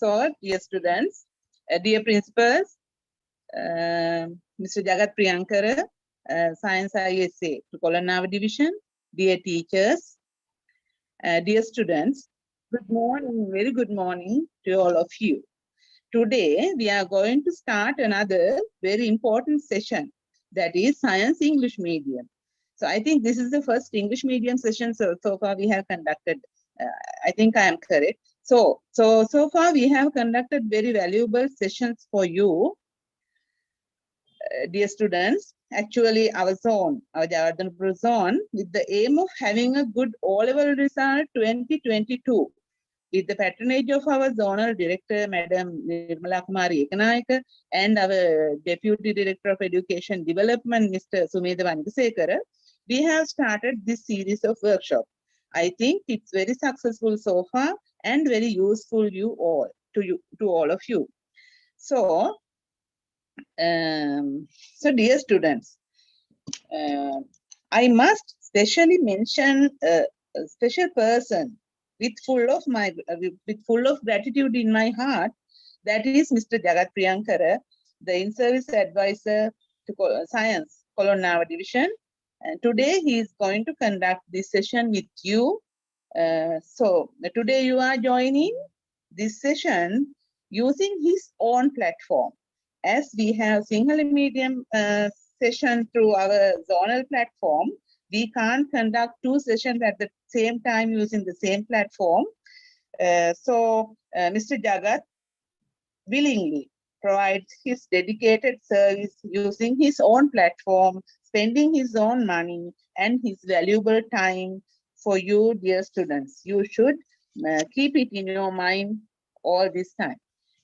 So, dear students, dear principals, Mr. Jagat Priyankara, Science ISA, Kolonava Division, dear teachers, dear students, good morning, very good morning to all of you. Today, we are going to start another very important session, that is Science English Medium. So I think this is the first English medium session so far we have conducted. I think I am correct. So far we have conducted very valuable sessions for you, dear students. Actually, our zone, our Jayawardenapura zone, with the aim of having a good O-level result 2022, with the patronage of our zonal director, Madam Nirmala Kumari Ekanayaka, and our Deputy Director of Education Development, Mr. Sumedha Vanikasekara, we have started this series of workshops. I think it's very successful so far and very useful to all of you. So dear students, I must specially mention a special person with full of gratitude in my heart. That is Mr. Jagat Priyankara, the in-service advisor to Science, Kolonava Division. And today he is going to conduct this session with you. So today you are joining this session using his own platform. As we have single medium session through our zonal platform, we can't conduct two sessions at the same time using the same platform. So Mr. Jagat willingly provides his dedicated service using his own platform, spending his own money and his valuable time for you, dear students. You should keep it in your mind all this time.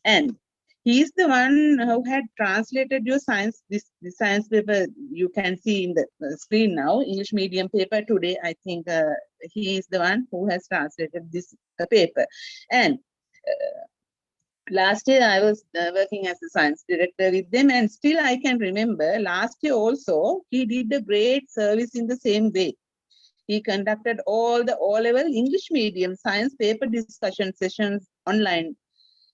And he is the one who had translated your science, this science paper you can see in the screen now, English medium paper today. I think he is the one who has translated this paper. And last year I was working as a science director with them, and still I can remember last year also he did a great service in the same way. He conducted all the O-level English medium science paper discussion sessions online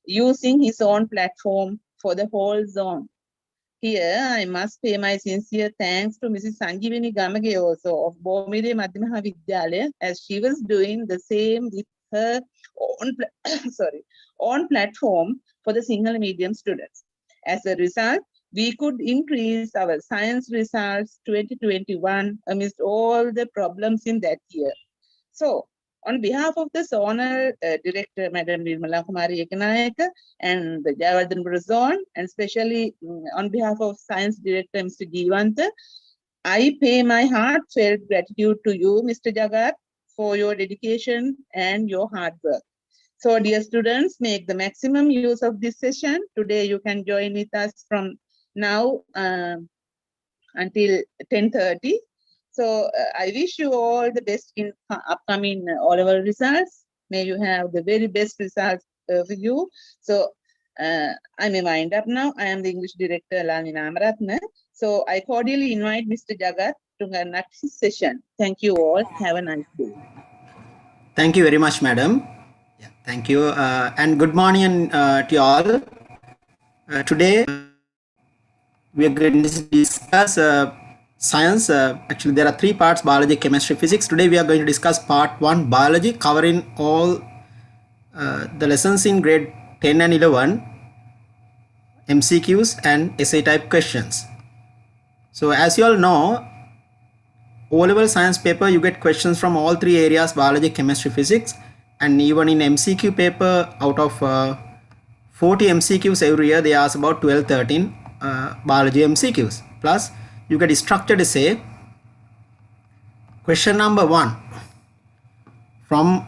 using his own platform for the whole zone. Here, I must pay my sincere thanks to Mrs. Sanjeevani Gamage also of Bomire Madhyama Vidyalaya, as she was doing the same with her own, own platform for the single medium students. As a result, we could increase our science results 2021 amidst all the problems in that year. So, on behalf of the zonal director, Madam Nirmala Kumari Ekanayaka, and the Jayawardenapura zone, and especially on behalf of Science Director, Mr. Jeevantha, I pay my heartfelt gratitude to you, Mr. Jagat, for your dedication and your hard work. So, dear students, make the maximum use of this session. Today, you can join with us from now until 10:30. So I wish you all the best in upcoming O-level results. May you have the very best results for you. So I may wind up now. I am the English director, Lalini Namaratna. So I cordially invite Mr. Jagat to conduct his session. Thank you all. Have a nice day. Thank you very much, madam. Yeah, thank you. And good morning to you all. Today we are going to discuss science. Actually, there are three parts: biology, chemistry, physics. Today we are going to discuss part 1, biology, covering all the lessons in grade 10 and 11, MCQs and essay type questions. So as you all know, O-level science paper, you get questions from all three areas: biology, chemistry, physics. And even in MCQ paper, out of 40 MCQs every year, they ask about 12-13 biology MCQs. Plus you get a structured essay. Question number 1 from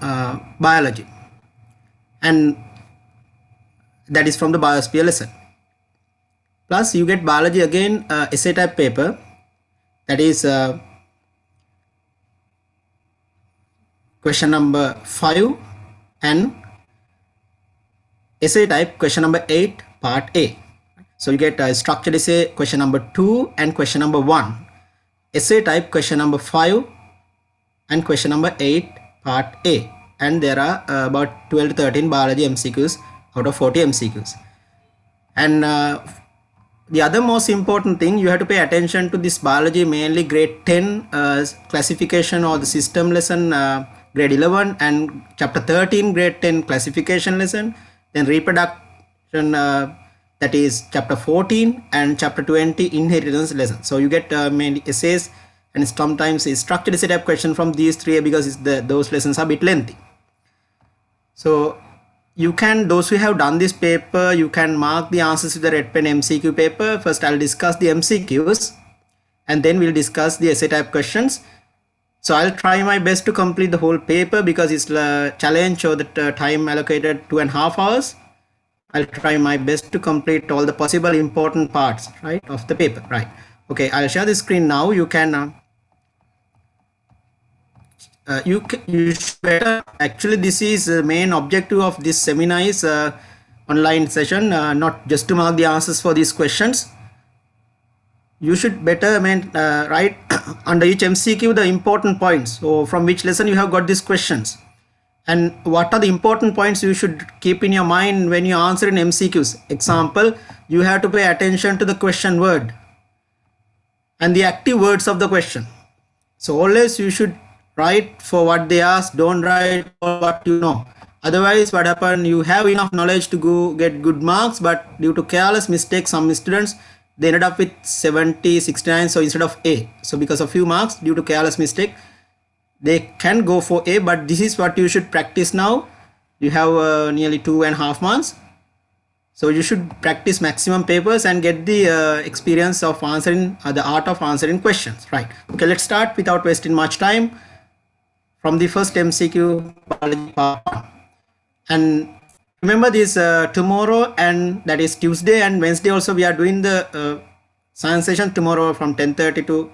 biology, and that is from the biosphere lesson. Plus you get biology again, essay type paper, that is question number 5, and essay type question number 8 part A. So you get structured essay question number 2 and question number 1, essay type question number 5 and question number 8 part A, and there are about 12 to 13 biology MCQs out of 40 MCQs. And the other most important thing, you have to pay attention to this biology, mainly grade 10 classification or the system lesson, grade 11, and chapter 13 grade 10 classification lesson, then reproduction, that is chapter 14, and chapter 20 inheritance lesson. So you get mainly essays and sometimes a structured essay type question from these three because those lessons are a bit lengthy. So you can, those who have done this paper, you can mark the answers with the red pen MCQ paper. First I'll discuss the MCQs and then we'll discuss the essay type questions. So I'll try my best to complete the whole paper because it's a challenge, so that time allocated 2.5 hours. I'll try my best to complete all the possible important parts, right, of the paper, right? Okay, I'll share the screen now. You can you should better, actually this is the main objective of this seminar is online session, not just to mark the answers for these questions. You should better write under each MCQ the important points, so from which lesson you have got these questions and what are the important points you should keep in your mind when you answer in MCQs. Example, you have to pay attention to the question word and the active words of the question. So always you should write for what they ask, don't write for what you know. Otherwise what happen, you have enough knowledge to go get good marks, but due to careless mistakes, some students they ended up with 70, 69, so instead of A. So because of few marks due to careless mistake, they can go for A, but this is what you should practice now. You have nearly 2.5 months. So you should practice maximum papers and get the experience of answering, the art of answering questions, right? Okay, let's start without wasting much time from the first MCQ biology part 1. And remember this tomorrow, and that is Tuesday and Wednesday also we are doing the science session tomorrow from 10:30 to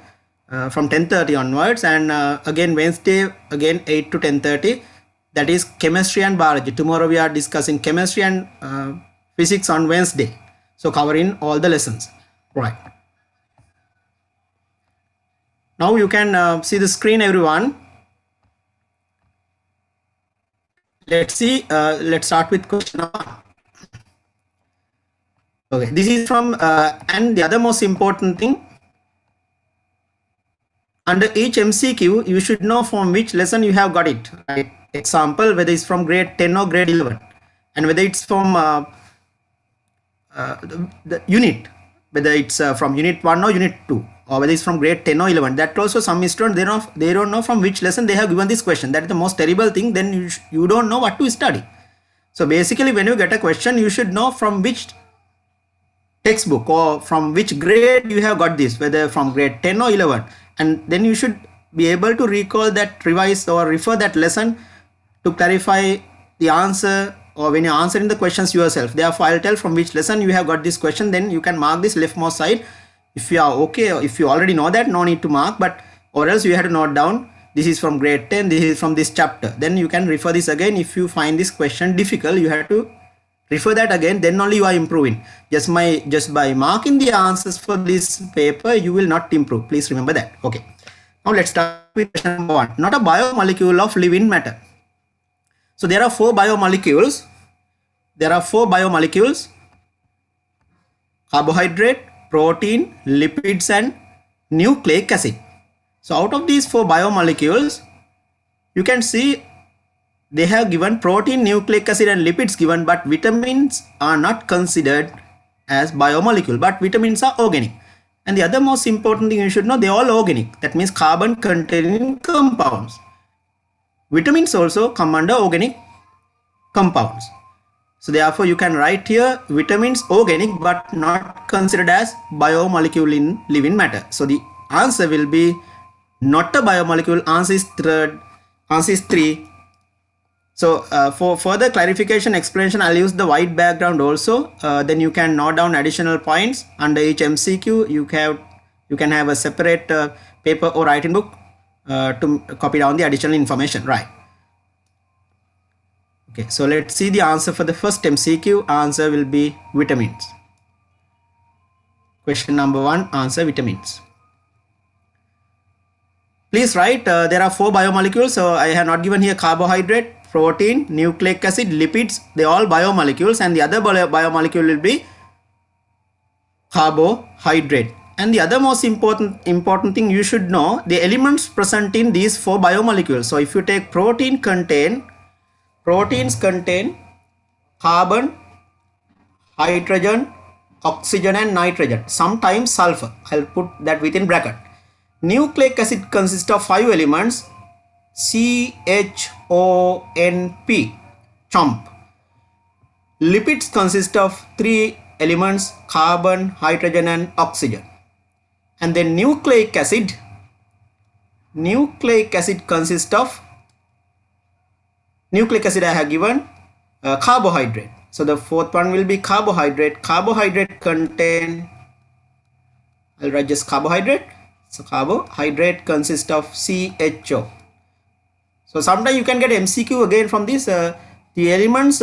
from 10:30 onwards, and again Wednesday again 8 to 10:30, that is chemistry and biology. Tomorrow we are discussing chemistry and physics on Wednesday, so covering all the lessons, right? Now you can see the screen, everyone. Let's see, let's start with question number 1. Okay, this is from and the other most important thing, under each MCQ you should know from which lesson you have got it, right? Example, whether it's from grade 10 or grade 11, and whether it's from the unit, whether it's from unit 1 or unit 2, or whether it's from grade 10 or 11. That also some students they don't know from which lesson they have given this question. That is the most terrible thing. Then you don't know what to study. So basically when you get a question, you should know from which textbook or from which grade you have got this, whether from grade 10 or 11, and then you should be able to recall that, revise or refer that lesson to clarify the answer, or when you're answering the questions yourself. Therefore I'll tell from which lesson you have got this question, then you can mark this leftmost side. If you are okay, or if you already know that, no need to mark, but or else you have to note down this is from grade 10, this is from this chapter. Then you can refer this again. If you find this question difficult, you have to refer that again, then only you are improving. Just by marking the answers for this paper, you will not improve. Please remember that. Okay, now let's start with question number 1. Not a biomolecule of living matter. So there are 4 biomolecules. Carbohydrate, protein, lipids and nucleic acid. So out of these 4 biomolecules, you can see they have given protein, nucleic acid and lipids given, but vitamins are not considered as biomolecule, but vitamins are organic. And the other most important thing you should know, they are all organic. That means carbon containing compounds. Vitamins also come under organic compounds. So therefore you can write here vitamins organic but not considered as biomolecule in living matter. So the answer will be not a biomolecule. Answer is 3. So for further clarification explanation, I'll use the white background also. Then you can note down additional points under each MCQ. You can have a separate paper or writing book to copy down the additional information, right? Okay, so let's see the answer for the first MCQ. Answer will be vitamins. Question number 1, answer vitamins. Please write, there are 4 biomolecules. So I have not given here carbohydrate, protein, nucleic acid, lipids, they all biomolecules, and the other biomolecule will be carbohydrate. And the other most important thing you should know, the elements present in these 4 biomolecules. So if you take proteins contain carbon, hydrogen, oxygen and nitrogen, sometimes sulfur. I'll put that within bracket. Nucleic acid consists of 5 elements, CHONP, chomp. Lipids consist of 3 elements, carbon, hydrogen and oxygen. And then nucleic acid consists of, nucleic acid I have given carbohydrate. So the 4th one will be carbohydrate. Carbohydrate contain, I'll write just carbohydrate. So carbohydrate consists of CHO. So sometimes you can get MCQ again from this. The elements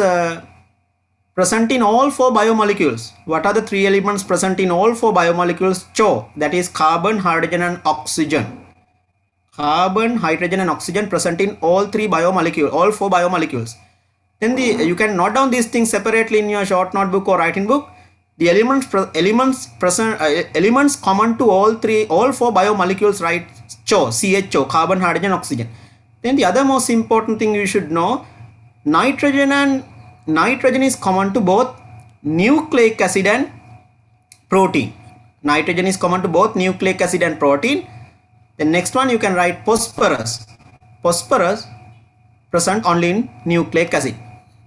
present in all 4 biomolecules. What are the 3 elements present in all 4 biomolecules? CHO, that is carbon, hydrogen and oxygen. Carbon, hydrogen and oxygen present in all 3 biomolecules, all 4 biomolecules. Then you can note down these things separately in your short notebook or writing book. The elements common to all 4 biomolecules, write CHO, CHO, carbon, hydrogen, oxygen. Then the other most important thing you should know, nitrogen is common to both nucleic acid and protein. Nitrogen is common to both nucleic acid and protein. The next one you can write phosphorus. Phosphorus present only in nucleic acid.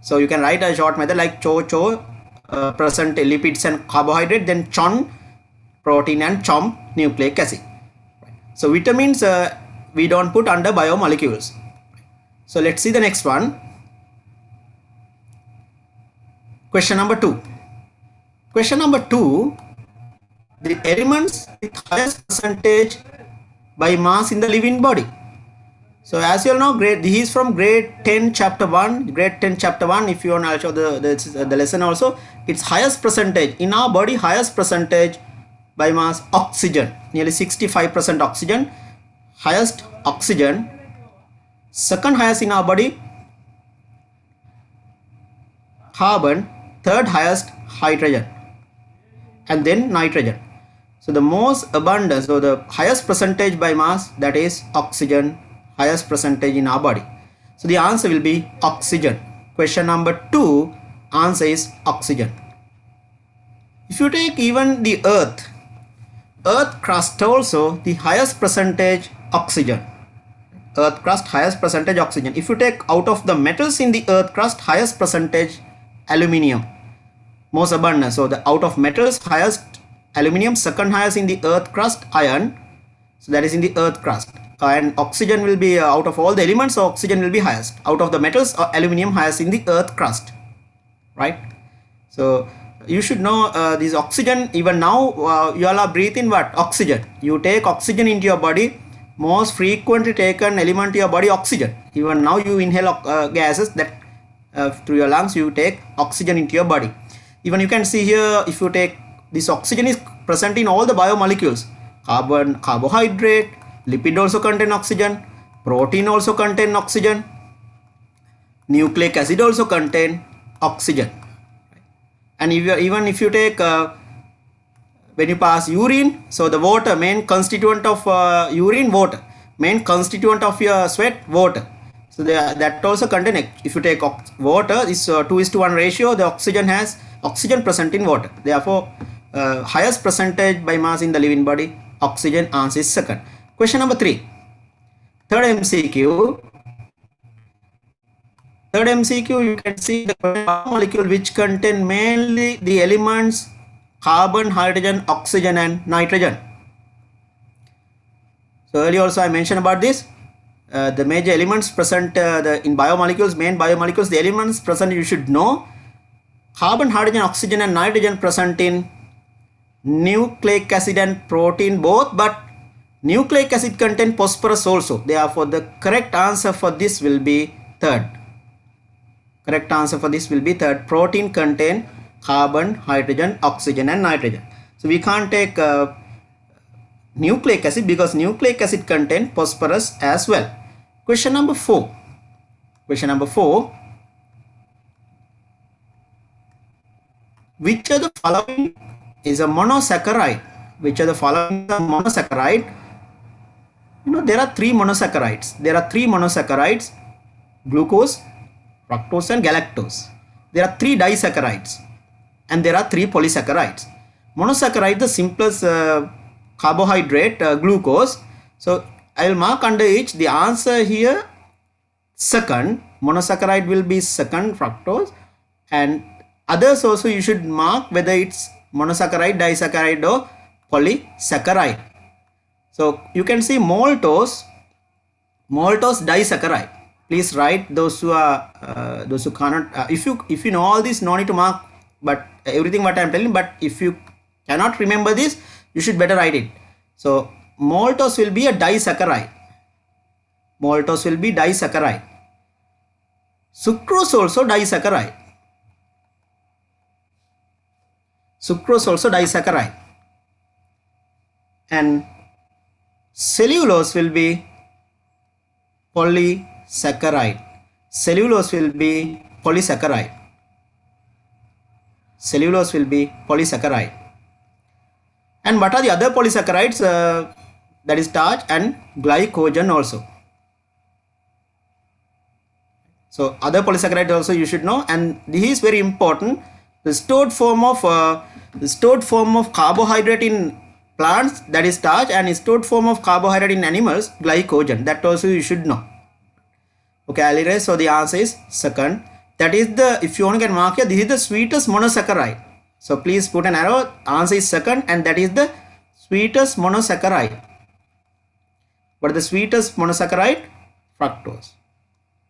So you can write a short method like CHO, present lipids and carbohydrate, then CHON, protein and CHOMP, nucleic acid. So vitamins we don't put under biomolecules. So let's see the next one. Question number 2. Question number 2, the elements with highest percentage by mass in the living body. So as you all know, this is from grade 10 chapter 1. Grade 10 chapter 1, if you want to show the lesson also, its highest percentage in our body, highest percentage by mass, oxygen, nearly 65% oxygen, highest oxygen. Second highest in our body, carbon. Third highest, hydrogen, and then nitrogen. So the most abundant, so the highest percentage by mass, that is oxygen, highest percentage in our body. So the answer will be oxygen. Question number 2, answer is oxygen. If you take even the earth crust also, the highest percentage oxygen. Earth crust, highest percentage oxygen. If you take out of the metals in the earth crust, highest percentage aluminium, most abundant. So the out of metals, highest aluminium, second highest in the earth crust, iron. So that is in the earth crust. And oxygen will be out of all the elements, so oxygen will be highest. Out of the metals, aluminium highest in the earth crust, right? So you should know this oxygen. Even now you all are breathing what? Oxygen. You take oxygen into your body. Most frequently taken element to your body, oxygen. Even now you inhale gases that through your lungs, you take oxygen into your body. Even you can see here, if you take this, oxygen is present in all the biomolecules. Carbon, carbohydrate, lipid also contain oxygen, protein also contain oxygen, nucleic acid also contain oxygen. And even if you take when you pass urine, so the water, main constituent of urine, water, main constituent of your sweat, water. So that also contain, if you take water, this 2:1 ratio, the oxygen has oxygen present in water. Therefore highest percentage by mass in the living body, oxygen. Answer is second. Question number 3, third MCQ. Third MCQ, you can see the molecule which contain mainly the elements carbon, hydrogen, oxygen and nitrogen. So earlier also I mentioned about this. The major elements present in biomolecules, main biomolecules, the elements present you should know. Carbon, hydrogen, oxygen and nitrogen present in nucleic acid and protein both, but nucleic acid contain phosphorus also. Therefore the correct answer for this will be third. Correct answer for this will be third. Protein contain carbon, hydrogen, oxygen and nitrogen. So we can't take nucleic acid because nucleic acid contain phosphorus as well. Question number 4. Question number 4. Which of the following is a monosaccharide? Which of the following is a monosaccharide? There are three monosaccharides. Glucose, fructose and galactose. There are three disaccharides and there are three polysaccharides. Monosaccharide, the simplest carbohydrate, glucose. So I will mark under each. The answer here, second. Monosaccharide will be second, fructose, and others also you should mark whether it's monosaccharide, disaccharide or polysaccharide. So you can see maltose disaccharide. Please write those who cannot. If you know all this, no need to mark. But everything what I am telling. But if you cannot remember this, you should better write it. So maltose will be a disaccharide. Sucrose also disaccharide. And cellulose will be polysaccharide. And what are the other polysaccharides? That is starch and glycogen also. So other polysaccharides also you should know, and this is very important. The stored form of carbohydrate in plants, that is starch, and stored form of carbohydrate in animals, glycogen. That also you should know. Okay, I'll erase. So the answer is second. That is the, if you only can mark here, this is the sweetest monosaccharide. So please put an arrow. Answer is second, and that is the sweetest monosaccharide. What is the sweetest monosaccharide? Fructose.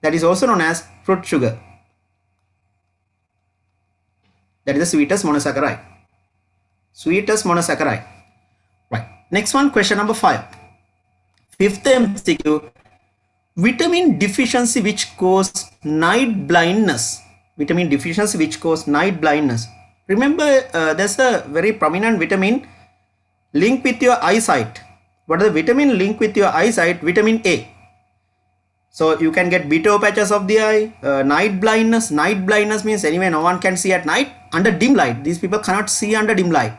That is also known as fruit sugar. That is the sweetest monosaccharide. Right. Next one, question number 5. Fifth MCQ. Vitamin deficiency which causes night blindness. Remember, there's a very prominent vitamin linked with your eyesight. What is the vitamin linked with your eyesight? Vitamin A. So you can get beta patches of the eye. Night blindness means anyway no one can see at night under dim light. These people cannot see under dim light.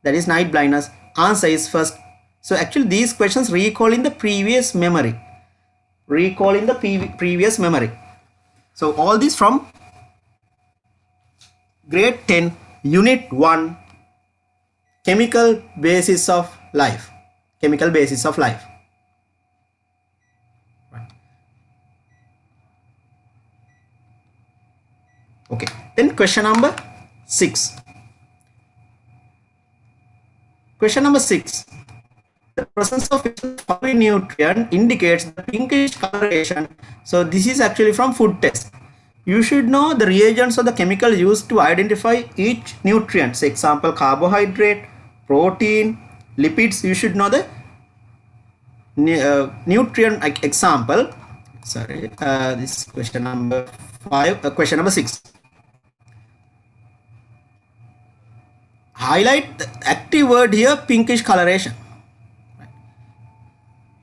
That is night blindness. Answer is first. So actually these questions recall in the previous memory. So all this from grade 10, unit 1, chemical basis of life. Okay, then question number 6. The presence of following nutrient indicates the pinkish coloration. So this is actually from food test. You should know the reagents or the chemical used to identify each nutrient. Say example, carbohydrate, protein, lipids. You should know the nutrient example. This is question number 5. Question number 6. Highlight the active word here, pinkish coloration.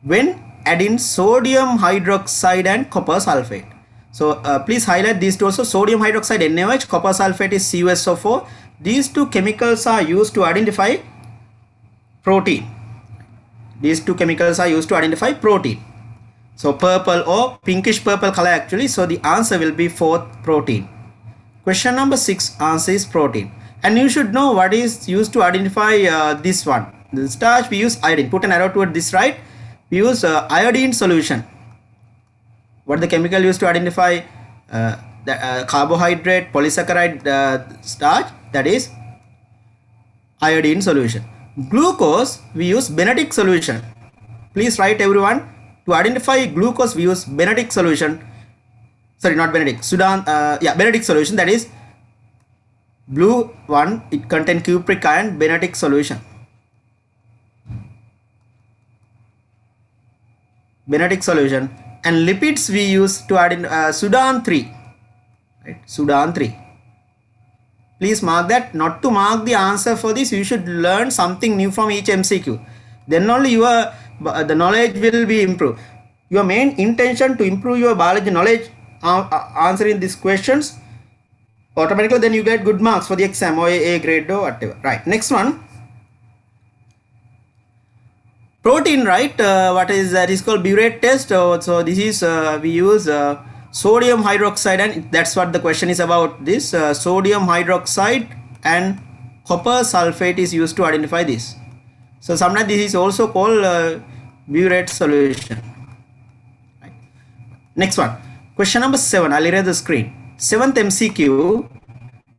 When adding sodium hydroxide and copper sulfate. So please highlight these two also. Sodium hydroxide NaOH, copper sulfate is CuSO4. These two chemicals are used to identify protein. So purple or pinkish purple color actually. So the answer will be fourth, protein. Question number 6, answer is protein. And you should know what is used to identify this one. The starch, we use iodine. Put an arrow toward this, right? We use iodine solution. What the chemical used to identify the carbohydrate, polysaccharide, starch, that is iodine solution. Glucose, we use Benedict solution. Please write everyone. To identify glucose, we use Benedict solution. Sorry, not Benedict. Benedict solution, that is blue one. It contains cupric ion, Benedict solution. And lipids we use to add in Sudan 3. Right? Sudan 3. Please mark that. Not to mark the answer for this, you should learn something new from each MCQ. Then only the knowledge will be improved. your main intention to improve your biology knowledge answering these questions, automatically then you get good marks for the exam or A grade or whatever. Right, next one. Protein, right? What is that is called burette test. So this is we use sodium hydroxide, and that's what the question is about. This sodium hydroxide and copper sulfate is used to identify this. So sometimes this is also called burette solution. Right. Next one, question number 7. I'll erase the screen. 7th MCQ,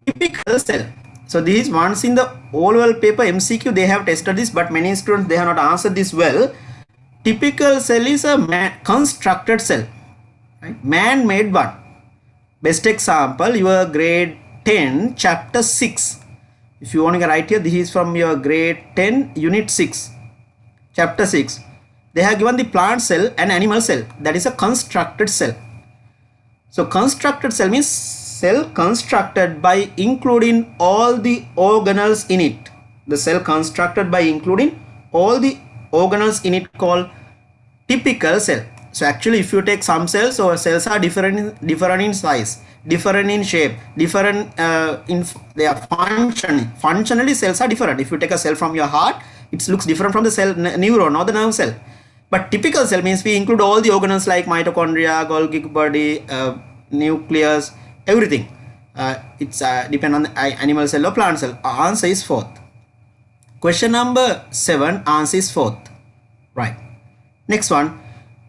typical cell. So this is once in the oral paper MCQ they have tested this, but many students they have not answered this well. Typical cell is a constructed cell, right? Man-made one. Best example, your grade 10 chapter 6. If you want to write here, this is from your grade 10 unit 6 chapter 6. They have given the plant cell and animal cell, that is a constructed cell. So constructed cell means cell constructed by including all the organelles in it. The cell constructed by including all the organelles in it called typical cell. So actually if you take some cells, or cells are different in size, different in shape, different in their function. Functionally cells are different. If you take a cell from your heart, it looks different from the cell neuron or the nerve cell. But typical cell means we include all the organelles like mitochondria, Golgi body, nucleus, everything. It's depend on the animal cell or plant cell. Answer is 4th. Question number 7, answer is 4th. Right. Next one.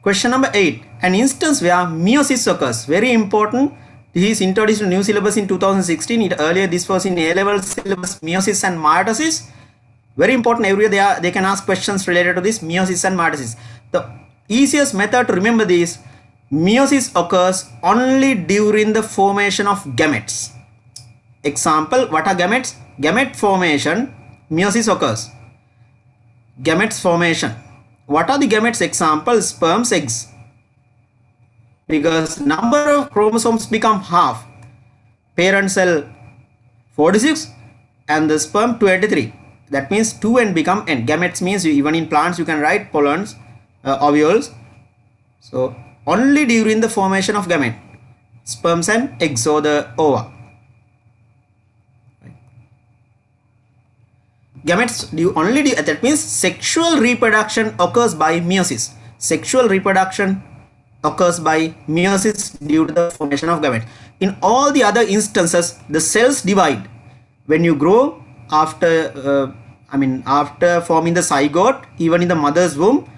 Question number 8. An instance where meiosis occurs. Very important. This is introduced to new syllabus in 2016. Earlier this was in A-level syllabus, meiosis and mitosis. Very important. Every year they can ask questions related to this meiosis and mitosis. The easiest method to remember this: meiosis occurs only during the formation of gametes. Example, what are gametes? Gamete formation, meiosis occurs. Gametes formation. What are the gametes? Example, sperms, eggs. Because number of chromosomes become half. Parent cell 46 and the sperm 23. That means 2 and become n. Gametes means even in plants you can write pollens, ovules. So only during the formation of gamete, sperms and eggs or the ova. Right. Gametes that means sexual reproduction occurs by meiosis. Sexual reproduction occurs by meiosis due to the formation of gamete. In all the other instances, the cells divide. When you grow, after forming the zygote, even in the mother's womb,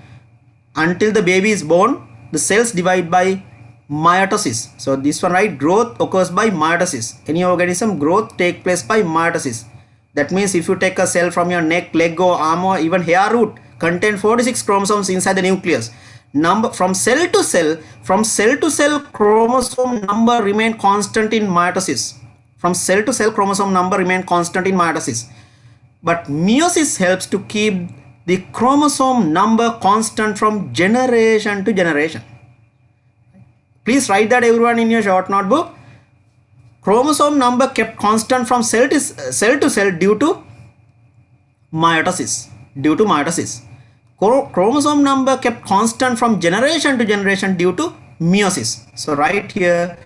until the baby is born, the cells divide by mitosis. So this one, right, growth occurs by mitosis. Any organism growth take place by mitosis. That means if you take a cell from your neck, leg or arm or even hair root, contain 46 chromosomes inside the nucleus. From cell to cell chromosome number remain constant in mitosis. From cell to cell chromosome number remain constant in mitosis. But meiosis helps to keep the chromosome number constant from generation to generation. Please write that everyone in your short notebook. Chromosome number kept constant from cell to cell due to mitosis. Chromosome number kept constant from generation to generation due to meiosis. So right here,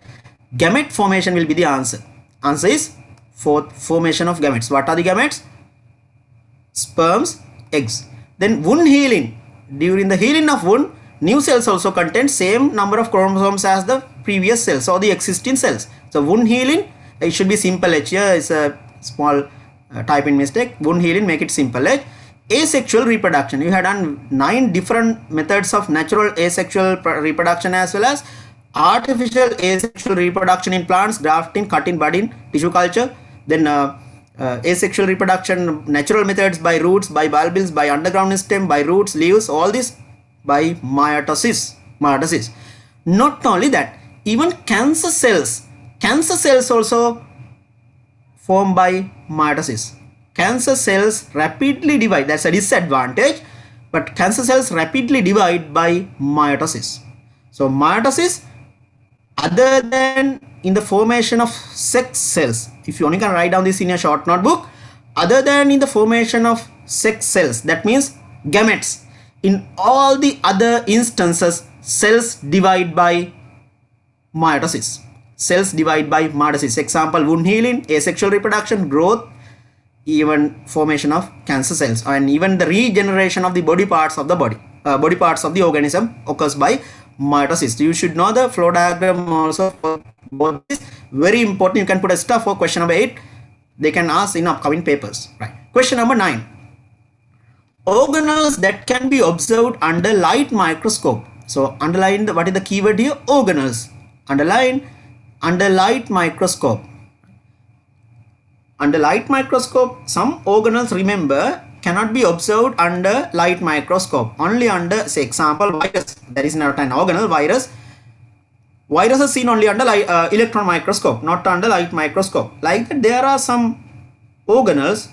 gamete formation will be the answer. Answer is 4th, formation of gametes. What are the gametes? Sperms, eggs. Then wound healing. During the healing of wound, new cells also contain same number of chromosomes as the previous cells or the existing cells. So wound healing, it should be simple H. Here is a small typing mistake. Wound healing, make it simple H. Asexual reproduction. You had done 9 different methods of natural asexual reproduction as well as artificial asexual reproduction in plants, grafting, cutting, budding, tissue culture. Then asexual reproduction, natural methods by roots, by bulbils, by underground stem, by roots, leaves, all this by meiosis. Not only that, even cancer cells also formed by meiosis. Cancer cells rapidly divide. That's a disadvantage, but cancer cells rapidly divide by meiosis. So meiosis, other than in the formation of sex cells, if you only can write down this in your short notebook, other than in the formation of sex cells, that means gametes, in all the other instances cells divide by meiosis. Cells divide by meiosis. Example, wound healing, asexual reproduction, growth, even formation of cancer cells, and even the regeneration of the body parts of the body parts of the organism occurs by meiosis. You should know the flow diagram also for both this. Very important. You can put a stuff for question number 8. They can ask in upcoming papers. Right. Question number 9. Organelles that can be observed under light microscope. So underline what is the keyword here? Organelles. Underline under light microscope. Under light microscope, some organelles, remember, cannot be observed under light microscope. Only under, say, example, virus. That is not an organelle. Virus is seen only under electron microscope, not under light microscope. Like that, there are some organelles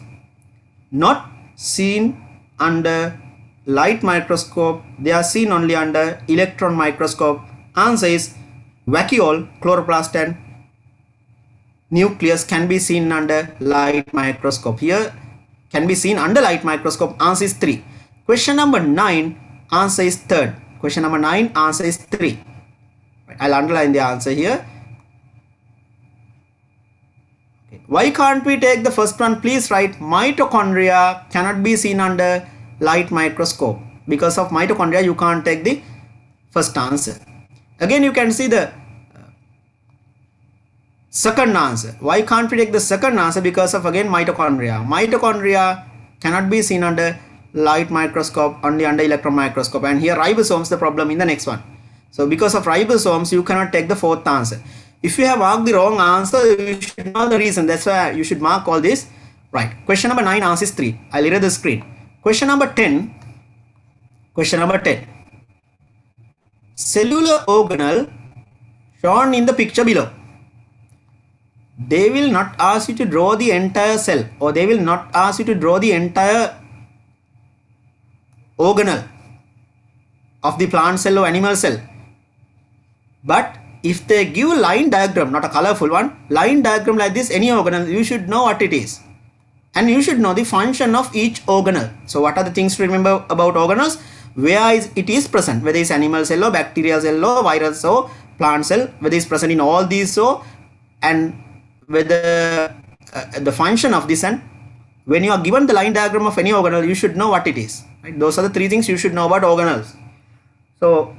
not seen under light microscope. They are seen only under electron microscope. Answer is vacuole, chloroplast, and nucleus can be seen under light microscope. Here can be seen under light microscope. Answer is 3. Question number 9. Answer is 3rd. Question number 9. Answer is 3. I'll underline the answer here. Okay. Why can't we take the first one? Please write mitochondria cannot be seen under light microscope. Because of mitochondria, you can't take the first answer. Again, you can see the second answer. Why can't we take the second answer? Because of again mitochondria. Mitochondria cannot be seen under light microscope, only under electron microscope. And here ribosomes the problem in the next one. So because of ribosomes, you cannot take the fourth answer. If you have marked the wrong answer, you should know the reason. That's why you should mark all this. Right. Question number 9, answer is 3. I'll erase the screen. Question number 10. Question number 10. Cellular organelle shown in the picture below. They will not ask you to draw the entire cell, or they will not ask you to draw the entire organelle of the plant cell or animal cell. But if they give a line diagram, not a colorful one, line diagram like this, any organelle, you should know what it is. And you should know the function of each organelle. So what are the things to remember about organelles? Where it is present, whether it's animal cell or bacterial cell or virus or plant cell, whether it's present in all these, so, and whether the function of this, and when you are given the line diagram of any organelle, you should know what it is. Right? Those are the 3 things you should know about organelles. So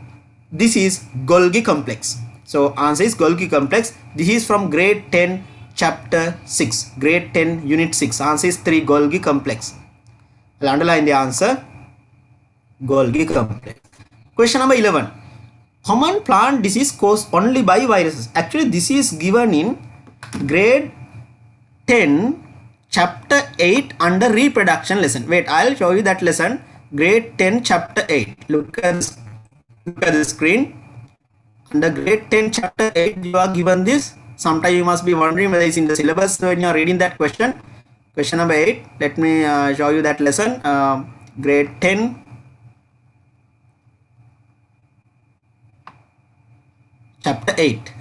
this is Golgi complex. So answer is Golgi complex. This is from grade 10 chapter 6, grade 10 unit 6. Answer is 3, Golgi complex. I'll underline the answer, Golgi complex. Question number 11. Common plant disease caused only by viruses. Actually, this is given in grade 10 chapter 8 under reproduction lesson. Wait, I'll show you that lesson. Grade 10 chapter 8. Look at the screen. Under grade 10 chapter 8, you are given this. Sometimes you must be wondering whether it's in the syllabus when you are reading that question. Question number 8. Let me show you that lesson. Grade 10 chapter 8.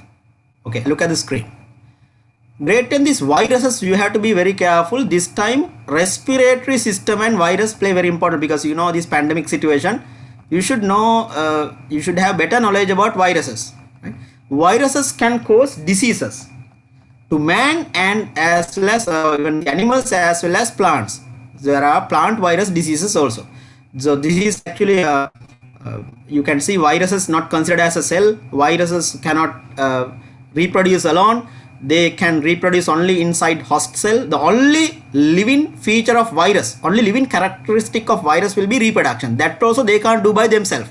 Okay, look at the screen. Grade 10, these viruses, you have to be very careful. This time respiratory system and virus play very important, because you know this pandemic situation. You should know, you should have better knowledge about viruses. Right? Viruses can cause diseases to man and as well as even animals as well as plants. There are plant virus diseases also. So this is actually you can see viruses not considered as a cell. Viruses cannot reproduce alone. They can reproduce only inside host cell. The only living feature of virus, only living characteristic of virus will be reproduction. That also they can't do by themselves.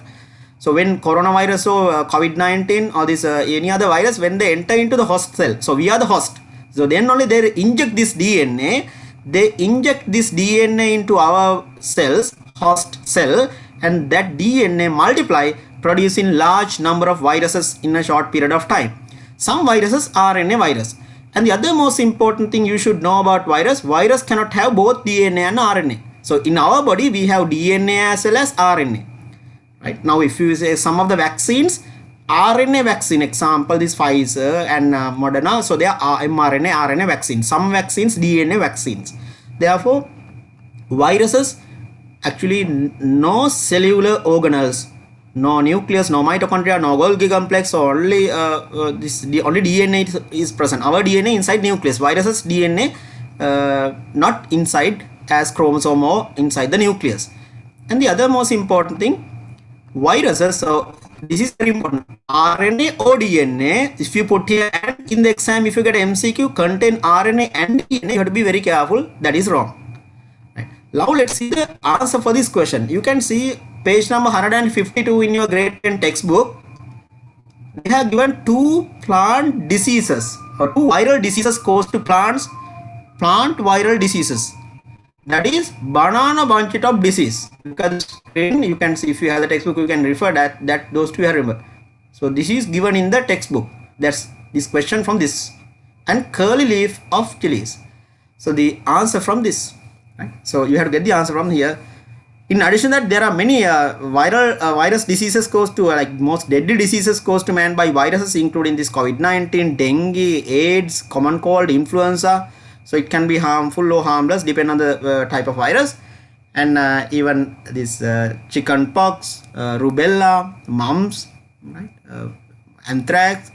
So when coronavirus or COVID-19 or this any other virus, when they enter into the host cell, so we are the host. So then only they inject this DNA. They inject this DNA into our cells, host cell, and that DNA multiply, producing large number of viruses in a short period of time. Some viruses are RNA virus. And the other most important thing you should know about virus cannot have both DNA and RNA. So in our body, we have DNA as well as RNA. Right? Now, if you say some of the vaccines, RNA vaccine, example, this Pfizer and Moderna, so they are mRNA, RNA vaccines. Some vaccines, DNA vaccines. Therefore, viruses, actually no cellular organelles no nucleus, no mitochondria, no Golgi complex. Only only DNA is present. Our DNA inside nucleus. Viruses DNA not inside as chromosome or inside the nucleus. And the other most important thing, viruses. So this is very important. RNA or DNA. If you put here and in the exam, if you get MCQ contain RNA and DNA, you have to be very careful. That is wrong. Right. Now let's see the answer for this question. You can see page number 152 in your grade 10 textbook. They have given two plant diseases or two viral diseases caused to plants, plant viral diseases. That is banana bunch top disease. Because you can see, if you have the textbook, you can refer that those two are remember. So this is given in the textbook. That's this question from this. And curly leaf of chilies. So the answer from this. Right? So you have to get the answer from here. In addition to that, there are many virus diseases caused to like most deadly diseases caused to man by viruses, including this COVID-19, dengue, AIDS, common cold, influenza. So it can be harmful or harmless depending on the type of virus. And even this chicken pox, rubella, mumps, right? Anthrax,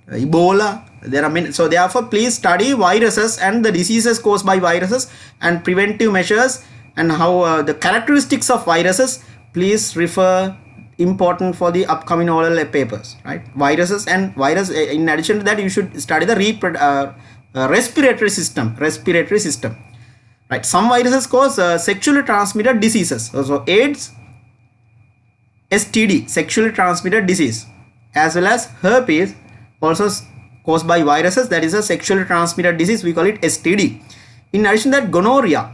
right? Ebola. There are many. So therefore, please study viruses and the diseases caused by viruses and preventive measures and how the characteristics of viruses. Please refer important for the upcoming oral papers, right? Viruses and virus. In addition to that, you should study the respiratory system. Right. Some viruses cause sexually transmitted diseases. So AIDS, STD, sexually transmitted disease, as well as herpes, also caused by viruses. That is a sexually transmitted disease. We call it STD. In addition to that, gonorrhea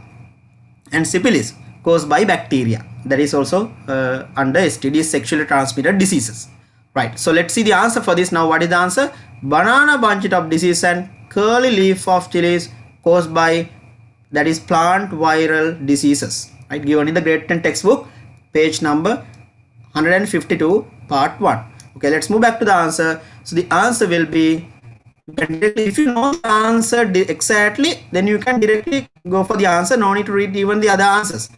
and syphilis caused by bacteria. That is also under STD, sexually transmitted diseases. Right. So let's see the answer for this now. What is the answer? Banana bunch top disease and curly leaf of chilies caused by, that is, plant viral diseases. Right. Given in the grade 10 textbook, page number 152, part 1. Okay, let's move back to the answer. So the answer will be, if you know the answer exactly, then you can directly go for the answer. No need to read even the other answers.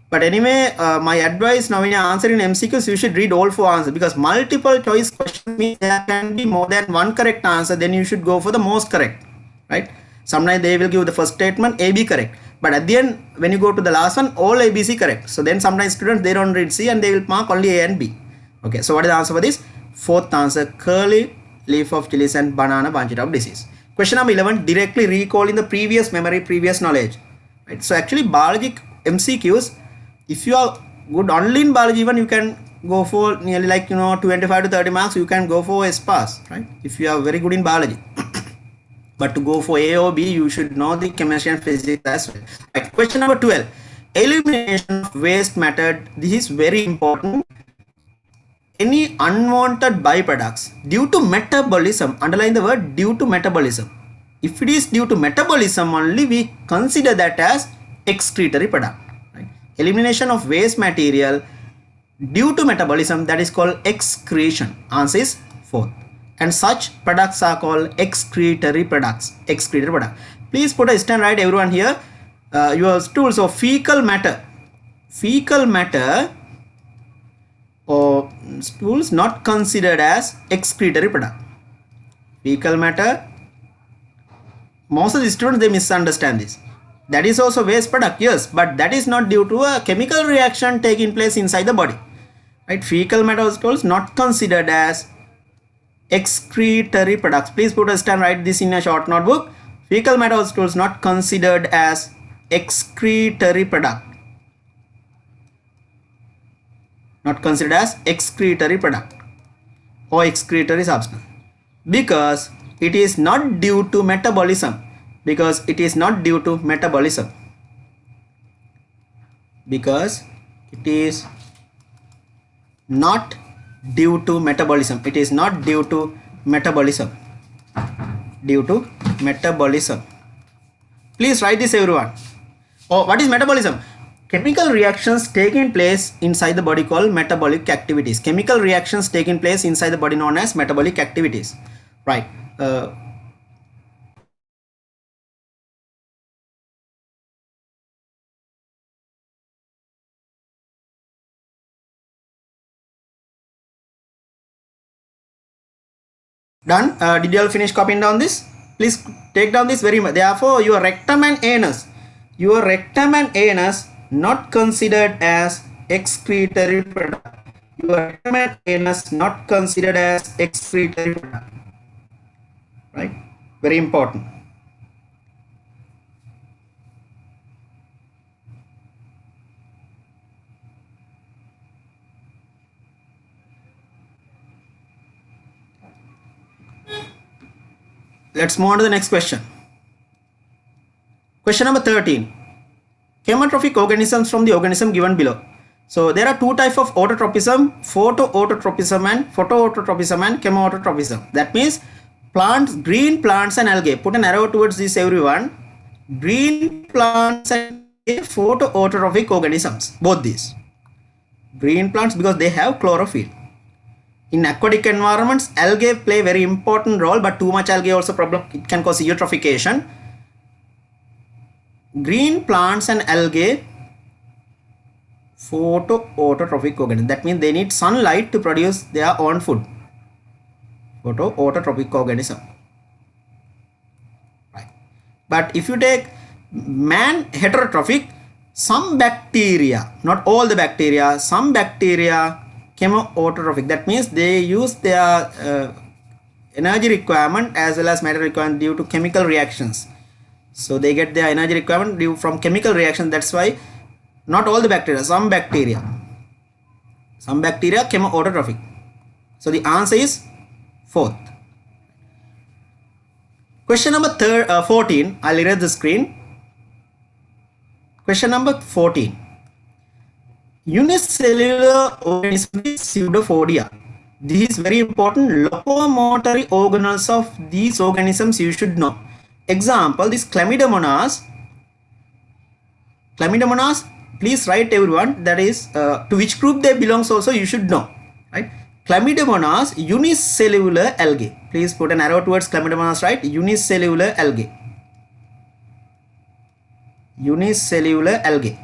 But anyway, my advice now, when you answer in MCQs, you should read all 4 answers, because multiple choice question means there can be more than one correct answer. Then you should go for the most correct, right? Sometimes they will give the first statement A, B correct, but at the end, when you go to the last one, all A, B, C correct. So then sometimes students, they don't read C and they will mark only A and B. Okay, so what is the answer for this? Fourth answer, curly leaf of chilies and banana bunch top disease. Question number 11, directly recalling the previous memory, previous knowledge. Right? So actually, biology MCQs, if you are good only in biology, even you can go for nearly like 25 to 30 marks. You can go for S pass, right? If you are very good in biology. But to go for A or B, you should know the chemistry and physics as well. Right. Question number 12, elimination of waste method. This is very important. Any unwanted byproducts due to metabolism, underline the word due to metabolism. If it is due to metabolism only, we consider that as excretory product. Right? Elimination of waste material due to metabolism, that is called excretion. Answer is 4th. And such products are called excretory products. Excretory product. Please put a stand right, everyone here. Your tools of fecal matter. Fecal matter or stools not considered as excretory product. Fecal matter, most of the students, they misunderstand this. That is also waste product, yes, but that is not due to a chemical reaction taking place inside the body. Right? Fecal matter stools not considered as excretory products. Please put a stand, write this in a short notebook. Fecal matter stools not considered as excretory product. Not considered as excretory product or excretory substance, because it is not due to metabolism. Because it is not due to metabolism. Because it is not due to metabolism. It is not due to metabolism. Due to metabolism. Please write this, everyone. Oh, what is metabolism? Chemical reactions taking place inside the body called metabolic activities. Chemical reactions taking place inside the body known as metabolic activities. Right. Done? Did you all finish copying down this? Please take down this very much. Therefore, your rectum and anus not considered as excretory product. Your rectum and anus not considered as excretory product. Right? Very important. Let's move on to the next question. Question number 13. Chemotrophic organisms from the organism given below. So there are two types of autotropism, photoautotropism and photoautotropism and chemoautotropism. That means plants, green plants and algae. Put an arrow towards this, everyone. Green plants and photoautotropic organisms. Both these. Green plants because they have chlorophyll. In aquatic environments, algae play very important role, but too much algae also problem. It can cause eutrophication. Green plants and algae, photoautotropic organisms. That means they need sunlight to produce their own food. Photoautotropic organism. Right. But if you take man heterotrophic, some bacteria, not all the bacteria, some bacteria chemoautotropic. That means they use their energy requirement as well as matter requirement due to chemical reactions. So they get their energy requirement due from chemical reaction. That's why not all the bacteria, some bacteria chemoautotropic. So the answer is fourth. Question number 14. I'll erase the screen. Question number 14. Unicellular organism is Pseudophoria. This is very important. Locomotory organelles of these organisms you should know. Example, this Chlamydomonas. Please write everyone. That is to which group they belongs also you should know. Right? Chlamydomonas, unicellular algae. Please put an arrow towards Chlamydomonas, right? Unicellular algae. Unicellular algae.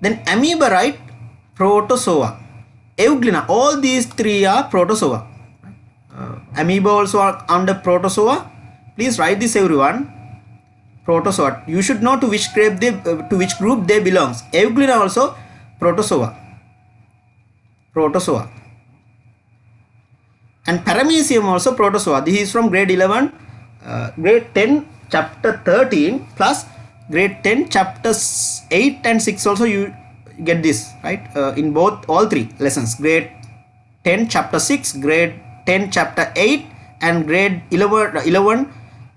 Then amoeba, right? Protozoa. Euglena. All these three are protozoa. Amoeba also are under protozoa. Please write this, everyone. Protozoa. You should know to which group they belongs. Euglena also protozoa. And Paramecium also protozoa. This is from grade 11, grade 10, chapter 13 plus grade 10 chapters 8 and 6 also you get this, right? In both all three lessons, grade 10 chapter 6, grade 10 chapter 8 and grade 11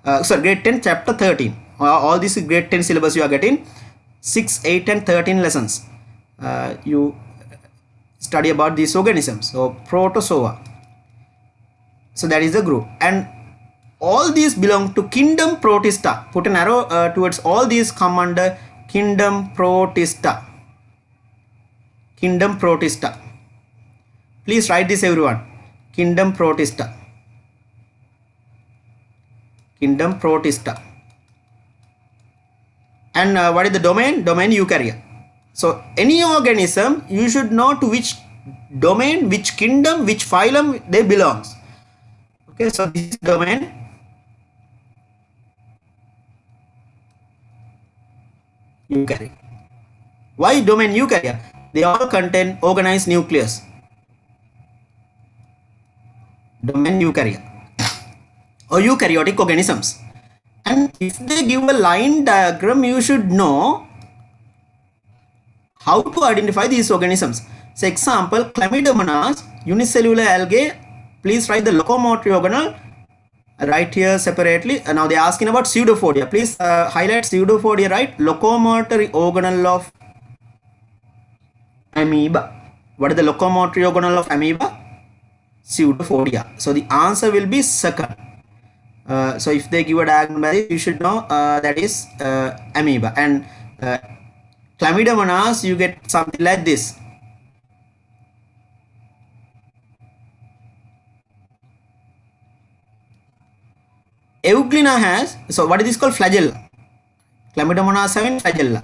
grade 10 chapter 13. All this is grade 10 syllabus you are getting. 6, 8 and 13 lessons you study about these organisms. So protozoa. So that is the group, and all these belong to kingdom Protista. Put an arrow towards all these come under kingdom Protista. Kingdom Protista. Please write this, everyone. Kingdom Protista. Kingdom Protista. And what is the domain? Domain eukarya. So any organism you should know to which domain, which kingdom, which phylum they belongs. Okay, so this is domain. Eukarya. Why domain eukarya? They all contain organized nucleus. Domain eukarya or eukaryotic organisms. And if they give a line diagram, you should know how to identify these organisms. So example, Chlamydomonas, unicellular algae. Please write the locomotory organelle right here separately. Now they are asking about Pseudophoria. Please highlight Pseudophoria, right? Locomotory organelle of amoeba. What is the locomotory organelle of amoeba? Pseudophoria. So the answer will be second. So if they give a diagram, you should know that is amoeba. And Chlamydomonas, you get something like this. Euglena has, so what is this called? Flagella. Chlamydomonas having flagella.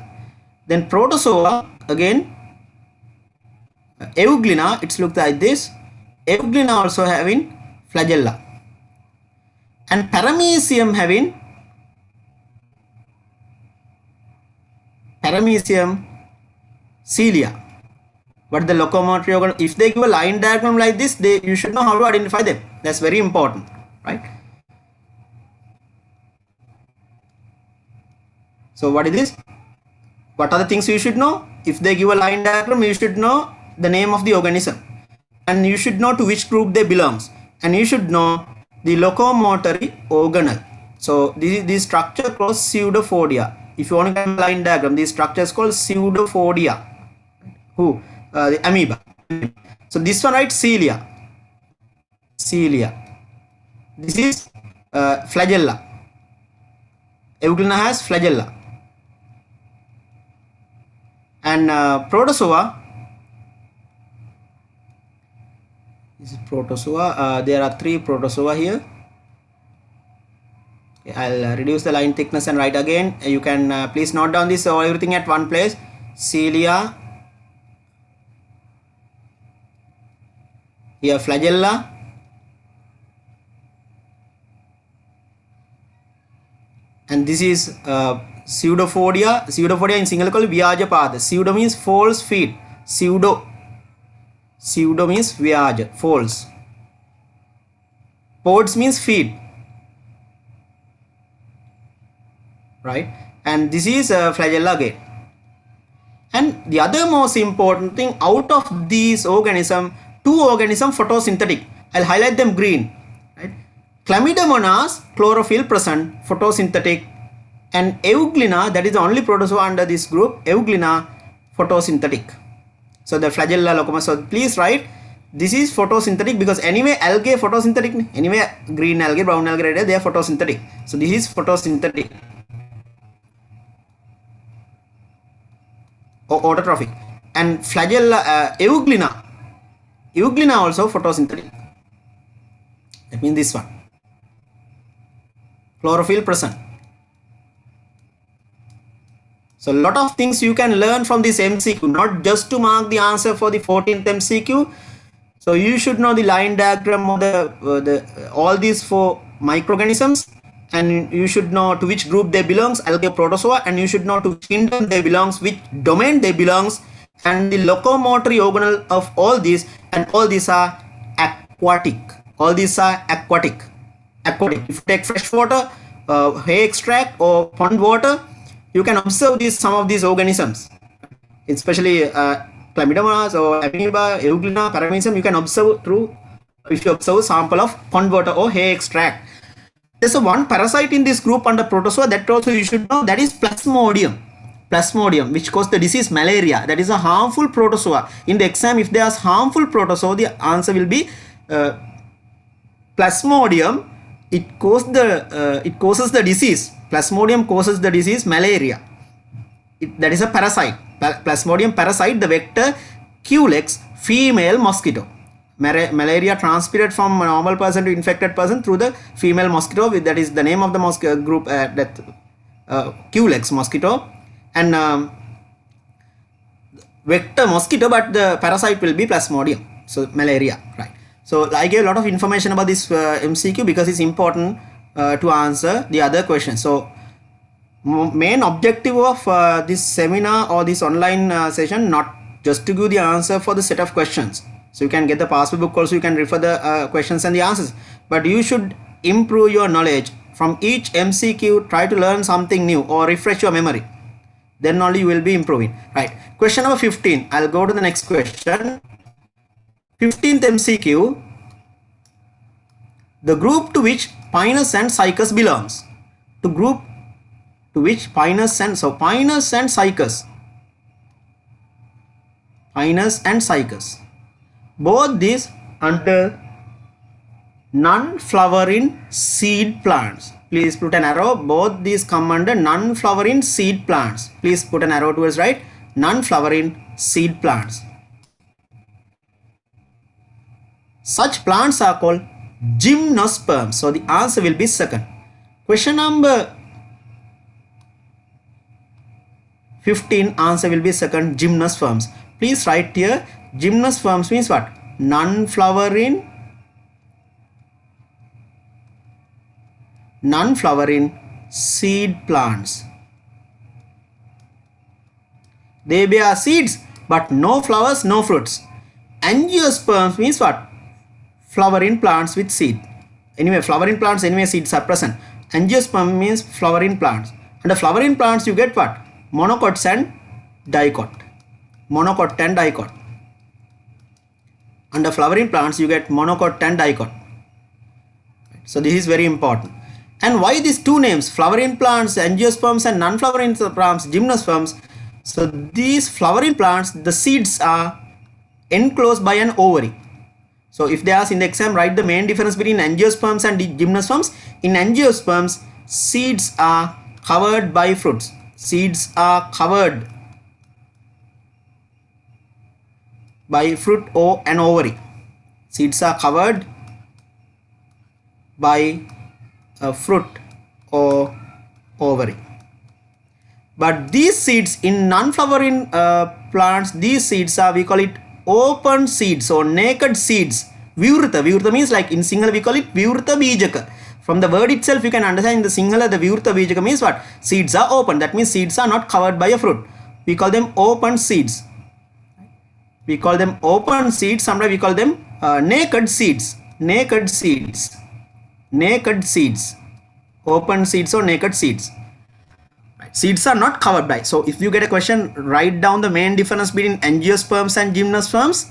Then protozoa, again Euglena, it's looked like this. Euglena also having flagella. And Paramecium having cilia. But the locomotory organ, if they give a line diagram like this, you should know how to identify them. That's very important, right? So what is this? What are the things you should know? If they give a line diagram, you should know the name of the organism, and you should know to which group they belongs, and you should know the locomotory organelle. So this structure called pseudophoria. If you want to get a line diagram, this structure is called pseudophoria. The amoeba. So this one, right? Cilia. This is flagella. Euglena has flagella. And protozoa. This is protozoa. There are 3 protozoa here. Okay, I'll reduce the line thickness and write again. You can please note down this everything at one place. Cilia. Here flagella. And this is pseudophoria. Pseudophoria in singular called Vyajapada. Pseudo means false feet. Pseudo means Vyaja, false. Pods means feet. Right? And this is flagella again. And the other most important thing, out of these organisms, 2 organisms photosynthetic. I'll highlight them green. Right? Chlamydomonas, chlorophyll present, photosynthetic. And Euglena, that is the only protozoa under this group, Euglena, photosynthetic. So the flagella locomotor. So please write, this is photosynthetic, because anyway algae photosynthetic. Anyway green algae, brown algae, red, they are photosynthetic. So this is photosynthetic. Or autotrophic. And flagella, Euglena also photosynthetic. That means this one. Chlorophyll present. So a lot of things you can learn from this MCQ, not just to mark the answer for the 14th MCQ. So you should know the line diagram of all these 4 microorganisms, and you should know to which group they belongs, algae, protozoa, and you should know to which kingdom they belongs, which domain they belongs, and the locomotory organelle of all these, and all these are aquatic. If you take fresh water, hay extract or pond water, you can observe some of these organisms, especially Chlamydomonas or amoeba, Euglena, Paramecium. You can observe if you observe sample of pond water or hay extract. There's one parasite in this group under protozoa that also you should know, that is Plasmodium, which causes the disease malaria. That is a harmful protozoa. In the exam, if there's harmful protozoa, the answer will be Plasmodium. It causes the disease. Plasmodium causes the disease malaria. That is a parasite. Plasmodium parasite, the vector Culex, female mosquito. Malaria transmitted from a normal person to infected person through the female mosquito. That is the name of the mosquito group, Culex mosquito. And vector mosquito, but the parasite will be Plasmodium. So malaria, right? So I gave a lot of information about this MCQ because it's important to answer the other questions. So main objective of this seminar or this online session, not just to give the answer for the set of questions. So you can get the passbook book also, you can refer the questions and the answers. But you should improve your knowledge from each MCQ. Try to learn something new or refresh your memory. Then only you will be improving. Right. Question number 15. I'll go to the next question. 15th MCQ. The group to which Pinus and Cycas belongs. To group to which Pinus and Cycas. Both these under non-flowering seed plants. Please put an arrow. Both these come under non-flowering seed plants. Please put an arrow towards right. Non-flowering seed plants. Such plants are called gymnosperms. So the answer will be second. Question number 15, answer will be second, gymnosperms. Please write here, gymnosperms means what? Non-flowering seed plants. They bear seeds but no flowers, no fruits. Angiosperms means what? Flowering plants with seed. Anyway, flowering plants, anyway seeds are present. Angiosperm means flowering plants. Under flowering plants you get what? Monocots and dicot. Monocot and dicot. Under flowering plants you get monocot and dicot. So this is very important. And why these two names, flowering plants, angiosperms, and non-flowering plants, gymnosperms? So these flowering plants, the seeds are enclosed by an ovary. So if they ask in the exam, write the main difference between angiosperms and gymnosperms. In angiosperms, seeds are covered by fruits. Seeds are covered by fruit or an ovary. Seeds are covered by a fruit or ovary. But these seeds in non-flowering plants, these seeds are, we call it open seeds or naked seeds. Vivrita. Vivrita means, like in Sinhala we call it Vivrita Bijaka. From the word itself you can understand in the Sinhala the Vivrita Bijaka means what? Seeds are open. That means seeds are not covered by a fruit. We call them open seeds. We call them open seeds. Sometimes we call them naked seeds. Naked seeds. Naked seeds. Open seeds or naked seeds. Seeds are not covered by. So if you get a question, write down the main difference between angiosperms and gymnosperms.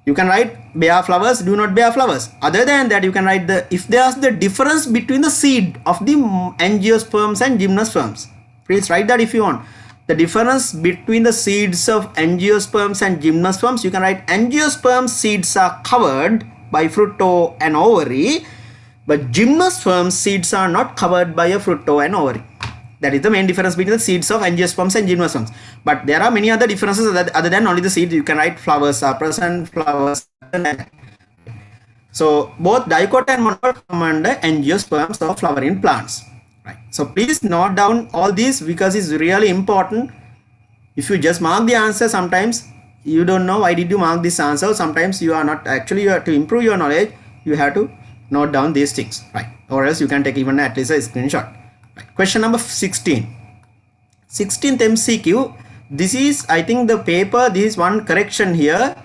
You can write bear flowers, do not bear flowers. Other than that, you can write if they ask the difference between the seed of the angiosperms and gymnosperms. Please write that if you want. The difference between the seeds of angiosperms and gymnosperms, you can write angiosperm seeds are covered by fruit or an ovary, but gymnosperm seeds are not covered by a fruit or an ovary. That is the main difference between the seeds of angiosperms and gymnosperms. But there are many other differences other than only the seeds. You can write flowers are present, flowers. So both dicot and monocot come under angiosperms or flowering plants. Right. So please note down all these because it's really important. If you just mark the answer, sometimes you don't know why did you mark this answer. Sometimes you are not actually, you have to improve your knowledge. You have to note down these things, right? Or else you can take even at least a screenshot. Right. Question number 16. 16th MCQ. This is, I think, the paper. This is one correction here.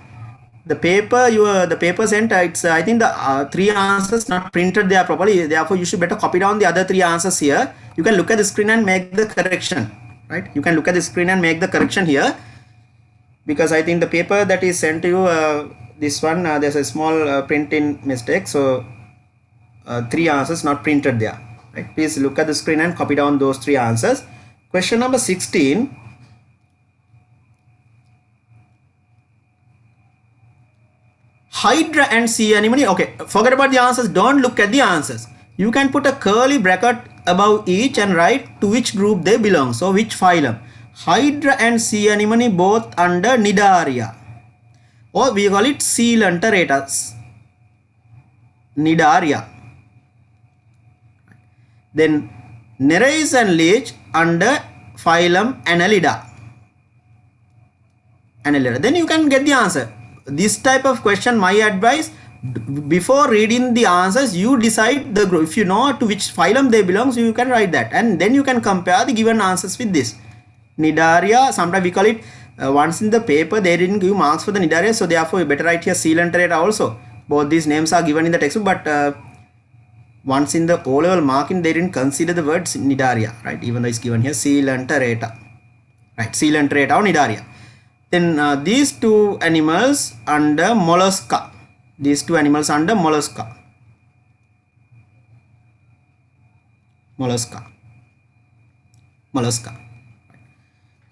The paper the paper sent, it's I think the 3 answers not printed there properly. Therefore, you should better copy down the other 3 answers here. You can look at the screen and make the correction. Right? You can look at the screen and make the correction here. Because I think the paper that is sent to you, this one, there's a small printing mistake. So 3 answers not printed there. Right? Please look at the screen and copy down those 3 answers. Question number 16. Hydra and sea anemone. Okay, forget about the answers. Don't look at the answers. You can put a curly bracket above each and write to which group they belong. So which phylum? Hydra and sea anemone both under Cnidaria. Or we call it Coelenterata. Cnidaria. Then Nereis and leech under phylum Annelida. Annelida. Then you can get the answer. This type of question, my advice, before reading the answers, you decide the group. If you know to which phylum they belong, so you can write that. And then you can compare the given answers with this. Cnidaria, sometimes we call it, once in the paper, they didn't give marks for the Cnidaria. So therefore, you better write here Coelenterata also. Both these names are given in the textbook, but once in the O-level marking, they didn't consider the word Cnidaria, right? Even though it's given here Coelenterata, right? Coelenterata or Cnidaria. Then these 2 animals under Mollusca. These 2 animals under Mollusca. Mollusca. Mollusca.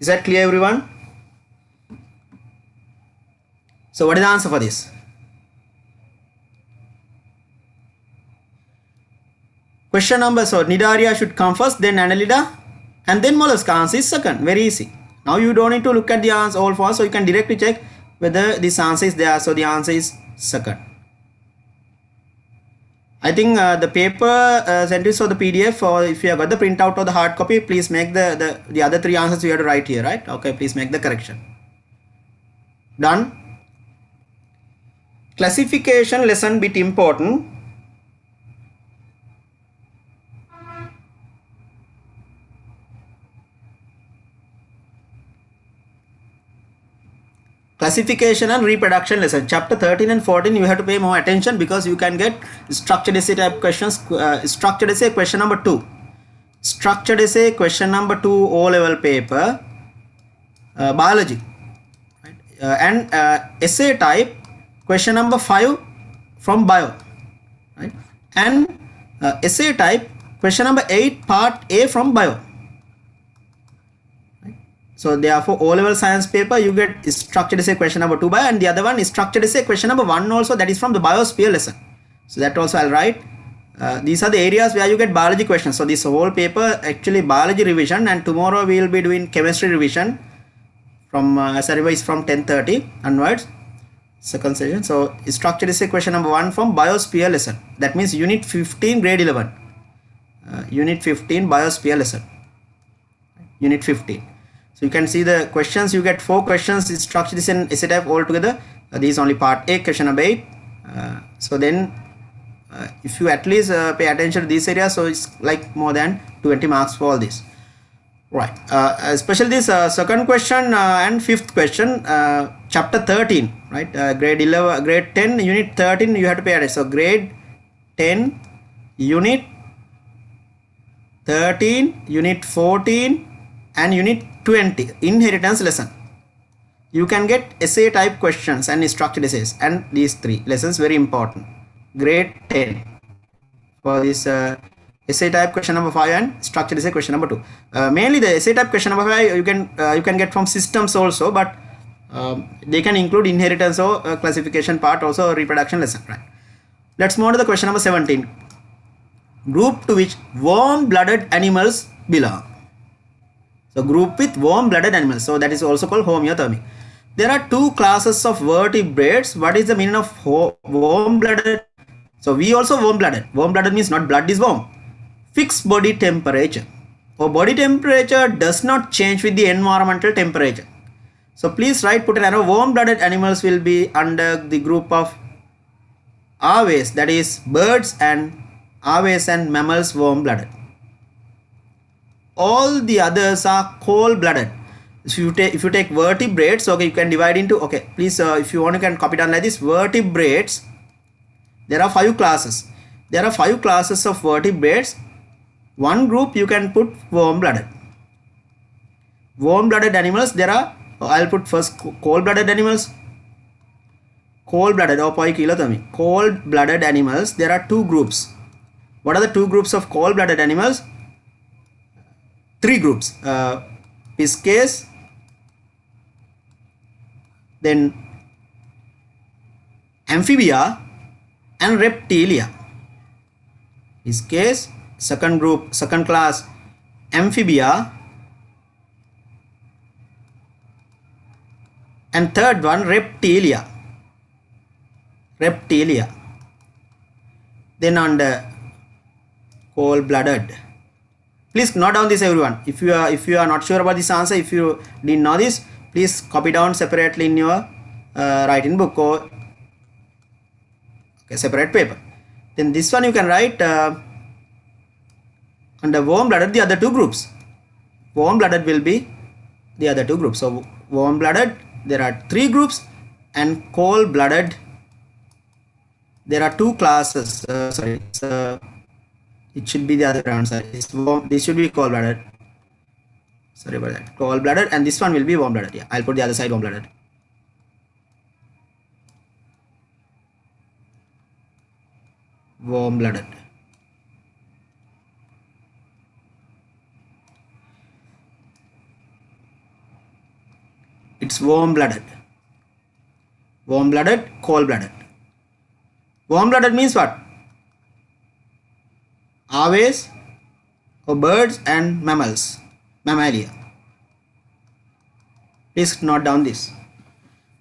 Is that clear, everyone? So what is the answer for this? Question number, so Cnidaria should come first, then Annelida, and then Mollusca. Answer is second. Very easy. Now you don't need to look at the answer all for, so you can directly check whether this answer is there. So the answer is second. I think the paper sent you, so the PDF, or if you have got the printout or the hard copy, please make the other 3 answers you have to write here, right? Okay, please make the correction. Done. Classification lesson bit important. Classification and reproduction lesson. Chapter 13 and 14 you have to pay more attention because you can get structured essay type questions. Structured essay question number 2. Structured essay question number 2 O-level paper. Biology. Right? And essay type question number 5 from bio. Right? And essay type question number 8 part A from bio. So therefore O-level science paper you get structured essay question number 2 by, and the other one is structured essay question number 1 also, that is from the biosphere lesson. So that also I'll write. These are the areas where you get biology questions. So this whole paper actually biology revision, and tomorrow we will be doing chemistry revision from is from 10:30 onwards, second session. So structured essay question number 1 from biosphere lesson. That means unit 15 grade 11. Unit 15 biosphere lesson. Unit 15. So you can see the questions, you get 4 questions, it's structured essay and essay type all together. This is only part A, question number 8. So then if you at least pay attention to these areas, so it's like more than 20 marks for all this. Right. Especially this second question and fifth question, chapter 13, right? Grade 11, grade 10, unit 13, you have to pay attention. So grade 10, unit 13, unit 14 and unit 20, inheritance lesson. You can get essay type questions and structured essays, and these 3 lessons very important. Grade 10 for this essay type question number 5 and structured essay question number 2. Mainly the essay type question number 5 you can get from systems also, but they can include inheritance or classification part also, reproduction lesson, right? Let's move on to the question number 17. Group to which warm-blooded animals belong. So group with warm-blooded animals. So that is also called homeothermic. There are 2 classes of vertebrates. What is the meaning of warm-blooded? So we also warm-blooded. Warm-blooded means not blood is warm. Fixed body temperature. Or body temperature does not change with the environmental temperature. So please write, put an arrow. Warm-blooded animals will be under the group of aves, that is birds and aves and mammals warm-blooded. All the others are cold-blooded. So if you take vertebrates, okay, you can divide into, okay, please if you want you can copy down like this. Vertebrates, there are 5 classes. There are 5 classes of vertebrates. One group you can put warm-blooded. Warm-blooded animals, there are, I'll put first cold-blooded animals. Cold-blooded or poikilothermic. Cold-blooded animals, there are 2 groups. What are the 2 groups of cold-blooded animals? 3 groups. Mcqs, then amphibia and reptilia. Mcqs, second group, second class amphibia, and third one reptilia. Reptilia. Then under cold-blooded. Please note down this, everyone. If you are not sure about this answer, if you didn't know this, please copy down separately in your writing book or separate paper. Then this one you can write under warm-blooded the other 2 groups. Warm-blooded will be the other 2 groups. So warm-blooded there are 3 groups, and cold-blooded there are 2 classes. It should be the other answer. This should be cold-blooded. Sorry about that. Cold-blooded, and this one will be warm-blooded. Yeah, I'll put the other side warm-blooded. Warm-blooded. It's warm-blooded. Warm-blooded, cold-blooded. Warm-blooded means what? Aves or birds and mammals, mammalia. Please note down this.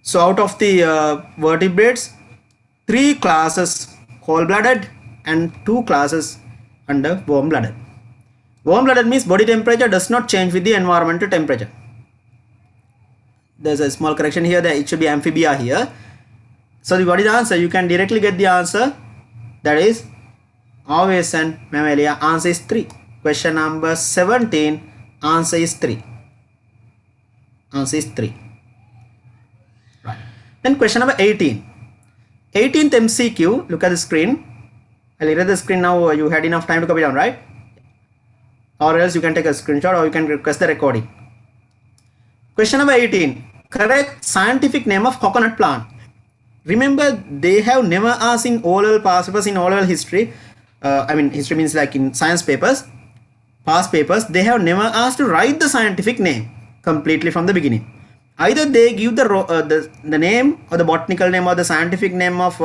So out of the vertebrates, 3 classes cold-blooded and 2 classes under warm-blooded. Warm-blooded means body temperature does not change with the environmental temperature. there's a small correction here, that it should be amphibia here. So what is the answer? You can directly get the answer, that is Aves and Mammalia. Answer is 3. Question number 17, answer is 3. Answer is 3. Right. Then question number 18. 18th MCQ, look at the screen. I'll erase the screen now. You had enough time to copy down, right? Or else you can take a screenshot or you can request the recording. Question number 18. Correct scientific name of coconut plant. Remember, they have never asked in O-level past papers, in O-level history. I mean, history means like in science papers, past papers, they have never asked to write the scientific name completely from the beginning. Either they give the name or the botanical name or the scientific name of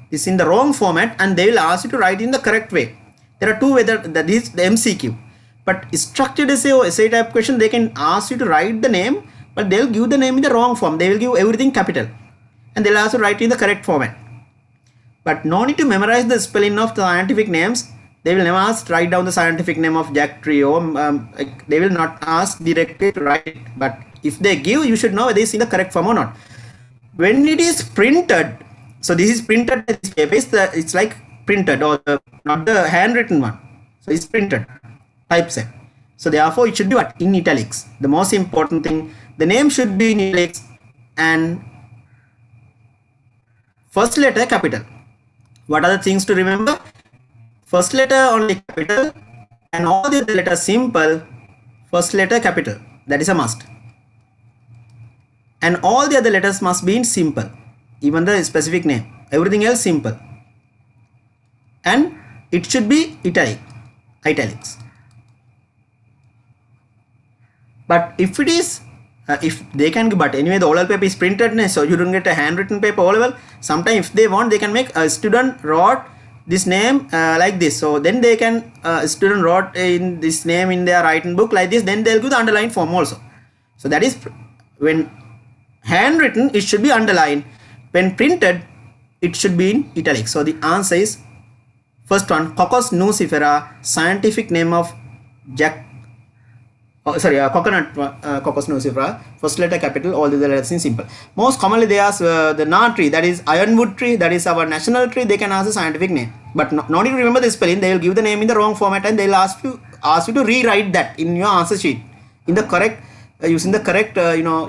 this in the wrong format, and they will ask you to write in the correct way. There are two ways that is the MCQ. But structured essay or essay type question, they can ask you to write the name, but they'll give the name in the wrong form. They will give everything capital, and they'll also write in the correct format. But no need to memorize the spelling of the scientific names. They will never ask to write down the scientific name of Jack Tree, or they will not ask directly to write it. But if they give, you should know whether it's in the correct form or not. When it is printed, so this is printed, this paper it's like printed, or not the handwritten one. So it's printed, typeset. So therefore it should be what? In italics. The most important thing, the name should be in italics and first letter capital. What are the things to remember? First letter only capital, and all the other letters simple. First letter capital, that is a must. And all the other letters must be in simple, even the specific name. Everything else simple. And it should be italics. But if it is, if they can, but anyway the O-level paper is printed, so you don't get a handwritten paper O-level. Sometimes if they want, they can make a student wrote this name like this. So then they can, student wrote in this name in their writing book like this, then they'll give the underlined form also. So that is, when handwritten, it should be underlined. When printed, it should be in italics. So the answer is first one, Cocos nucifera, scientific name of coconut, Cocos nucifera, first letter capital, all the letters in simple. Most commonly they ask the nut tree, that is ironwood tree, that is our national tree, they can ask the scientific name. But not need to remember the spelling, they will give the name in the wrong format, and they will ask you to rewrite that in your answer sheet in the correct, using the correct,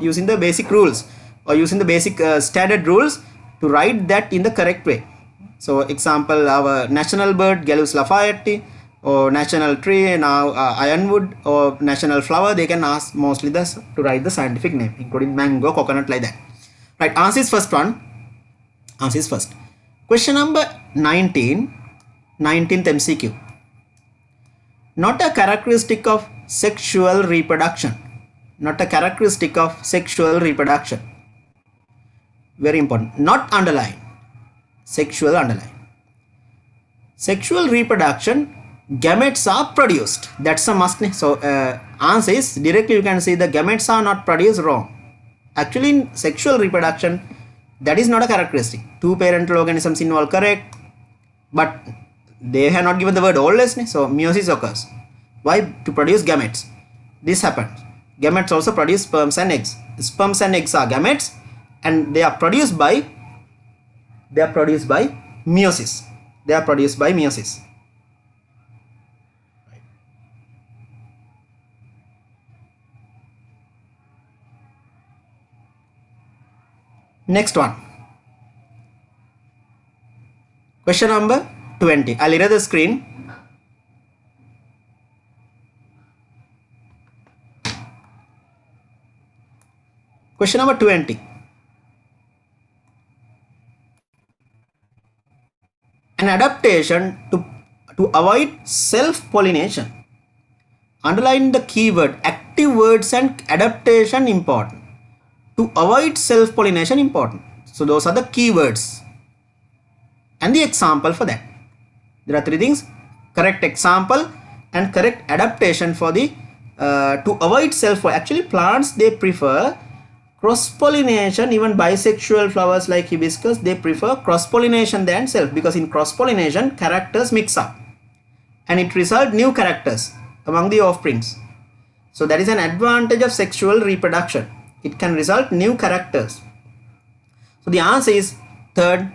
using the basic rules, or using the basic standard rules to write that in the correct way. So example, our national bird, Gallus lafayette, or national tree, now ironwood, or national flower, they can ask mostly this to write the scientific name, including mango, coconut, like that. Right, answer is first one. Answer is first. Question number 19, 19th MCQ. Not a characteristic of sexual reproduction. Not a characteristic of sexual reproduction. Very important. Not underline. Sexual underline. Sexual reproduction, gametes are produced. That's a must. So answer is directly you can say the gametes are not produced, wrong. Actually in sexual reproduction, that is not a characteristic. Two parental organisms involved, correct. But they have not given the word always. So meiosis occurs. Why? To produce gametes. This happens. Gametes also produce sperms and eggs. Sperms and eggs are gametes, and they are produced by meiosis. They are produced by meiosis. Next one. Question number 20. I'll erase the screen. Question number 20. An adaptation to avoid self-pollination. Underline the keyword, active words and adaptation important. To avoid self-pollination important. So those are the keywords and the example for that. There are three things: correct example and correct adaptation for the to avoid actually plants, they prefer cross-pollination. Even bisexual flowers like hibiscus, they prefer cross-pollination than self, because in cross-pollination characters mix up and it results new characters among the offsprings. So that is an advantage of sexual reproduction. it can result new characters. So the answer is third.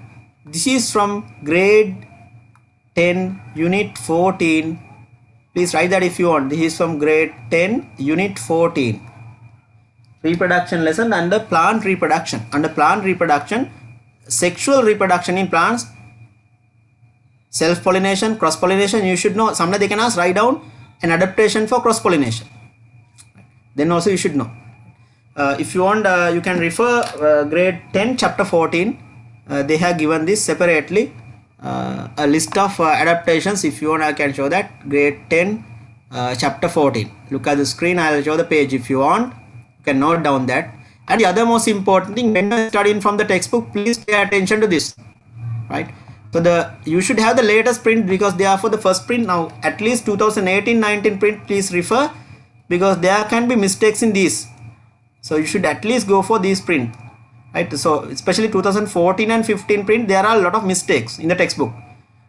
This is from grade 10 unit 14. Please write that if you want. This is from grade 10 unit 14. Reproduction lesson under plant reproduction. Under plant reproduction, sexual reproduction in plants, self-pollination, cross-pollination, you should know. Someday they can ask, write down an adaptation for cross-pollination. Then also you should know. If you want, you can refer grade 10 chapter 14. They have given this separately, a list of adaptations. If you want, I can show that. Grade 10 chapter 14. Look at the screen, I will show the page if you want. You can note down that. And the other most important thing, when you are studying from the textbook, please pay attention to this, right? So you should have the latest print, because they are for the first print. Now at least 2018-19 print, please refer, because there can be mistakes in these. So you should at least go for these print, right? So especially 2014 and 15 print, there are a lot of mistakes in the textbook.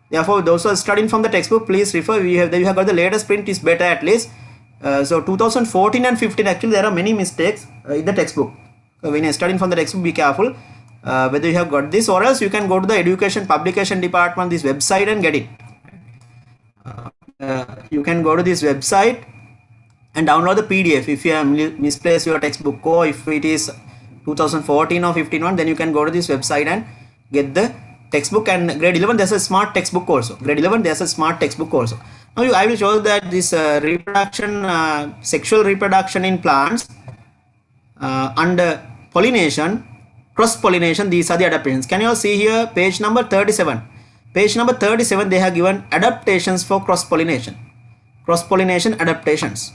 Therefore, those who are studying from the textbook, please refer. We have got the latest print is better at least. So 2014 and 15, actually there are many mistakes in the textbook. So when you are studying from the textbook, be careful whether you have got this, or else you can go to the education publication department, this website, and get it. You can go to this website and download the PDF if you have misplaced your textbook, or if it is 2014 or 15 one, then you can go to this website and get the textbook. And grade 11 there's a smart textbook also. Grade 11 there's a smart textbook also. Now I will show that this reproduction, sexual reproduction in plants under pollination, cross-pollination, these are the adaptations. Can you all see here page number 37? Page number 37, they have given adaptations for cross-pollination. Cross-pollination adaptations.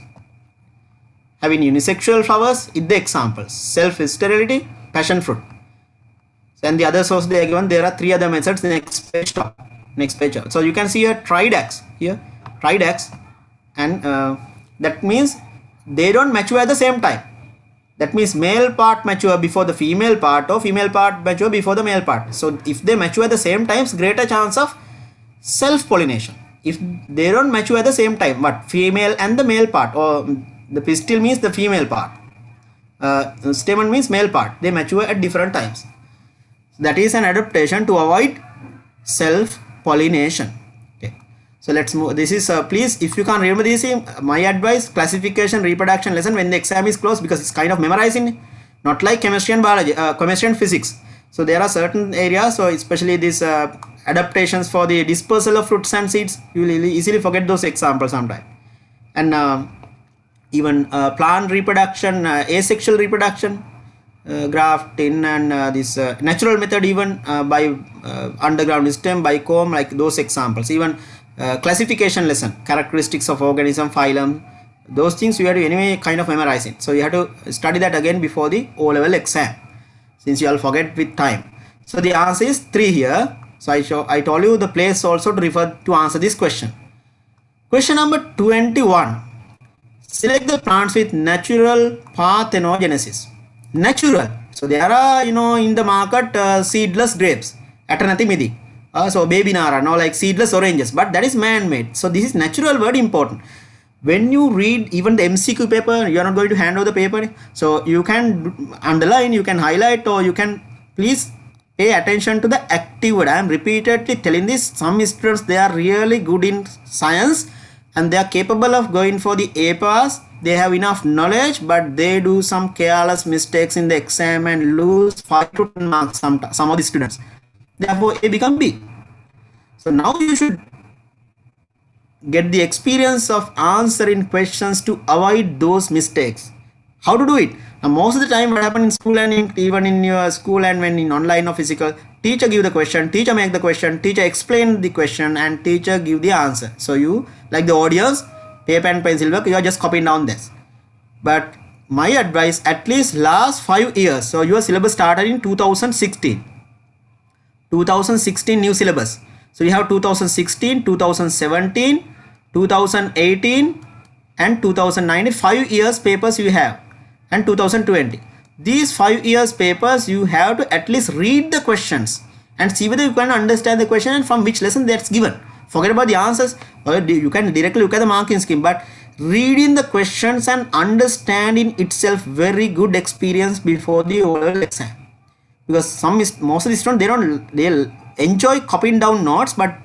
Having unisexual flowers, in the examples, self-sterility, passion fruit. And the other source they are given, there are 3 other methods. Next page. So you can see here tridax here, tridax, and that means they don't mature at the same time. That means male part mature before the female part, or female part mature before the male part. So if they mature at the same time, greater chance of self-pollination. If they don't mature at the same time, but female and the male part, or the pistil means the female part, stamen means male part, they mature at different times. That is an adaptation to avoid self-pollination. Okay. So let's move. This is please, if you can remember this, my advice, classification, reproduction lesson when the exam is closed, because it's kind of memorizing, not like chemistry and biology, chemistry and physics. So there are certain areas, so especially these adaptations for the dispersal of fruits and seeds, you will easily forget those examples sometime. And even plant reproduction, asexual reproduction, grafting, and this natural method, even by underground stem, by comb, like those examples. Even classification lesson, characteristics of organism, phylum, those things you have to anyway kind of memorize it. So you have to study that again before the O-level exam, since you all forget with time. So the answer is 3 here. So I told you the place also to refer to answer this question. Question number 21. Select the plants with natural pathenogenesis. Natural. So there are, in the market seedless grapes, Atanathimidi. So baby nara, like seedless oranges, but that is man-made. So this is natural word important. When you read even the MCQ paper, you are not going to hand over the paper. So you can underline, you can highlight, or you can please pay attention to the active word. I am repeatedly telling this. Some students, they are really good in science and they are capable of going for the A pass. They have enough knowledge, but they do some careless mistakes in the exam and lose 5 to 10 marks some of the students. Therefore, A become B. So now you should get the experience of answering questions to avoid those mistakes. How to do it? Now, most of the time what happens in school and even in your school and when in online or physical, teacher give the question, teacher make the question, teacher explain the question, and teacher give the answer. So you, like the audience, paper and pencil work, you are just copying down this. But my advice, at least last 5 years. So your syllabus started in 2016. 2016 new syllabus. So you have 2016, 2017, 2018 and 2019. 5 years papers you have, and 2020. These 5 years papers you have to at least read the questions and see whether you can understand the question and from which lesson that's given. Forget about the answers, or you can directly look at the marking scheme, but reading the questions and understanding itself very good experience before the oral exam. Because most of the students, they'll enjoy copying down notes, but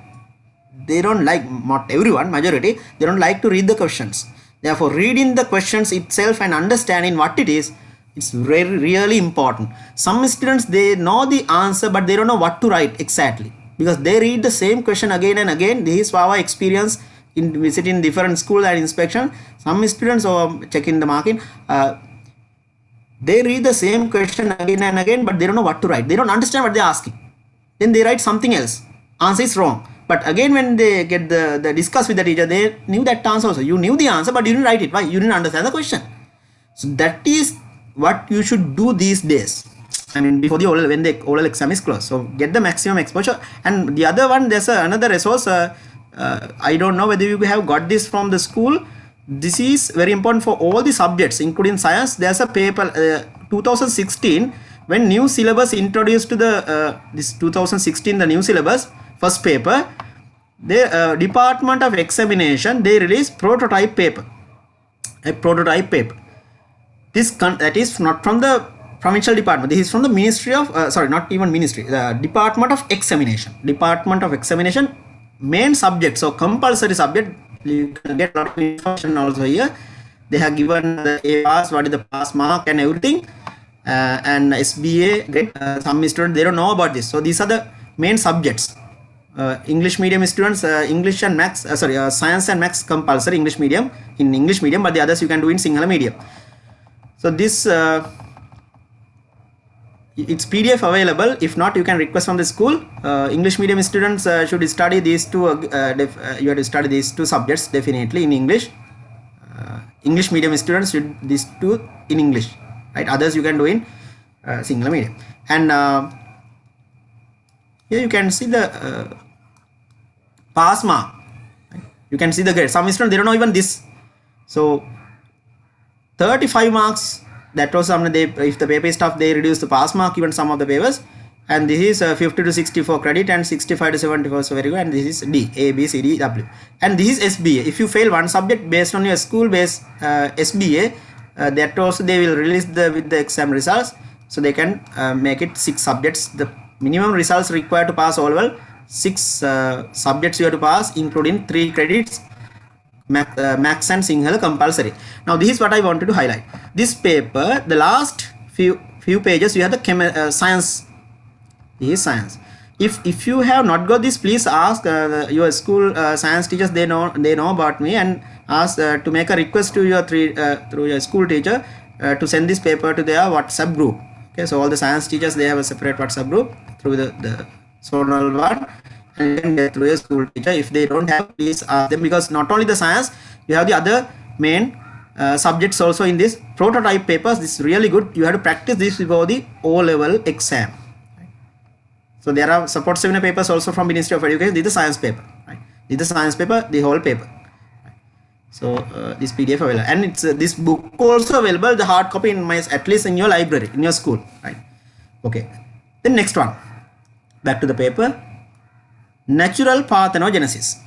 they don't like, not everyone, majority, they don't like to read the questions. Therefore, reading the questions itself and understanding what it is, it's really important. Some students, they know the answer, but they don't know what to write exactly, because they read the same question again and again. This is our experience in visiting different school and inspection. Some students, or checking the marking, they read the same question again and again, but they don't know what to write. They don't understand what they're asking. Then they write something else. Answer is wrong. But again, when they get the discuss with the teacher, they knew that answer also. You knew the answer, but you didn't write it. Why? You didn't understand the question. So that is what you should do these days. I mean, before the oral, when the oral exam is closed. So get the maximum exposure. And the other one, there's another resource. I don't know whether you have got this from the school. This is very important for all the subjects, including science. There's a paper, 2016, when new syllabus introduced to the this 2016, the new syllabus, first paper, the Department of Examination, they released prototype paper, a prototype paper. That is not from the provincial department. This is from the Ministry of sorry, not even Ministry, the Department of Examination. Department of Examination, main subject, so compulsory subject. You can get a lot of information also here. They have given the A pass, what is the pass mark and everything, and SBA grade. Some students, they don't know about this. So these are the main subjects. English medium students, English and Maths, Science and Maths compulsory English medium, in English medium, but the others you can do in Sinhala medium. So this, it's PDF available. If not, you can request from the school. English medium students should study these two. You have to study these two subjects definitely in English. English medium students should these two in English, right? Others you can do in Sinhala medium. And here you can see the pass mark. You can see the grade. Some students, they don't know even this. So 35 marks. That was something they, if the paper is tough, they reduce the pass mark, even some of the papers. And this is 50 to 64 credit and 65 to 74, so very good. And this is D, A, B, C, D, W. And this is SBA. If you fail one subject based on your school based SBA, that also they will release with the exam results. So they can make it 6 subjects. The minimum results required to pass all level, 6 subjects you have to pass, including 3 credits. Maths and Sinhala compulsory. Now this is what I wanted to highlight. This paper, the last few pages, you have the science. This is science. If you have not got this, please ask your school science teachers. They know about me, and ask to make a request to your through your school teacher to send this paper to their WhatsApp group. Okay, so all the science teachers, they have a separate WhatsApp group through the zonal one. And you can get through a school teacher. If they don't have, please ask them, because not only the science, you have the other main subjects also in this prototype papers. This is really good. You have to practice this before the O-level exam. So there are support seminar papers also from Ministry of Education. This is the science paper. Right? This is the science paper, the whole paper. Right? So this PDF available, and it's this book also available, the hard copy in at least in your library, in your school. Right? Okay. The next one. Back to the paper. Natural Pathenogenesis.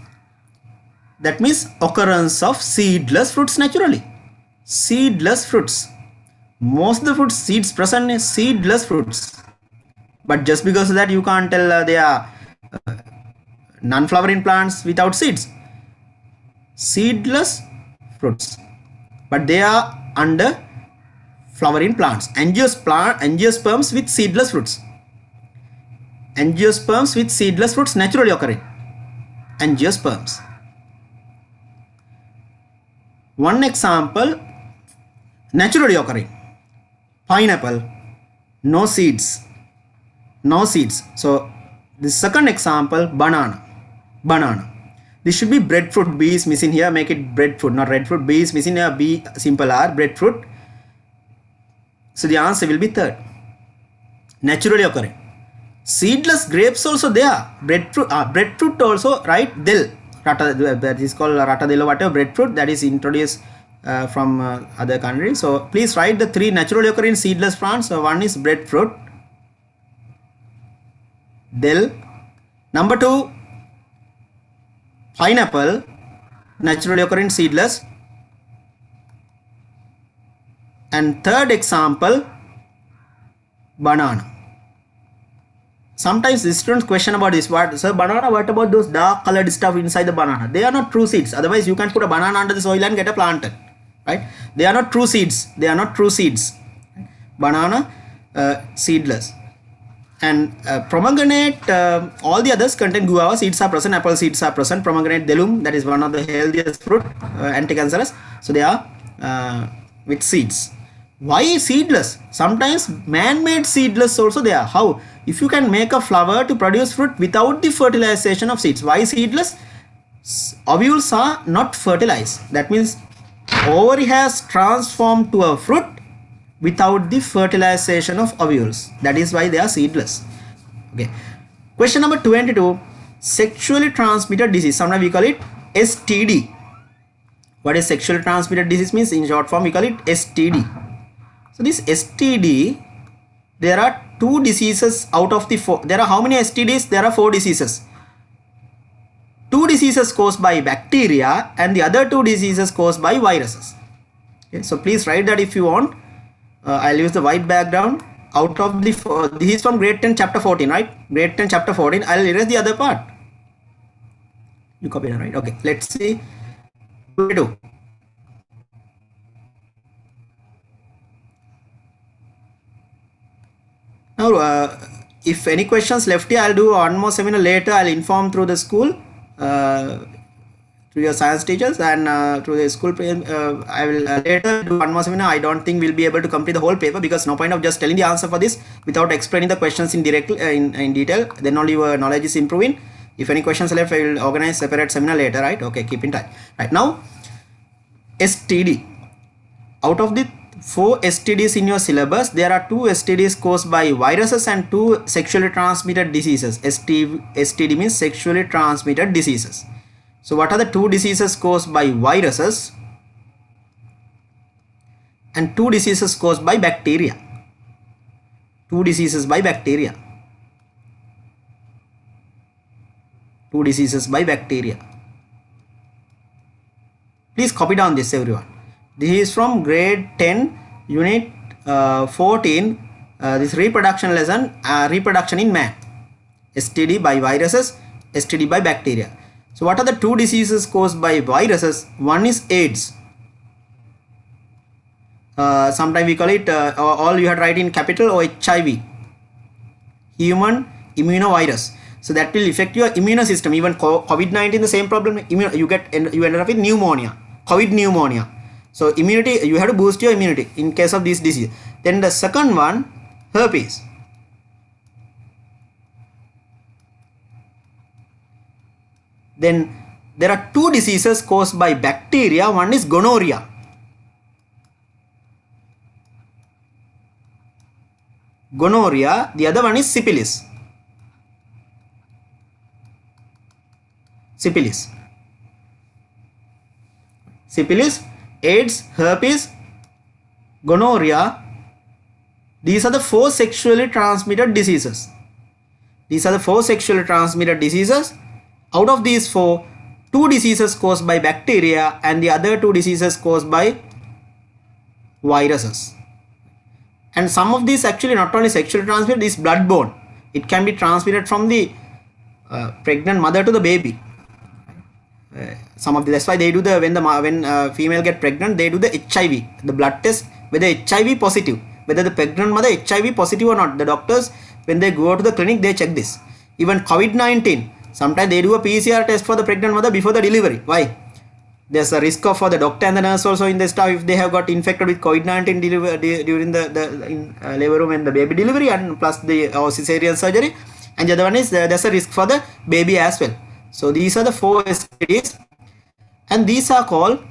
That means occurrence of seedless fruits naturally. Seedless fruits. Most of the fruits, seeds present in seedless fruits. But just because of that, you can't tell they are non-flowering plants without seeds. Seedless fruits. But they are under flowering plants. Angiosperms with seedless fruits. Angiosperms with seedless fruits naturally occurring. Angiosperms. One example, naturally occurring. Pineapple, no seeds. No seeds. So the second example, banana. Banana. This should be breadfruit. B is missing here. Make it breadfruit, not red fruit. B is missing here. B, simple R, breadfruit. So the answer will be third. Naturally occurring. Seedless grapes also there. Breadfruit also, right? Del. That is called ratadel or whatever, breadfruit, that is introduced from other countries. So please write the 3 naturally occurring seedless plants. So one is breadfruit, del. Number 2, pineapple, naturally occurring seedless. And third example, banana. Sometimes the students question about this, what, sir, banana, what about those dark colored stuff inside the banana? They are not true seeds. Otherwise you can put a banana under the soil and get a planted, right? They are not true seeds. They are not true seeds. Banana, seedless. And pomegranate, all the others contain guava seeds are present, apple seeds are present, pomegranate delum, that is one of the healthiest fruit, anti-cancerous. So they are with seeds. Why seedless? Sometimes man-made seedless also they are. How? If you can make a flower to produce fruit without the fertilization of seeds. Why seedless? Ovules are not fertilized. That means ovary has transformed to a fruit without the fertilization of ovules. That is why they are seedless. Okay. Question number 22. Sexually transmitted disease. Sometimes we call it STD. What is sexually transmitted disease means? In short form we call it STD. So this STD, there are 2 diseases out of the 4. There are how many STDs? There are 4 diseases. 2 diseases caused by bacteria and the other 2 diseases caused by viruses. Okay, so please write that if you want. I'll use the white background. Out of the 4, this is from grade 10 chapter 14, right? Grade 10 chapter 14. I'll erase the other part. You copied it, right? Okay, let's see. 22. Now, if any questions left here, I'll do one more seminar later. I'll inform through the school, to your science teachers, and through the school. I will later do one more seminar. I don't think we'll be able to complete the whole paper because no point of just telling the answer for this without explaining the questions in detail. Then only your knowledge is improving. If any questions left, I will organize separate seminar later, right? Okay, keep in touch. Right now, STD. Out of the 4 STDs in your syllabus, there are 2 STDs caused by viruses and 2 sexually transmitted diseases. STD means sexually transmitted diseases. So what are the 2 diseases caused by viruses and 2 diseases caused by bacteria? 2 diseases by bacteria. 2 diseases by bacteria. Please copy down this, everyone. This is from grade 10 unit 14, this reproduction lesson, reproduction in man. STD by viruses, STD by bacteria. So what are the 2 diseases caused by viruses? One is AIDS. Sometimes we call it, all you have to write in capital, or HIV, human immunovirus. So that will affect your immune system. Even COVID-19, the same problem. You ended up with pneumonia, COVID pneumonia. So immunity, you have to boost your immunity in case of this disease. Then the second one, herpes. Then there are 2 diseases caused by bacteria. One is gonorrhea. Gonorrhea. The other one is syphilis. Syphilis. Syphilis, AIDS, herpes, gonorrhea. These are the 4 sexually transmitted diseases. These are the 4 sexually transmitted diseases. Out of these 4, 2 diseases caused by bacteria and the other 2 diseases caused by viruses. And some of these actually not only sexually transmitted, is bloodborne. It can be transmitted from the pregnant mother to the baby. Some of the, that's why they do the, when female get pregnant, they do the HIV, the blood test, whether HIV positive, whether the pregnant mother HIV positive or not. The doctors, when they go to the clinic, they check this. Even COVID-19, sometimes they do a PCR test for the pregnant mother before the delivery. Why? There's a risk for the doctor and the nurse also in the staff if they have got infected with COVID-19 during the labor room and the baby delivery, and plus the cesarean surgery. And the other one is there's a risk for the baby as well. So these are the 4 STDs, and these are called,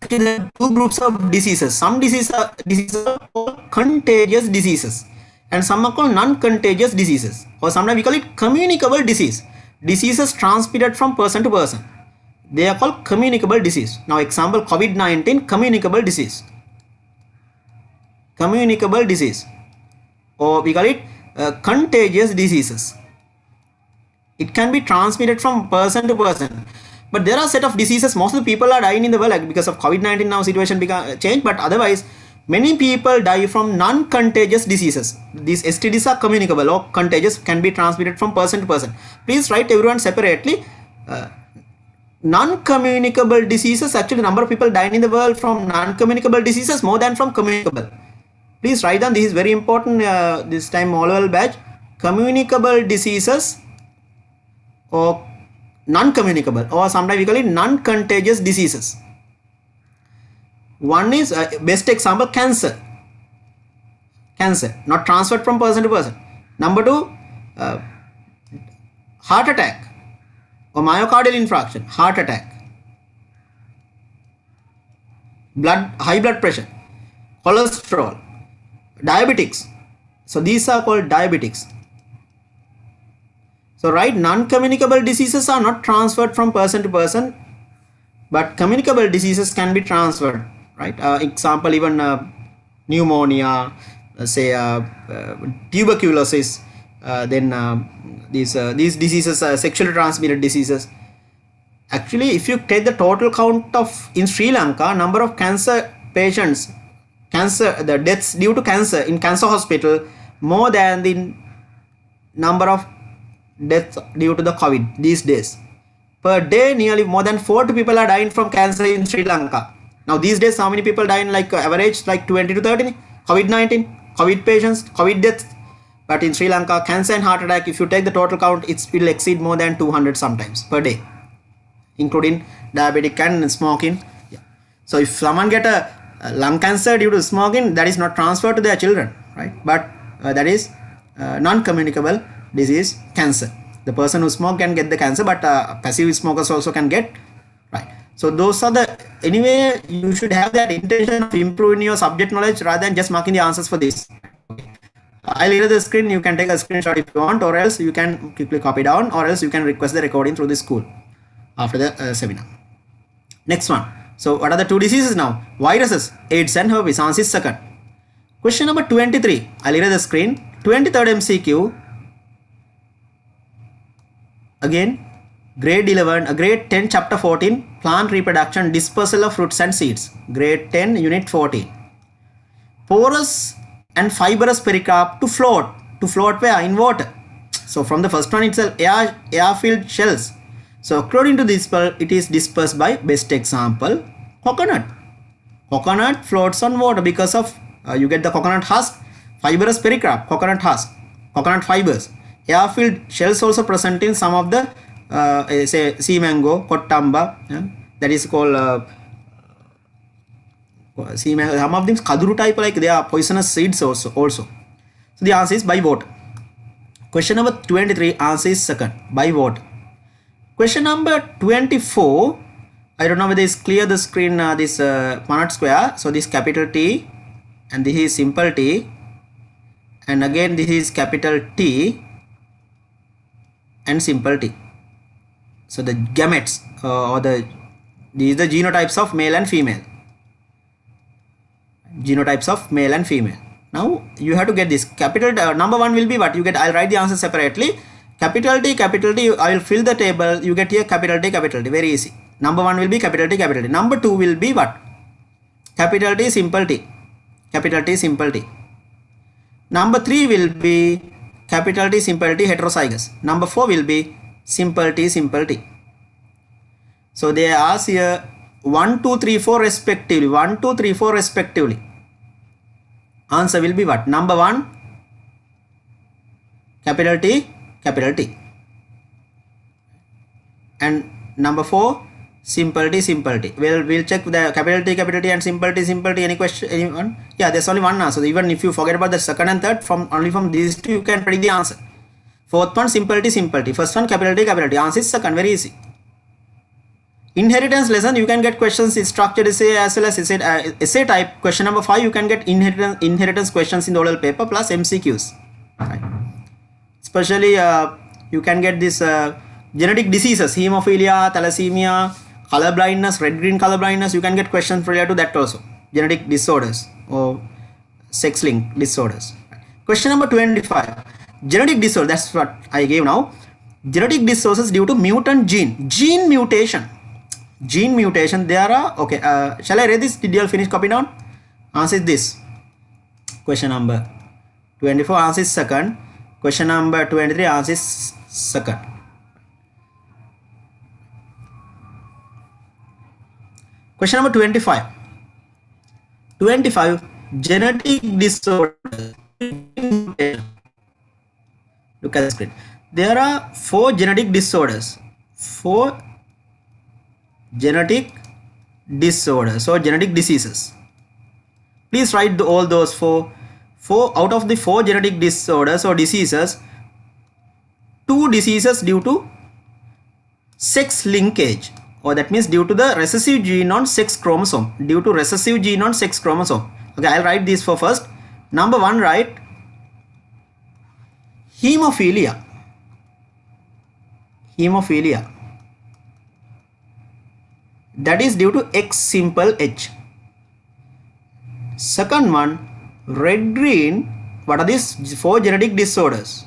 there are 2 groups of diseases. Some diseases are called contagious diseases, and some are called non-contagious diseases, or sometimes we call it communicable disease. Diseases transmitted from person to person. They are called communicable disease. Now example, COVID-19, communicable disease. Communicable disease, or we call it contagious diseases. It can be transmitted from person to person. But there are set of diseases, most of the people are dying in the world, like because of COVID-19 now situation become changed, but otherwise many people die from non-contagious diseases. These STDs are communicable or contagious, can be transmitted from person to person. Please write everyone separately. Non-communicable diseases, actually the number of people dying in the world from non-communicable diseases more than from communicable. Please write down, this is very important this time all level batch. Communicable diseases or non-communicable, or sometimes we call it non-contagious diseases. One is best example, cancer, not transferred from person to person. Number two, heart attack or myocardial infarction, heart attack, high blood pressure, cholesterol, diabetics. So these are called diabetics. So right, non-communicable diseases are not transferred from person to person, but communicable diseases can be transferred, right? Example, even pneumonia, say tuberculosis, then these diseases are sexually transmitted diseases. Actually, if you take the total count of in Sri Lanka, number of cancer patients, the deaths due to cancer in cancer hospital, more than the number of deaths due to the COVID these days. Per day, nearly more than 40 people are dying from cancer in Sri Lanka. Now these days, how many people dying? Like average like 20 to 30 COVID-19, COVID patients, COVID deaths. But in Sri Lanka, cancer and heart attack, if you take the total count, it will exceed more than 200 sometimes per day, including diabetic and smoking. Yeah. So if someone get a lung cancer due to smoking, that is not transferred to their children, right? But that is non-communicable disease, cancer. The person who smoke can get the cancer, but passive smokers also can get, right? So those are the, anyway, you should have that intention of improving your subject knowledge rather than just marking the answers for this. I'll leave the screen, you can take a screenshot if you want, or else you can quickly copy down, or else you can request the recording through the school after the seminar. Next one. So what are the two diseases now? Viruses, AIDS and herpes. Answer is second. Question number 23. I'll leave the screen. 23rd MCQ. Again, grade 11, grade 10, chapter 14, plant reproduction, dispersal of fruits and seeds. Grade 10, unit 14. Porous and fibrous pericarp to float. To float where? In water. So from the first one itself, air-filled shells. So according to this, it is dispersed by, best example, coconut. Coconut floats on water because of, you get the coconut husk, fibrous pericarp, coconut husk, coconut fibers. Air-filled shells also present in some of the, say, sea mango, kotamba, that is called sea mango. Some of them kaduru type, like they are poisonous seeds also. So the answer is by water. Question number 23, answer is second, by water. Question number 24, I don't know whether it's clear the screen, this Punnett square. So this capital T and this is simple T, and again this is capital T and simple T. So the gametes or these are the genotypes of male and female. Genotypes of male and female. Now you have to get this capital number one will be what you get. I'll write the answer separately. Capital T, I will fill the table. You get here capital T, very easy. Number one will be capital T, capital T. Number two will be what? Capital T, simple T. Capital T, simple T. Number three will be capital T, simple T, heterozygous. Number four will be simple T, simple T. So they ask here 1, 2, 3, 4 respectively. 1, 2, 3, 4 respectively. Answer will be what? Number one, capital T, capital T. And number four, simple T, simple T. We'll check the capital T and simple T. Any question? Anyone? Yeah, there's only one answer. So even if you forget about the second and third, only from these two you can predict the answer. Fourth one, simple T. First one, capital T. Answer is second, very easy. Inheritance lesson, you can get questions in structured essay as well as essay type. Question number 5, you can get inheritance questions in the oral paper plus MCQs. Right. Especially you can get this genetic diseases, hemophilia, thalassemia, color blindness, red-green color blindness. You can get questions related to that also. Genetic disorders or sex-linked disorders. Question number 25. Genetic disorder, that's what I gave now. Genetic disorders due to mutant gene mutation. gene mutation, there are, okay, shall I read this? Did you all finish copy down? Answer is this. Question number 24, answer is second. Question number 23, answer is second. Question number 25. 25, genetic disorders. Look at the screen. There are 4 genetic disorders. 4 genetic disorders or genetic diseases. Please write all those 4. Out of the 4 genetic disorders or diseases, 2 diseases due to sex linkage, or that means due to the recessive gene on sex chromosome. Due to recessive gene on sex chromosome. Okay, I'll write this for first. Number 1, write hemophilia. Hemophilia. That is due to X simple H. Second one, red green. What are these 4 genetic disorders?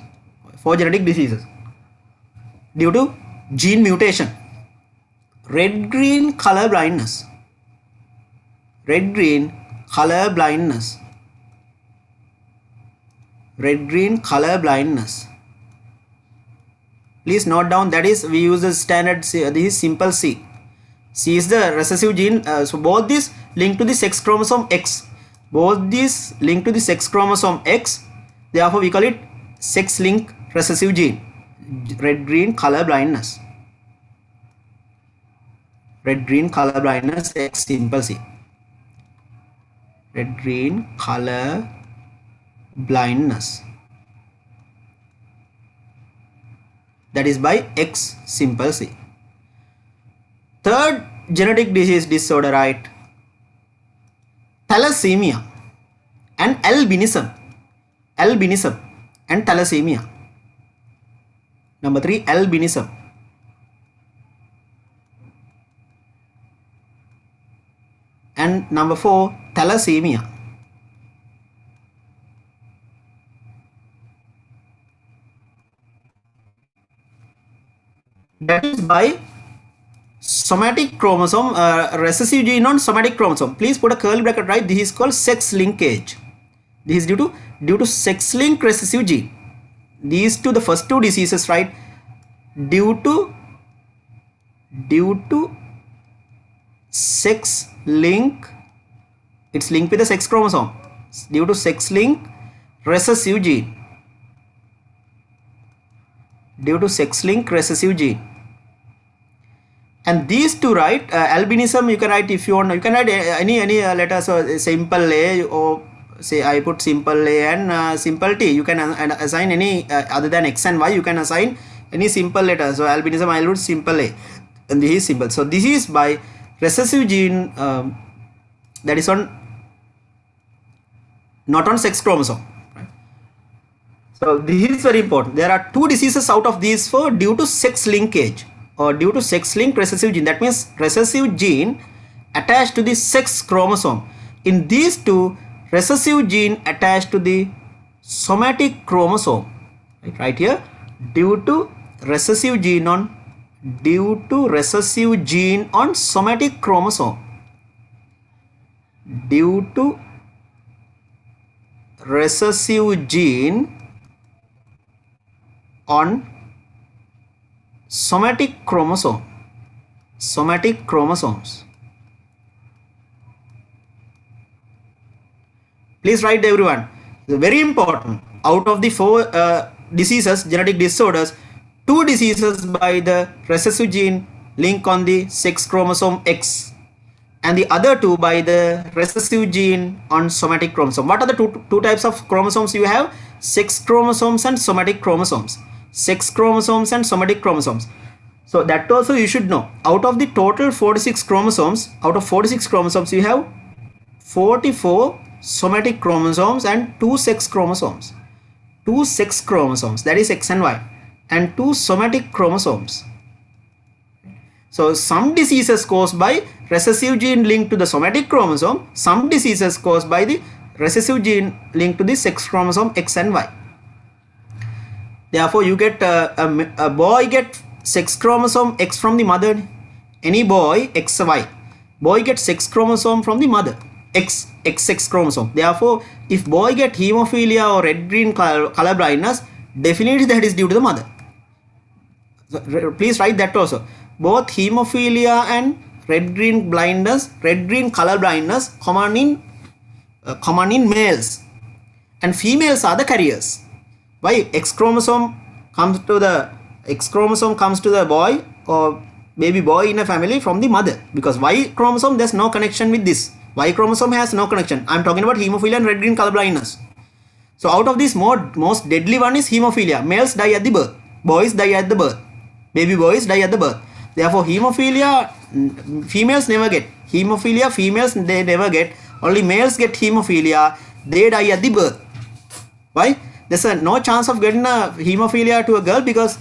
4 genetic diseases due to gene mutation. Red green color blindness. Red green color blindness. Red green color blindness. Please note down, that is we use the standard C. This is simple C. C is the recessive gene. So both these link to the sex chromosome X. Both these link to the sex chromosome X. Therefore we call it sex link recessive gene. Red green color blindness. Red green color blindness, X simple C. Red green color blindness. That is by X simple C. Third genetic disease disorder, right? Thalassemia and albinism. Albinism and thalassemia. Number 3, albinism. And number 4, thalassemia. That is by somatic chromosome, recessive gene on somatic chromosome. Please put a curly bracket, right? This is called sex linkage. This is due to sex link recessive gene. These two, the first 2 diseases, right? Due to sex link, it's linked with the sex chromosome. Due to sex link recessive gene. Due to sex link recessive gene. And these 2, right? Albinism, you can write if you want. You can write any letters, so simple A, or say I put simple A and simple T. You can assign any other than X and Y. You can assign any simple letter. So albinism, I will put simple A, and this is simple. So this is by recessive gene that is on, not on sex chromosome. Right? So this is very important. There are 2 diseases out of these 4 due to sex linkage, or due to sex link recessive gene. That means recessive gene attached to the sex chromosome. In these 2, recessive gene attached to the somatic chromosome. Right here, due to recessive gene on somatic chromosome. Due to recessive gene on somatic chromosome. Somatic chromosomes. Please write, everyone. Very important. Out of the 4 diseases, genetic disorders, 2 diseases by the recessive gene link on the sex chromosome X, and the other 2 by the recessive gene on somatic chromosome. What are the two types of chromosomes you have? Sex chromosomes and somatic chromosomes. Sex chromosomes and somatic chromosomes. So that also you should know. Out of the total 46 chromosomes, you have 44 somatic chromosomes and 2 sex chromosomes. 2 sex chromosomes, that is X and Y, and 2 somatic chromosomes. So some diseases caused by recessive gene linked to the somatic chromosome, some diseases caused by the recessive gene linked to the sex chromosome X and Y. Therefore you get a boy get sex chromosome X from the mother, any boy, XY, boy gets X chromosome from the mother, XX chromosome. Therefore, if boy get hemophilia or red-green color blindness, definitely that is due to the mother. So, please write that also. Both hemophilia and red-green blindness, red-green color blindness common in males, and females are the carriers. Why? X chromosome comes to the boy or baby boy in a family from the mother, because Y chromosome, there's no connection with this. Y chromosome has no connection. I'm talking about hemophilia and red-green color blindness. So out of this, most deadly one is hemophilia. Males die at the birth, boys die at the birth, baby boys die at the birth. Therefore, hemophilia females never get. Hemophilia females they never get. Only males get hemophilia. They die at the birth. Why? There's no chance of getting a hemophilia to a girl, because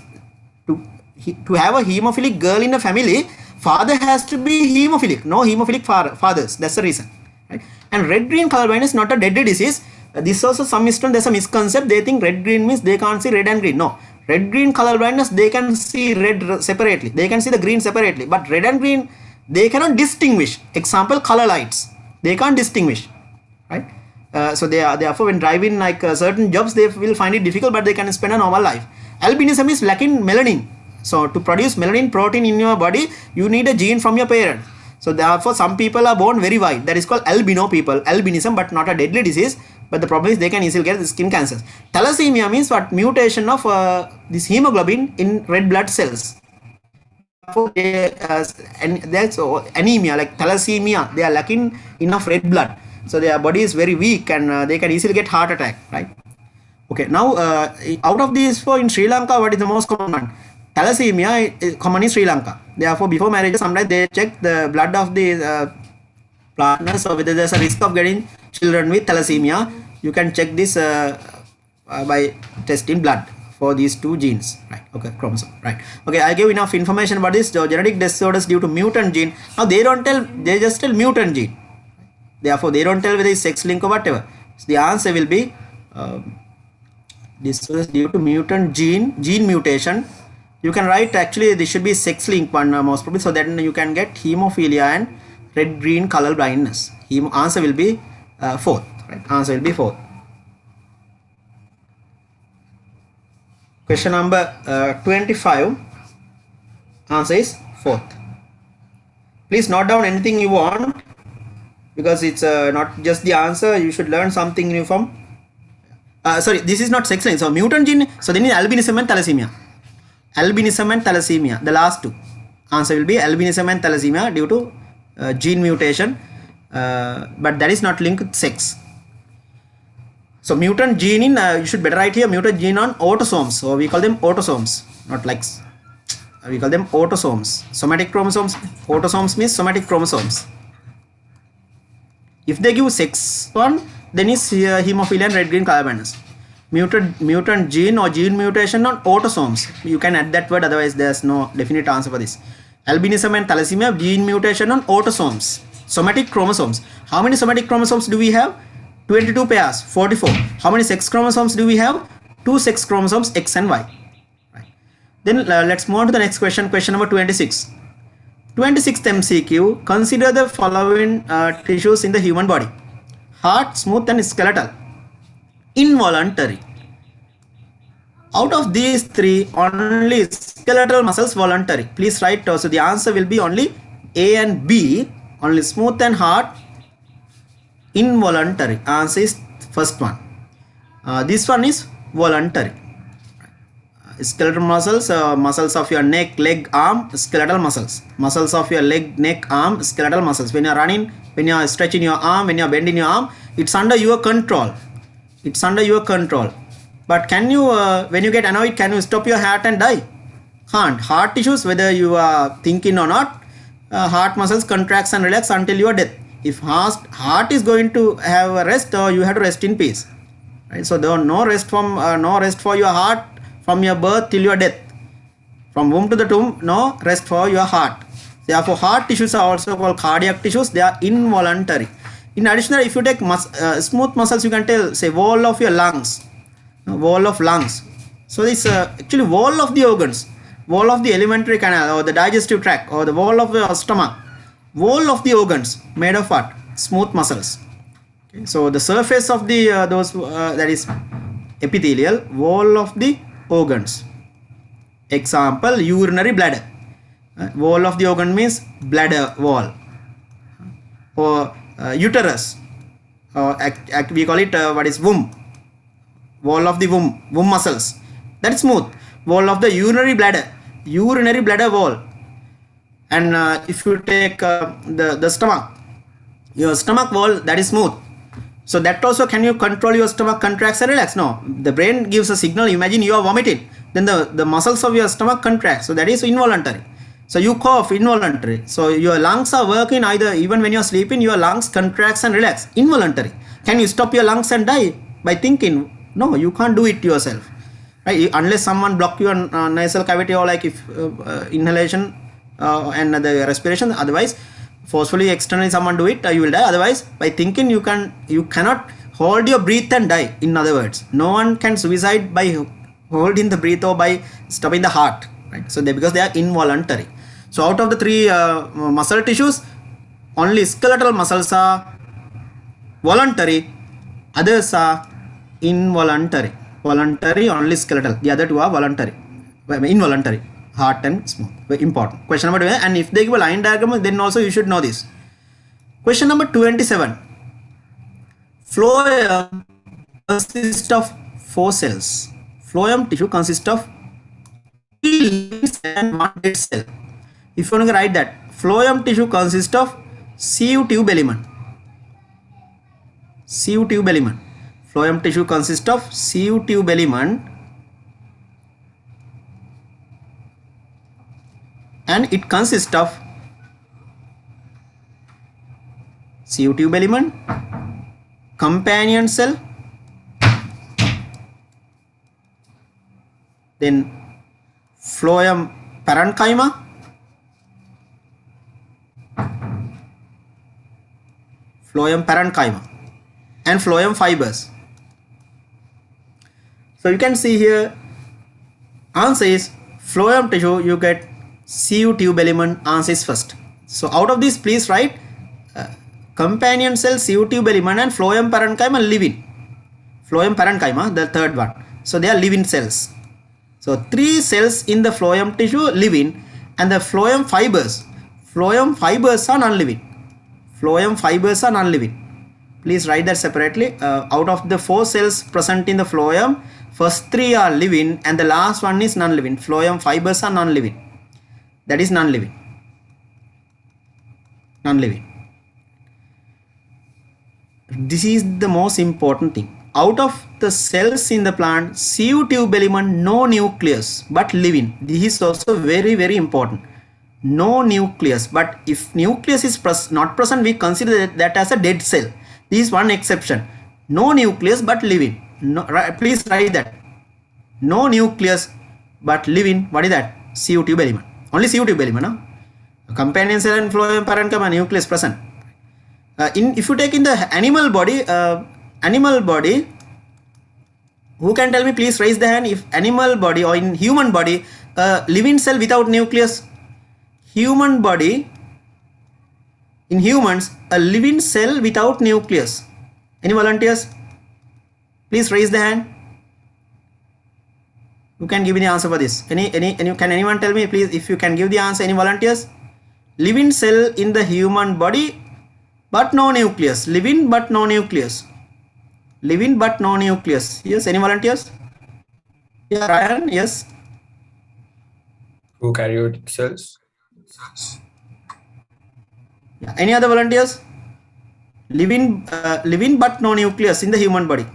to have a hemophilic girl in a family, father has to be hemophilic. No hemophilic fathers. That's the reason. Right? And red-green color blindness is not a deadly disease. This also there's a misconception. They think red-green means they can't see red and green. No. Red-green color blindness, they can see red separately. They can see the green separately. But red and green, they cannot distinguish. Example, color lights. They can't distinguish. Right? So therefore, when driving like certain jobs, they will find it difficult, but they can spend a normal life. Albinism is lacking melanin. So to produce melanin protein in your body, you need a gene from your parent. So therefore, some people are born very white. That is called albino people. Albinism, but not a deadly disease. But the problem is they can easily get the skin cancers. Thalassemia means what? Mutation of this hemoglobin in red blood cells. And that's anemia, like thalassemia. They are lacking enough red blood. So their body is very weak, and they can easily get heart attack, right? Okay, now out of these in Sri Lanka, what is the most common one? Thalassemia is common in Sri Lanka. Therefore, before marriage, sometimes they check the blood of the partners, so whether there's a risk of getting children with thalassemia. You can check this by testing blood for these two genes, right? Okay, chromosome, right? Okay, I gave enough information about this. So genetic disorders due to mutant gene. Now they don't tell, they just tell mutant gene. Therefore, they don't tell whether it's sex link or whatever. So the answer will be disorders due to mutant gene mutation. You can write, actually this should be sex link one most probably, so that you can get hemophilia and red-green color blindness. Answer will be fourth, right? Answer will be fourth. Question number 25. Answer is fourth. Please note down anything you want, because it's not just the answer. You should learn something new from. Sorry, this is not sex link. So mutant gene. So then is albinism and thalassemia. Albinism and thalassemia, the last two. Answer will be albinism and thalassemia due to gene mutation, but that is not linked with sex. So mutant gene in, you should better write here, mutant gene on autosomes. So we call them autosomes, not like, we call them autosomes. Somatic chromosomes, autosomes means somatic chromosomes. If they give sex one, then is hemophilia and red-green color blindness. Mutant gene or gene mutation on autosomes. You can add that word, otherwise there's no definite answer for this. Albinism and thalassemia, gene mutation on autosomes. Somatic chromosomes. How many somatic chromosomes do we have? 22 pairs, 44. How many sex chromosomes do we have? 2 sex chromosomes, X and Y. Right. Then let's move on to the next question, question number 26. 26th MCQ, consider the following tissues in the human body. Heart, smooth and skeletal. Involuntary. Out of these three, only skeletal muscles voluntary. Please write, so the answer will be only A and B, only smooth and hard, involuntary. Answer is first one. This one is voluntary. Skeletal muscles, muscles of your neck, leg, arm, skeletal muscles. Muscles of your leg, neck, arm, skeletal muscles. When you are running, when you are stretching your arm, when you are bending your arm, it's under your control. It's under your control. But can you, when you get annoyed, can you stop your heart and die? Can't. Heart tissues, whether you are thinking or not, heart muscles contracts and relax until your death. If heart is going to have a rest, you have to rest in peace. Right? So there are no rest for your heart from your birth till your death. From womb to the tomb, no rest for your heart. Therefore, heart tissues are also called cardiac tissues. They are involuntary. In addition, if you take smooth muscles, you can tell, say, wall of your lungs, wall of lungs. So this actually wall of the organs. wall of the alimentary canal or the digestive tract or the wall of the stomach, wall of the organs made of what? Smooth muscles. Okay. So the surface of the that is epithelial, wall of the organs. Example, urinary bladder. Wall of the organ means bladder wall. Or uterus, we call it what is womb, wall of the womb muscles, that's smooth. Wall of the urinary bladder wall. And if you take the stomach, your stomach wall, that is smooth. So that also, can you control your stomach contracts and relax? No, the brain gives a signal. Imagine you are vomiting, then the muscles of your stomach contract, so that is involuntary. So you cough, involuntary. So your lungs are working, either even when you are sleeping, your lungs contracts and relax, involuntary. Can you stop your lungs and die by thinking? No, you can't do it yourself, right? Unless someone block your nasal cavity, or like if inhalation and the respiration. Otherwise, forcefully externally someone do it, you will die. Otherwise, by thinking, you cannot hold your breath and die. In other words, no one can suicide by holding the breath or by stopping the heart, right? So because they are involuntary. So out of the three muscle tissues, only skeletal muscles are voluntary, others are involuntary. Voluntary, only skeletal. The other two are voluntary, involuntary, heart and smooth. Very important. Question number 2. And if they give a line diagram, then also you should know this. Question number 27. Phloem consists of 4 cells. Phloem tissue consists of 3 living cells and 1 dead cell. If you want to write that, phloem tissue consists of sieve tube element. Sieve tube element. Phloem tissue consists of sieve tube element, and it consists of sieve tube element, companion cell, then phloem parenchyma, and phloem fibers. So you can see here, answer is phloem tissue, you get sieve tube element, answer is first. So out of this, please write companion cell, sieve tube element, and phloem parenchyma living. Phloem parenchyma, the third one. So they are living cells. So 3 cells in the phloem tissue living, and the phloem fibers are non-living. Phloem fibers are non-living. Please write that separately. Out of the 4 cells present in the phloem, first 3 are living and the last one is non-living. Phloem fibers are non-living. That is non-living. This is the most important thing. Out of the cells in the plant, sieve tube element, no nucleus, but living. This is also very, very important. No nucleus, but if nucleus is not present, we consider that as a dead cell. This is one exception. No nucleus but living. No, please write that. No nucleus but living. What is that? Sieve tube element. Only sieve tube element. No? Companion cell and phloem parenchyma, nucleus present. If you take in the animal body, who can tell me? Please raise the hand. If animal body or in human body, living cell without nucleus. Human body, in humans, a living cell without nucleus. Any volunteers? Please raise the hand. Who can give me the answer for this? Can anyone tell me, please, if you can give the answer? Any volunteers? Living cell in the human body, but no nucleus. Living but no nucleus. Living but no nucleus. Yes, any volunteers? Yeah, Ryan, yes. Eukaryotic cells. Yeah. Any other volunteers? Living but no nucleus in the human body.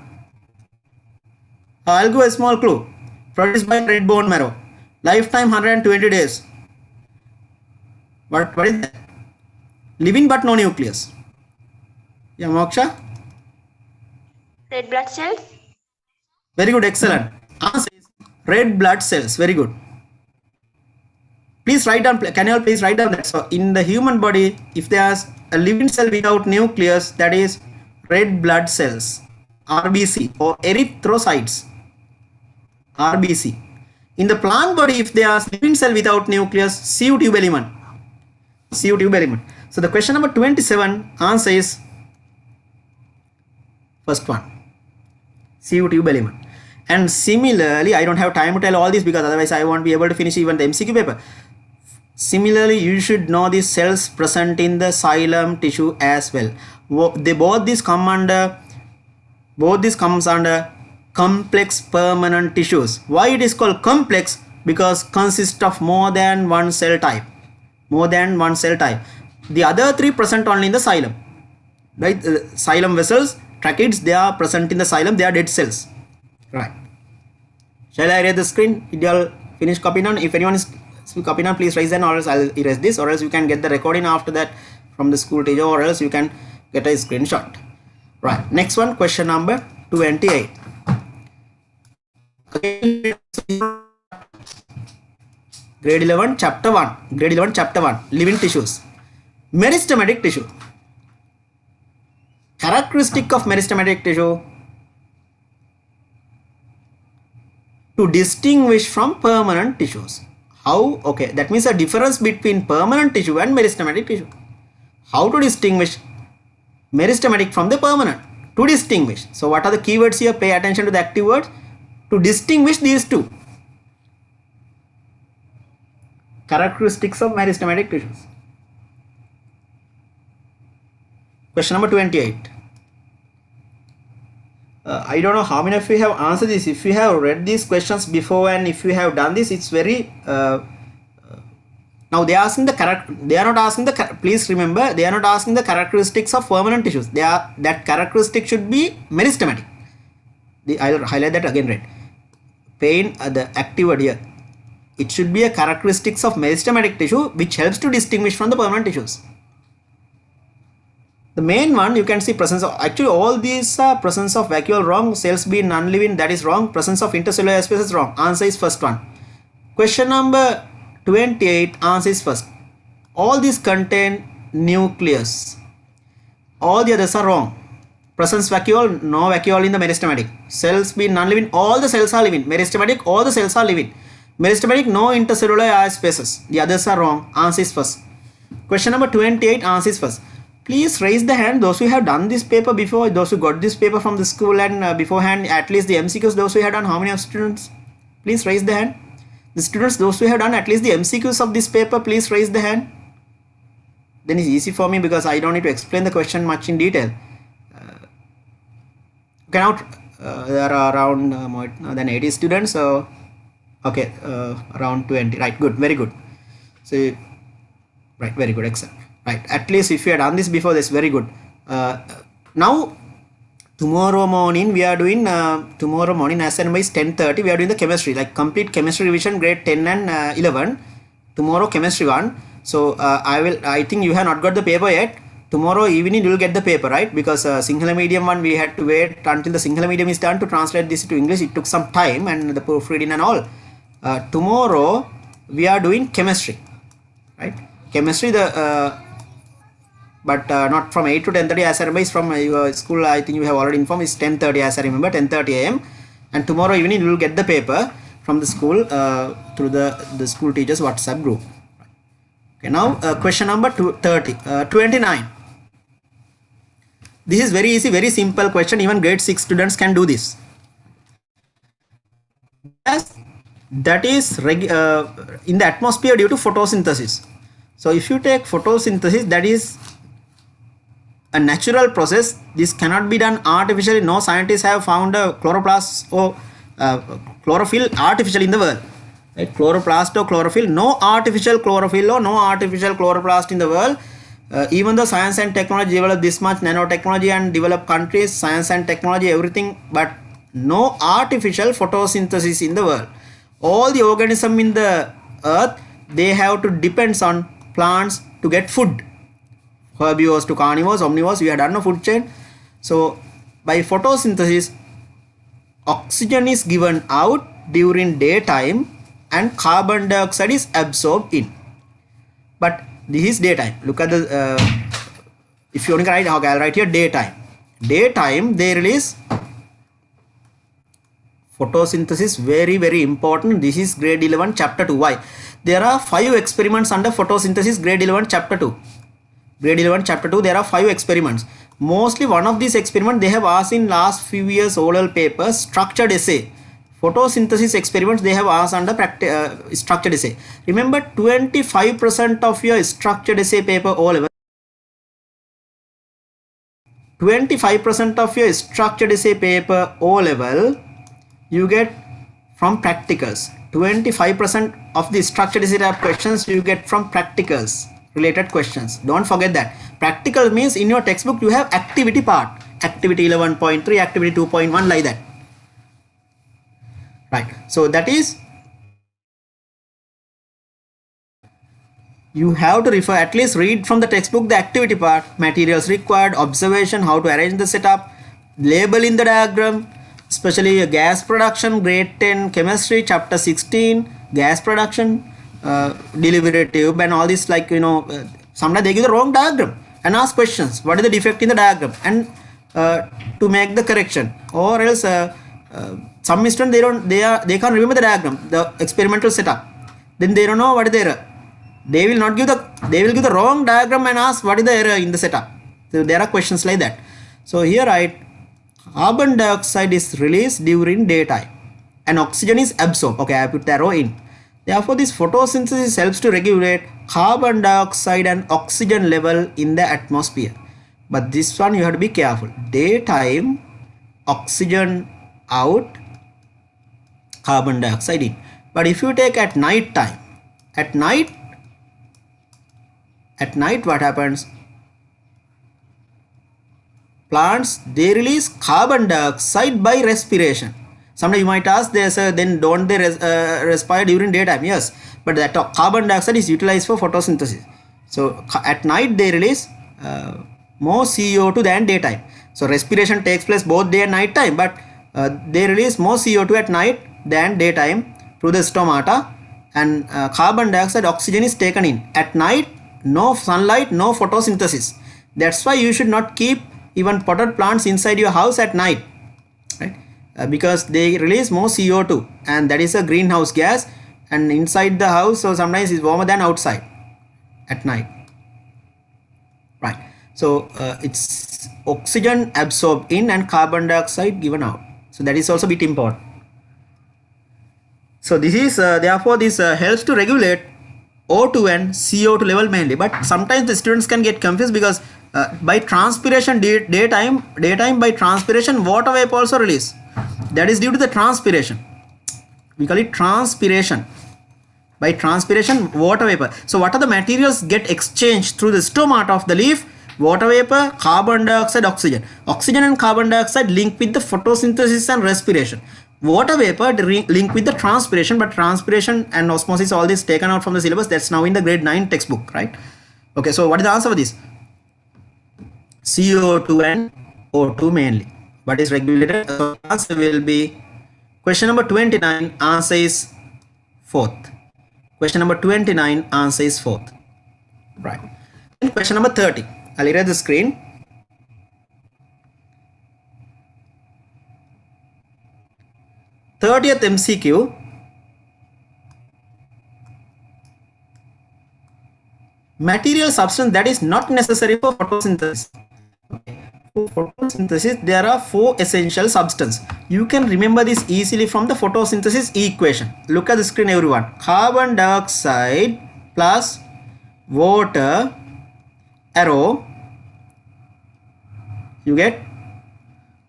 I'll give a small clue. Produced by red bone marrow. Lifetime 120 days. What is that? Living but no nucleus. Yeah, Moksha? Red blood cells. Very good, excellent. Answer is red blood cells. Very good. Please write down, can you all please write down that? So in the human body, if there's a living cell without nucleus, that is red blood cells, RBC, or erythrocytes, RBC. In the plant body, if they are living cell without nucleus, sieve tube element. Sieve tube element. So the question number 27 answer is first one, sieve tube element. And similarly, I don't have time to tell all this because otherwise I won't be able to finish even the MCQ paper. Similarly, you should know the cells present in the xylem tissue as well. Both these comes under complex permanent tissues. Why it is called complex? Because consists of more than one cell type. More than one cell type. The other three present only in the xylem. Right? Xylem vessels, tracheids, they are present in the xylem. They are dead cells. Right. Shall I erase the screen? Did you all finish copying on? If anyone is copying on, please raise hand, or else I'll erase this, or else you can get the recording after that from the school teacher, or else you can get a screenshot. Right. Next one, question number 28. Grade 11 chapter 1. Grade 11 chapter 1. Living tissues. Meristematic tissue. Characteristic of meristematic tissue: to distinguish from permanent tissues. How? Okay, that means a difference between permanent tissue and meristematic tissue. How to distinguish meristematic from the permanent? To distinguish. So what are the keywords here? Pay attention to the active words. To distinguish these two. Characteristics of meristematic tissues. Question number 28. I don't know how many of you have answered this. If you have read these questions before and if you have done this, it's very now they are asking the please remember, they are not asking the characteristics of permanent tissues. That characteristic should be meristematic. I'll highlight that again, right? Pain the active word here. It should be a characteristics of meristematic tissue which helps to distinguish from the permanent tissues. The main one, you can see presence of, actually all these are presence of vacuole wrong, cells being non-living, that is wrong, presence of intercellular spaces wrong. Answer is first one. Question number 28, answer is first. All these contain nucleus. All the others are wrong. Presence vacuole, no vacuole in the meristematic. Cells being non-living, all the cells are living. Meristematic, all the cells are living. Meristematic, no intercellular spaces. The others are wrong. Answer is first. Question number 28, answer is first. Please raise the hand those who have done this paper before, those who got this paper from the school and beforehand, at least the MCQs, those who have done. How many of students? Please raise the hand. The students, those who have done at least the MCQs of this paper, please raise the hand. Then it's easy for me because I don't need to explain the question much in detail. Okay, now there are around more than 80 students. So, okay, around 20. Right, good, very good. So, right, very good, excellent. Right, at least if you had done this before, that's very good. Now tomorrow morning we are doing tomorrow morning as and by 10:30 we are doing the chemistry, like complete chemistry revision grade 10 and 11. Tomorrow chemistry 1. So I think you have not got the paper yet. Tomorrow evening you will get the paper, right? Because Sinhala medium one we had to wait until the Sinhala medium is done to translate this to English. It took some time and the proofreading and all. Tomorrow we are doing chemistry, right? Chemistry but not from 8 to 10:30 as I remember. It's from your school, I think you have already informed. It's 10:30 as I remember, 10:30 AM. And tomorrow evening you will get the paper from the school through the school teachers WhatsApp group. Okay, now question number 29. This is very easy, very simple question. Even grade 6 students can do this. Yes, that is in the atmosphere due to photosynthesis. So if you take photosynthesis, that is a natural process. This cannot be done artificially. No scientists have found a chloroplast or chlorophyll artificially in the world. Right? Chloroplast or chlorophyll, no artificial chlorophyll or no artificial chloroplast in the world. Even though science and technology develop this much, nanotechnology and developed countries, science and technology, everything, but no artificial photosynthesis in the world. All the organisms in the earth, they have to depend on plants to get food. Herbivores to carnivores, omnivores, we have done a food chain. So by photosynthesis, oxygen is given out during daytime and carbon dioxide is absorbed in. But this is daytime. Look at the if you want to write, I'll write here daytime. Daytime they release Photosynthesis, very, very important. This is grade 11 chapter 2. Why? There are 5 experiments under photosynthesis, grade 11 chapter 2. Grade 11 chapter 2, there are 5 experiments. Mostly one of these experiments they have asked in last few years oral papers, structured essay. Photosynthesis experiments they have asked under structured essay. Remember, 25% of your structured essay paper O level, 25% of your structured essay paper O level you get from practicals. 25% of the structured essay type questions you get from practicals related questions. Don't forget that. Practical means in your textbook you have activity part, activity 11.3, activity 2.1, like that. Right. So that is, you have to refer, at least read from the textbook the activity part, materials required, observation, how to arrange the setup, label in the diagram, especially gas production, grade 10 chemistry, chapter 16, gas production, delivery tube and all this, like, you know, sometimes they give the wrong diagram and ask questions, what is the defect in the diagram, and to make the correction, or else some students they can't remember the diagram, the experimental setup, then they don't know what is the error. They will not give they will give the wrong diagram and ask what is the error in the setup. So there are questions like that. So here write, carbon dioxide is released during daytime and oxygen is absorbed. Okay, I put the arrow in. Therefore, this photosynthesis helps to regulate carbon dioxide and oxygen level in the atmosphere. But this one you have to be careful. Daytime, oxygen out, carbon dioxide in. But if you take at night time, at night what happens? Plants, they release carbon dioxide by respiration. Sometimes you might ask this, then don't they respire during daytime? Yes, but that carbon dioxide is utilized for photosynthesis. So at night they release more CO2 than daytime. So respiration takes place both day and night time, but they release more CO2 at night than daytime through the stomata, and carbon dioxide, oxygen is taken in. At night, no sunlight, no photosynthesis. That's why you should not keep even potted plants inside your house at night, right? Because they release more CO2 and that is a greenhouse gas, and inside the house, so sometimes it's warmer than outside at night, right? So it's oxygen absorbed in and carbon dioxide given out. So that is also a bit important. So this is therefore this helps to regulate O2 and CO2 level mainly, but sometimes the students can get confused because by transpiration, daytime by transpiration water vapor also release. That is due to the transpiration. We call it transpiration. By transpiration, water vapor. So what are the materials get exchanged through the stomata of the leaf? Water vapor, carbon dioxide, oxygen. Oxygen and carbon dioxide link with the photosynthesis and respiration. Water vapor link with the transpiration, but transpiration and osmosis, all this taken out from the syllabus. That's now in the grade 9 textbook, right? Okay, so what is the answer for this? CO2 and O2 mainly. What is regulated? So answer will be question number 29. Answer is 4th. Question number 29. Answer is 4th. Right. Then question number 30. I'll erase the screen. Thirtieth MCQ. Material substance that is not necessary for photosynthesis. For photosynthesis, there are 4 essential substances. You can remember this easily from the photosynthesis equation. Look at the screen, everyone. Carbon dioxide plus water, arrow, you get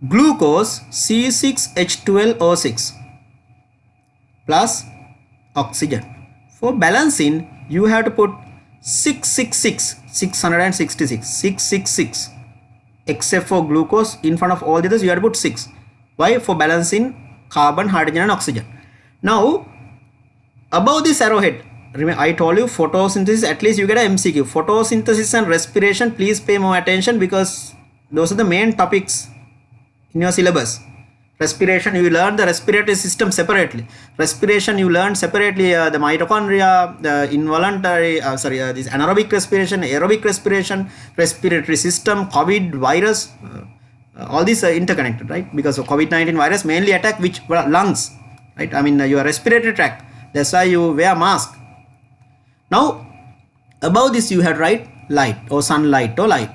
glucose C6H12O6 plus oxygen. For balancing, you have to put 666, except for glucose. In front of all the others you have to put 6. Why? For balancing carbon, hydrogen and oxygen. Now above this arrowhead, remember I told you photosynthesis, at least you get a MCQ. Photosynthesis and respiration, please pay more attention because those are the main topics in your syllabus. Respiration, you learn the respiratory system separately. Respiration, you learn separately the mitochondria, the involuntary, this anaerobic respiration, aerobic respiration, respiratory system, COVID, virus, all these are interconnected, right? Because of COVID-19 virus mainly attack which lungs, right? I mean your respiratory tract. That's why you wear mask. Now above this you have to write light or sunlight or light.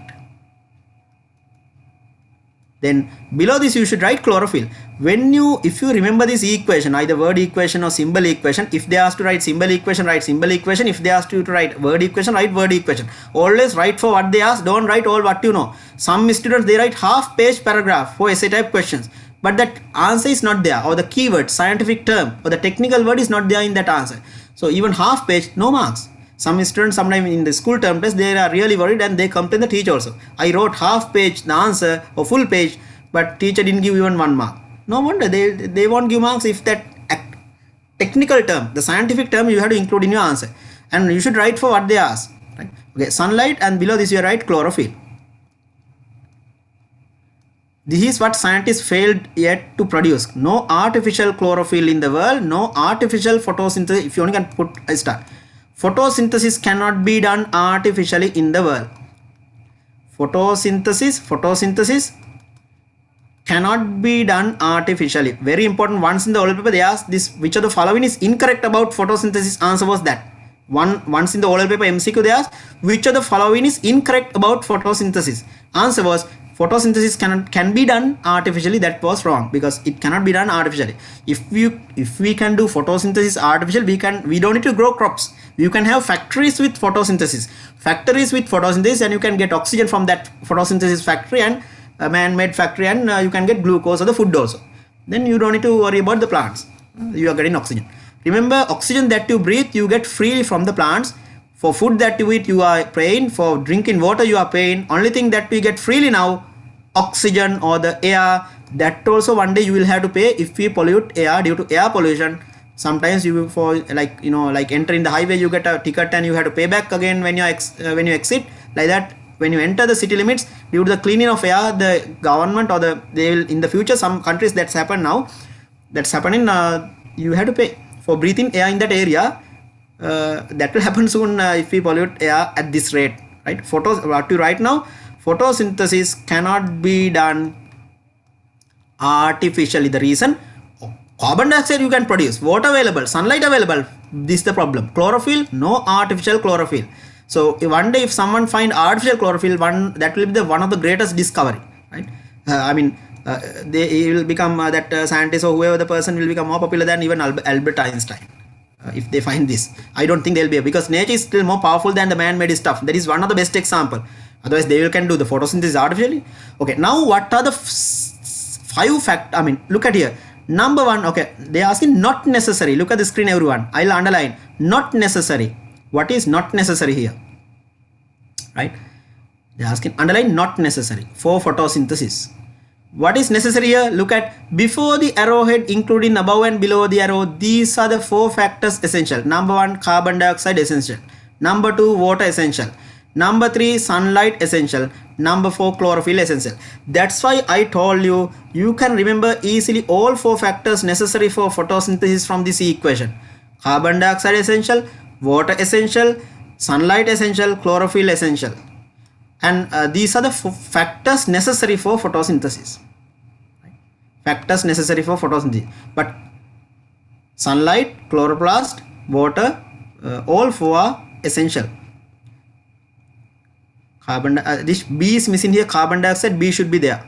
Then below this you should write chlorophyll. If you remember this equation, either word equation or symbol equation, if they ask to write symbol equation, write symbol equation. If they ask you to write word equation, write word equation. Always write for what they ask, don't write all what you know. Some students, they write half page paragraph for essay type questions, but that answer is not there, or the keyword, scientific term, or the technical word is not there in that answer. So even half page, no marks. Some students sometimes in the school term test, they are really worried and they complain the teacher also. I wrote half page the answer or full page, but teacher didn't give even 1 mark. No wonder they won't give marks if that technical term, the scientific term, you have to include in your answer, and you should write for what they ask. Right? Okay, sunlight, and below this you write chlorophyll. This is what scientists failed yet to produce. No artificial chlorophyll in the world, no artificial photosynthesis. If you only can put a star. Photosynthesis cannot be done artificially in the world. Photosynthesis cannot be done artificially. Very important. Once in the oral paper they asked this, which of the following is incorrect about photosynthesis? Answer was that. Once in the oral paper MCQ they asked, which of the following is incorrect about photosynthesis? Answer was photosynthesis can be done artificially. That was wrong, because it cannot be done artificially. If we can do photosynthesis artificial, we don't need to grow crops. You can have factories with photosynthesis, and you can get oxygen from that photosynthesis factory, and a man-made factory, and you can get glucose or the food also. Then you don't need to worry about the plants. You are getting oxygen. Remember, oxygen that you breathe, you get freely from the plants. For food that you eat, you are paying. For drinking water, you are paying. Only thing that we get freely now, oxygen or the air, that also one day you will have to pay if we pollute air due to air pollution. Sometimes you, for like entering the highway, you get a ticket and you have to pay back again when you exit. Like that, when you enter the city limits, due to the cleaning of air, the government or they will in the future, some countries that's happened now, that's happening, you have to pay for breathing air in that area. That will happen soon if we pollute air at this rate, right? What you write now, photosynthesis cannot be done artificially. The reason, carbon dioxide you can produce, water available, sunlight available. This is the problem. Chlorophyll, no artificial chlorophyll. So one day if someone find artificial chlorophyll, that will be one of the greatest discovery, right? He will become that scientist or whoever the person will become more popular than even Albert Einstein. If they find this, I don't think they'll be, because nature is still more powerful than the man-made stuff. That is one of the best example. Otherwise they can do the photosynthesis artificially. Okay, now what are the 5 factors? Look at here. Number 1, okay, they are asking not necessary. Look at the screen, everyone. I'll underline not necessary. What is not necessary here? Right? They are asking underline not necessary for photosynthesis. What is necessary here? Look at before the arrowhead, including above and below the arrow. These are the 4 factors essential. Number 1, carbon dioxide essential. Number 2, water essential. Number 3, sunlight essential. Number 4, chlorophyll essential. That's why I told you, you can remember easily all 4 factors necessary for photosynthesis from this equation. Carbon dioxide essential, water essential, sunlight essential, chlorophyll essential. And these are the factors necessary for photosynthesis. Factors necessary for photosynthesis. But sunlight, chloroplast, water, all 4 are essential. This B is missing here. Carbon dioxide, B should be there.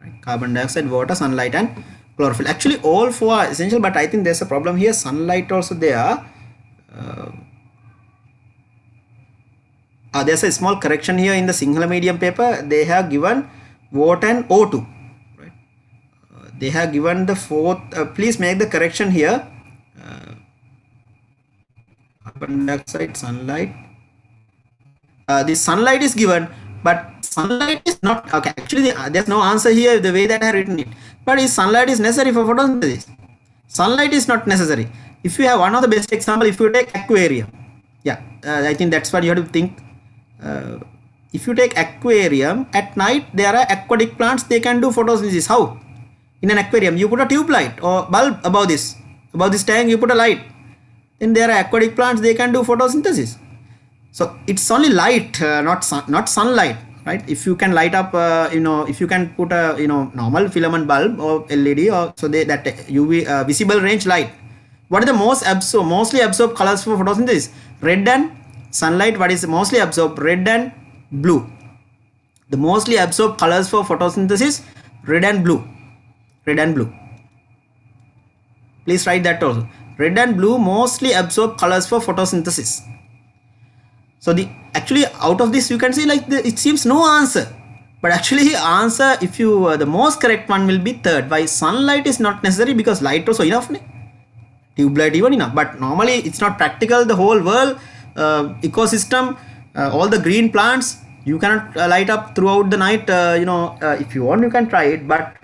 Right? Carbon dioxide, water, sunlight, and chlorophyll. Actually, all 4 are essential, but I think there's a problem here. Sunlight also there. There's a small correction here in the Sinhala medium paper. They have given water and O2. Right? They have given the 4th. Please make the correction here. Carbon dioxide, sunlight. The sunlight is given, but sunlight is not okay. Actually, there's no answer here the way that I have written it. But sunlight is necessary for photosynthesis. Sunlight is not necessary. If you have one of the best example, if you take aquarium, yeah, I think that's what you have to think. If you take aquarium at night, there are aquatic plants. They can do photosynthesis. How? In an aquarium, you put a tube light or bulb above this tank. You put a light. Then there are aquatic plants. They can do photosynthesis. So it's only light, not sunlight. right? If you can light up, if you can put a normal filament bulb or LED, or so that UV visible range light. What is the mostly absorbed colors for photosynthesis? Red and sunlight. What is mostly absorbed? Red and blue. The mostly absorbed colors for photosynthesis, red and blue. Red and blue. Please write that also. Red and blue mostly absorb colors for photosynthesis. So actually out of this you can see like it seems no answer, but actually answer, if you the most correct one will be third. Why? Sunlight is not necessary because light also enough. Tube light even enough, but normally it's not practical. The whole world ecosystem, all the green plants, you cannot light up throughout the night. If you want you can try it, but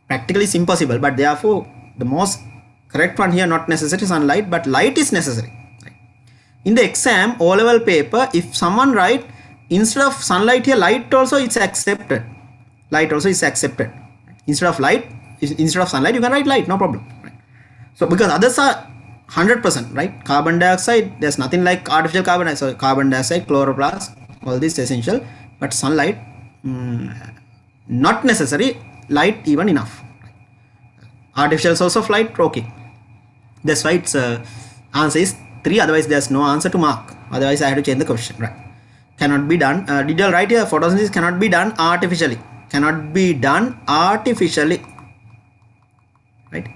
practically it's impossible. But therefore the most correct one here, not necessary sunlight, but light is necessary. In the exam O level paper, if someone write instead of sunlight here, light also it's accepted. Light also is accepted. Instead of sunlight you can write light, no problem. So because others are 100%, right? Carbon dioxide, there's nothing like artificial carbon dioxide. So carbon dioxide, chloroplast, all this essential, but sunlight not necessary, light even enough. Artificial source of light, okay. That's why its answer is 3, otherwise there's no answer to mark. Otherwise I have to change the question, right? Cannot be done. Did you all write here? Photosynthesis cannot be done artificially. Cannot be done artificially, right?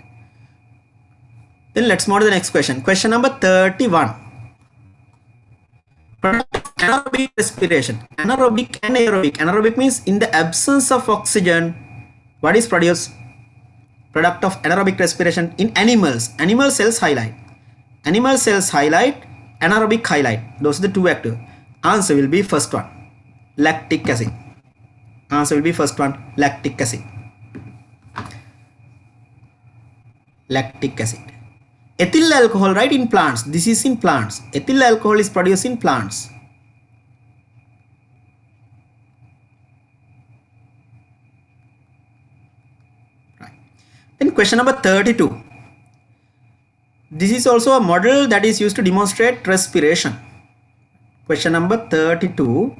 Then let's move to the next question. Question number 31. Anaerobic respiration. Anaerobic and aerobic. Anaerobic means in the absence of oxygen, what is produced? Product of anaerobic respiration in animals. Animal cells highlight. Animal cells highlight, anaerobic highlight. Those are the two active. Answer will be first one, lactic acid. Answer will be first one, lactic acid. Lactic acid. Ethyl alcohol, right, in plants. This is in plants. Ethyl alcohol is produced in plants. Right. Then question number 32. This is also a model that is used to demonstrate respiration. Question number 32.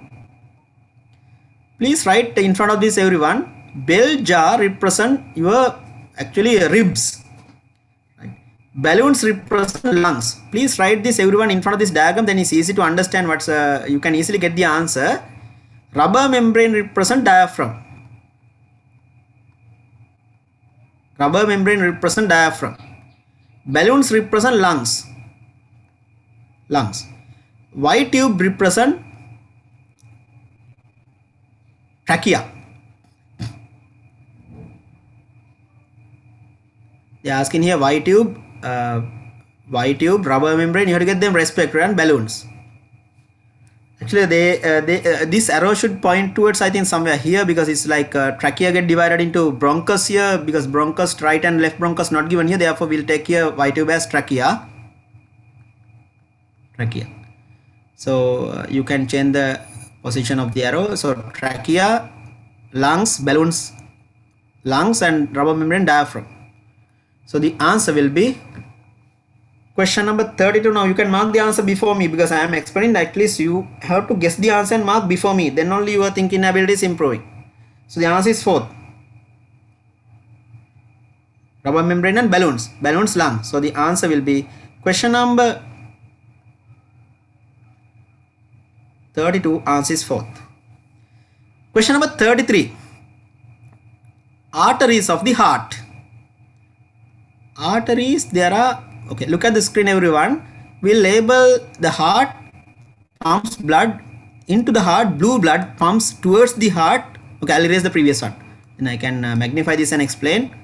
Please write in front of this everyone. Bell jar represent your actually ribs. Right. Balloons represent lungs. Please write this everyone in front of this diagram, then it's easy to understand what's you can easily get the answer. Rubber membrane represent diaphragm. Rubber membrane represent diaphragm. Balloons represent lungs. Lungs. White tube represent trachea. They are asking here white tube, rubber membrane. You have to get them respiratory and balloons. Actually, this arrow should point towards, I think, somewhere here, because it's like trachea get divided into bronchus here, because bronchus, right and left bronchus not given here. Therefore, we'll take here white tube as trachea. Trachea. So you can change the position of the arrow. So trachea, lungs, balloons, lungs, and rubber membrane, diaphragm. So the answer will be question number 32. Now you can mark the answer before me, because I am explaining. At least you have to guess the answer and mark before me. Then only your thinking ability is improving. So the answer is 4th. Rubber membrane and balloons. Balloons, lung. So the answer will be question number 32. Answer is 4th. Question number 33. Arteries of the heart. Arteries, there are, okay, look at the screen everyone. We'll label the heart pumps blood into the heart. Blue blood pumps towards the heart. Okay, I'll erase the previous one. Then I can magnify this and explain.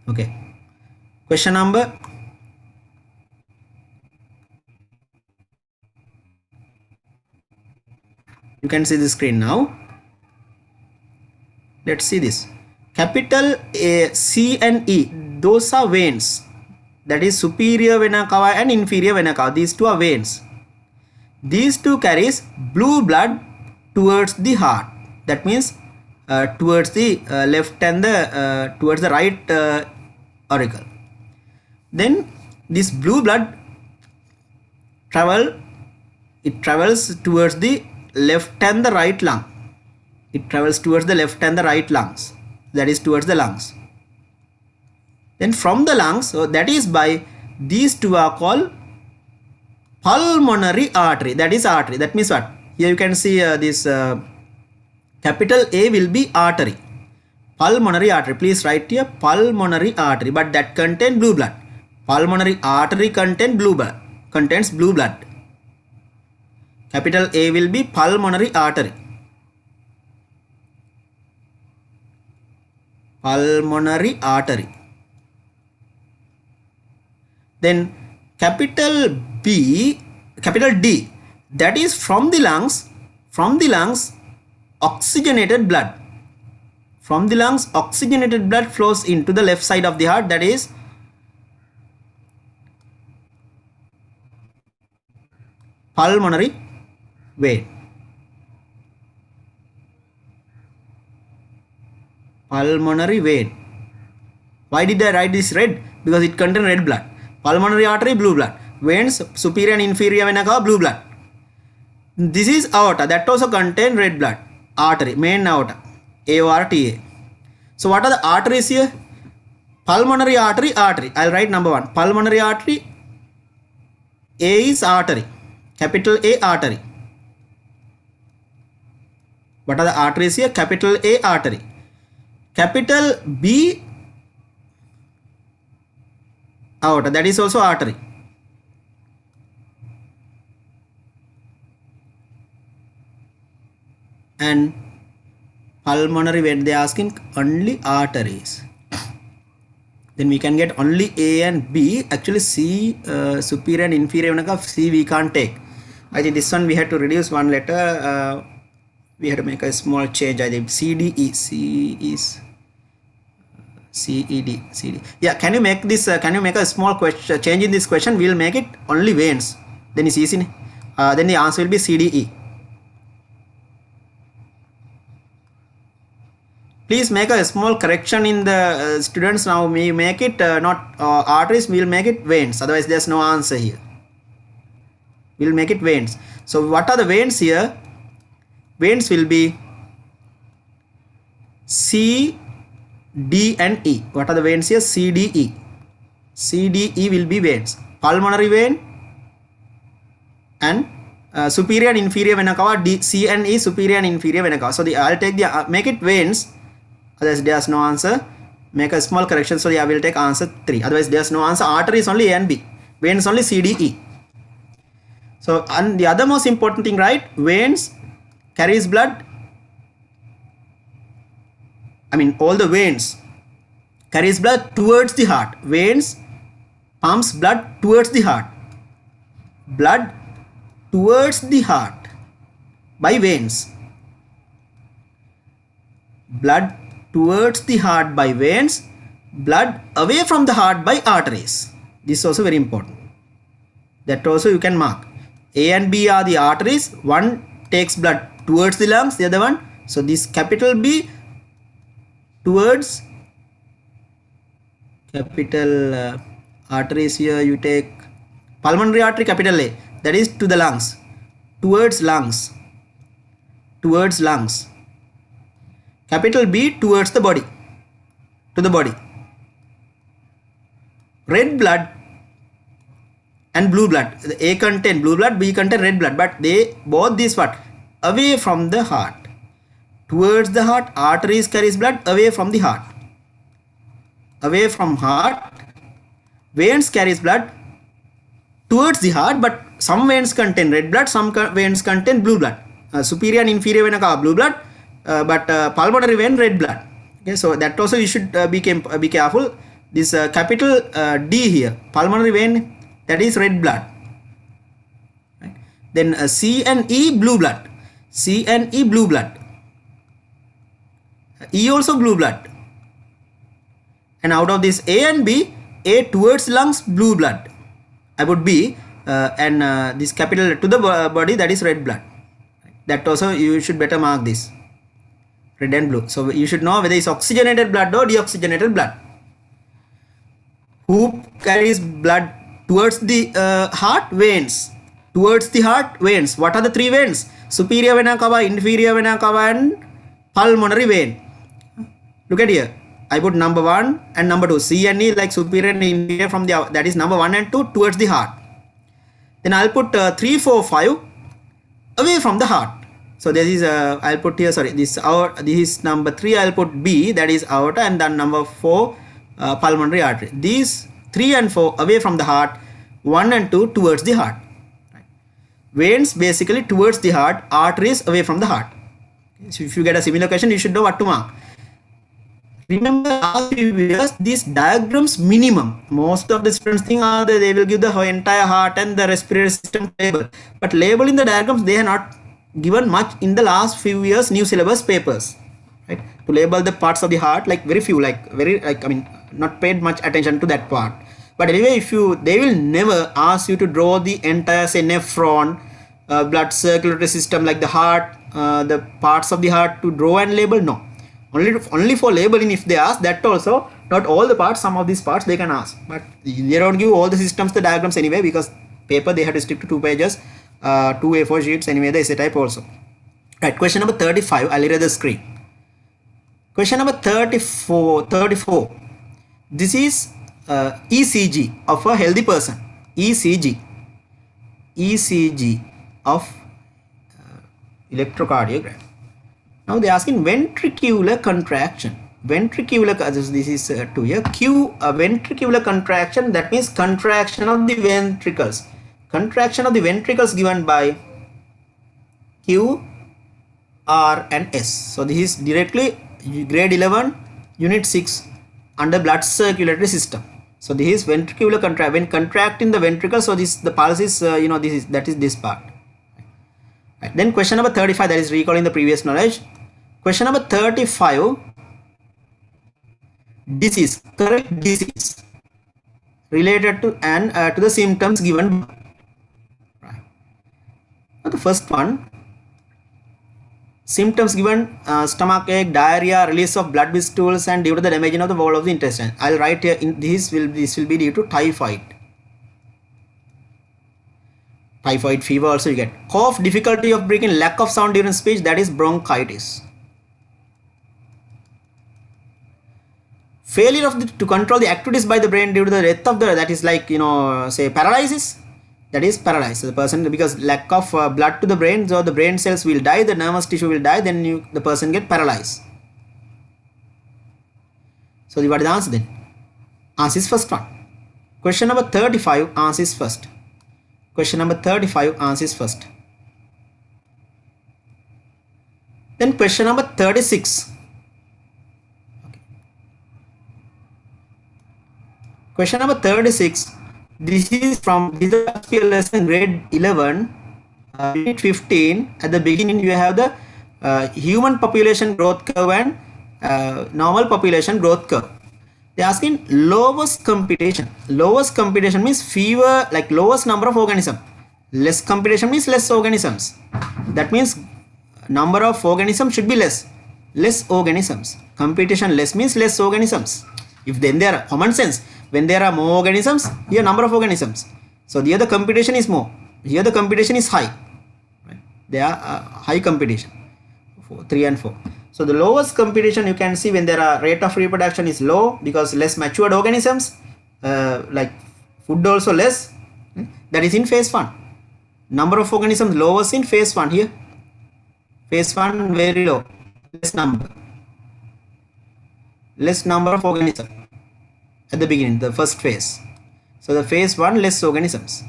Okay. Question number. You can see the screen now. Let's see this. Capital A, C and E. Those are veins. That is superior vena cava and inferior vena cava. These two are veins. These two carries blue blood towards the heart. That means towards the left and the towards the right auricle. Then this blue blood travels towards the left and the right lung. It travels towards the left and the right lungs. That is towards the lungs. Then from the lungs, so that is by these two are called pulmonary artery. That is artery. That means what? Here you can see this capital A will be artery. Pulmonary artery. Please write here pulmonary artery. But that contains blue blood. Pulmonary artery contains blue blood. Contains blue blood. Capital A will be pulmonary artery. Pulmonary artery. Then capital B, capital D, that is from the lungs, oxygenated blood. From the lungs, oxygenated blood flows into the left side of the heart, that is pulmonary vein. Pulmonary vein. Why did I write this red? Because it contains red blood. Pulmonary artery, blue blood. Veins, superior and inferior vena cava, blue blood. This is aorta, that also contains red blood. Artery, main aorta, aorta. So what are the arteries here? Pulmonary artery, artery. I'll write number 1. Pulmonary artery, A is artery. Capital A, artery. What are the arteries here? Capital A, artery. Capital B, aorta, that is also artery. And pulmonary vein, they are asking only arteries. Then we can get only A and B. Actually C, superior and inferior vena cava, C we can't take. I think this one we had to reduce one letter. We had to make a small change. I think CDE, C is CED, CD. Yeah, can you make this, can you make a small question, change in this question? We will make it only veins. Then it's easy. Then the answer will be CDE. Please make a small correction in the students. Now we make it not arteries, we will make it veins. Otherwise there's no answer here. We will make it veins. So what are the veins here? Veins will be C, D and E. What are the veins here? C, D, E. C, D, E will be veins. Pulmonary vein and superior and inferior vena cava. D, C and E, superior and inferior vena cava. So I'll take the make it veins. Otherwise there's no answer. Make a small correction. So I will take answer 3. Otherwise there's no answer. Artery is only A and B. Veins only C, D, E. So and the other most important thing, right? Veins carries blood. I mean all the veins carries blood towards the heart. Veins pumps blood towards the heart. Blood towards the heart by veins. Blood towards the heart by veins. Blood away from the heart by arteries. This is also very important. That also you can mark. A and B are the arteries. One takes blood towards the lungs, the other one. So this capital B towards capital arteries here, you take pulmonary artery, capital A, that is to the lungs, towards lungs, towards lungs. Capital B towards the body, to the body. Red blood and blue blood. The A contain blue blood, B contain red blood, but they both these what? Away from the heart. Towards the heart, arteries carries blood away from the heart. Away from heart, veins carries blood towards the heart, but some veins contain red blood, some veins contain blue blood. Superior and inferior vena cava blue blood, but pulmonary vein red blood. Okay, so that also you should be careful. This capital D here, pulmonary vein, that is red blood. Right? Then C and E blue blood. C and E blue blood. E also blue blood. And out of this A and B, A towards lungs blue blood. I would be and this capital to the body, that is red blood. That also you should better mark this, red and blue. So you should know whether it's oxygenated blood or deoxygenated blood. Who carries blood towards the heart? Veins. Towards the heart, veins. What are the three veins? Superior vena cava, inferior vena cava and pulmonary vein. Look at here. I put number 1 and number 2. C and E like superior and inferior from the, that is number 1 and 2 towards the heart. Then I'll put 3, 4, 5 away from the heart. So this is I'll put here, sorry, this is number 3. I'll put B, that is aorta, and then number 4 pulmonary artery. These 3 and 4 away from the heart, 1 and 2 towards the heart. Veins basically towards the heart, arteries away from the heart. So if you get a similar question, you should know what to mark. Remember, last few years, these diagrams minimum. Most of the students think they will give the entire heart and the respiratory system label. But label in the diagrams, they are not given much in the last few years new syllabus papers. Right? To label the parts of the heart, like very few, not paid much attention to that part. But anyway, they will never ask you to draw the entire, say, nephron, blood circulatory system like the heart, the parts of the heart to draw and label. No. Only for labeling if they ask, that also, not all the parts, some of these parts they can ask. But they don't give all the systems, the diagrams anyway, because paper they have to stick to 2 pages, 2 A4 sheets anyway, the essay type also. Right, question number 35, I'll erase the screen. Question number 34. This is ECG of a healthy person. ECG of electrocardiogram. Now they are asking ventricular contraction. This is 2 here. Q, ventricular contraction, that means contraction of the ventricles. Contraction of the ventricles given by Q, R and S. So this is directly grade 11, unit 6 under blood circulatory system. So this is ventricular contraction. When contracting the ventricle, so the pulse is, that is this part. Right. Then question number 35, that is recalling the previous knowledge. Question number 35, disease, correct disease related to and to the symptoms given. Right. Now the first one, symptoms given, stomach ache, diarrhea, release of blood with stools, and due to the damaging of the wall of the intestine. I'll write here, this will be due to typhoid. Typhoid fever also you get. Cough, difficulty of breathing, lack of sound during speech, that is bronchitis. Failure to control the activities by the brain due to the death of that is like, say paralysis, that is paralyzed. So the person, because lack of blood to the brain, so the brain cells will die, the nervous tissue will die, then the person get paralyzed. So what is the answer then? Answer is first one. Question number 35, answer is first. Question number 35, answer is first. Then question number 36. Question number 36, this is from lesson grade 11, unit 15. At the beginning you have the human population growth curve and normal population growth curve. They are asking lowest computation. Lowest computation means fewer, like lowest number of organisms. Less computation means less organisms. That means number of organisms should be less. Less organisms. Computation less means less organisms. If then there are common sense. When there are more organisms, here number of organisms. So here the computation is more. Here the computation is high. Right? They are high computation. 3 and 4. So the lowest computation you can see when there are rate of reproduction is low because less matured organisms, like food also less. That is in phase 1. Number of organisms lowest in phase 1 here. Phase 1 very low. Less number. Less number of organisms. At the beginning, the first phase. So the phase 1, less organisms.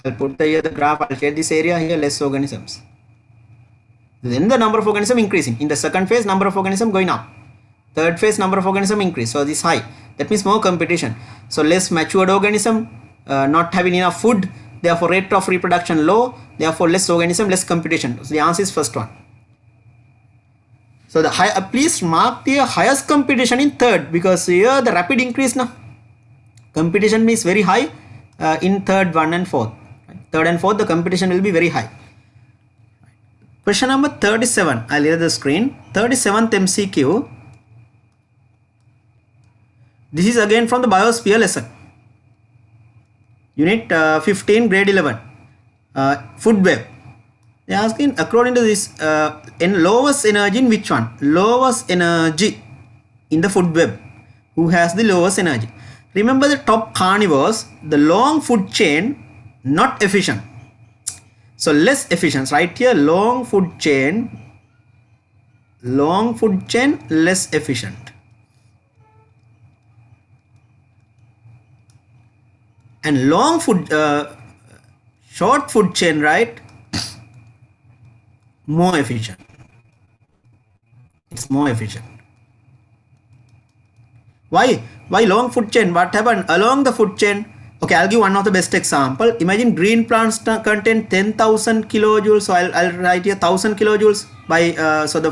I'll put here the graph, I'll share this area here, less organisms. Then the number of organisms increasing. In the second phase, number of organisms going up. Third phase, number of organisms increase. So this high. That means more competition. So less matured organism, not having enough food. Therefore rate of reproduction low. Therefore less organism, less competition. So the answer is first one. So the please mark the highest competition in third because here the rapid increase now. Competition is very high in third, 1 and 4. Third and fourth the competition will be very high. Question number 37. I'll erase the screen. 37th MCQ. This is again from the Biosphere lesson. Unit 15, grade 11. Footwear. They are asking according to this in lowest energy in which one? Lowest energy in the food web. Who has the lowest energy? Remember the top carnivores, the long food chain, not efficient. So less efficient. Right here, long food chain, less efficient. And long food, short food chain, right? More efficient. It's more efficient. Why long food chain? What happened along the food chain? Okay, I'll give one of the best example. Imagine green plants contain 10,000 kilojoules. So I'll write here 1,000 kilojoules by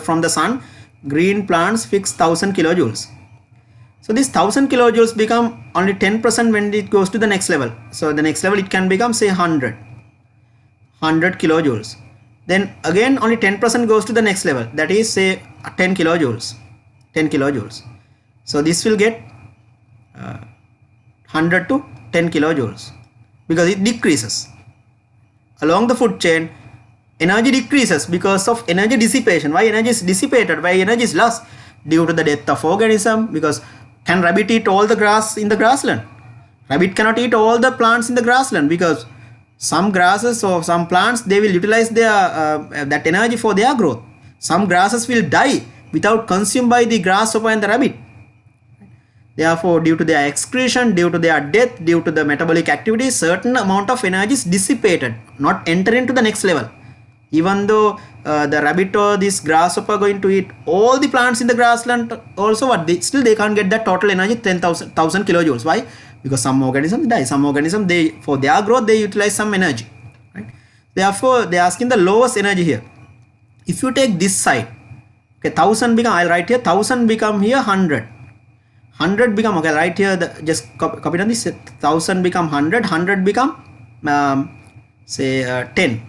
from the sun. Green plants fix 1,000 kilojoules. So this 1,000 kilojoules become only 10% when it goes to the next level. So the next level it can become say 100 kilojoules. Then again only 10% goes to the next level, that is say 10 kilojoules. So this will get 100 to 10 kilojoules because it decreases. Along the food chain, energy decreases because of energy dissipation. Why energy is dissipated? Why energy is lost? Due to the death of organism. Because can rabbit eat all the grass in the grassland? Rabbit cannot eat all the plants in the grassland because some grasses or some plants, they will utilize their that energy for their growth. Some grasses will die without consumed by the grasshopper and the rabbit. Therefore, due to their excretion, due to their death, due to the metabolic activity, certain amount of energy is dissipated, not enter into the next level. Even though the rabbit or this grasshopper are going to eat all the plants in the grassland, also what still they can't get that total energy 10,000 kilojoules. Why? Because some organisms die. Some organisms, they for their growth they utilize some energy. Right? Therefore, they are asking the lowest energy here. If you take this side, okay, 1,000 become, I'll write here 1,000 become here 100. 100 become, okay, right here, just copy on this, 1,000 become 100, 100 become say 10,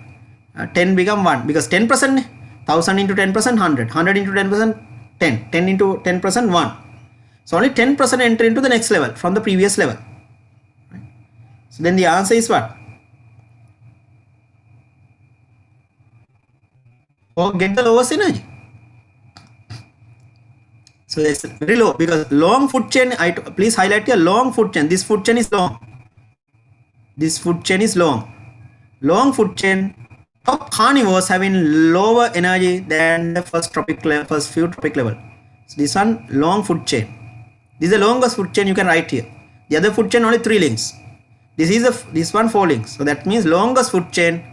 10 become 1 because 10%, 1,000 into 10%, 100, 100 into 10%, 10, 10 into 10%, 1. So only 10% enter into the next level from the previous level. Right? So then the answer is what? Or get the lowest energy. So it's very low because long food chain, please highlight here long food chain. This food chain is long. This food chain is long. Long food chain, top carnivores having lower energy than the first few tropic level. So this one long food chain. This is the longest food chain you can write here. The other food chain only 3 links. This one 4 links. So that means longest food chain,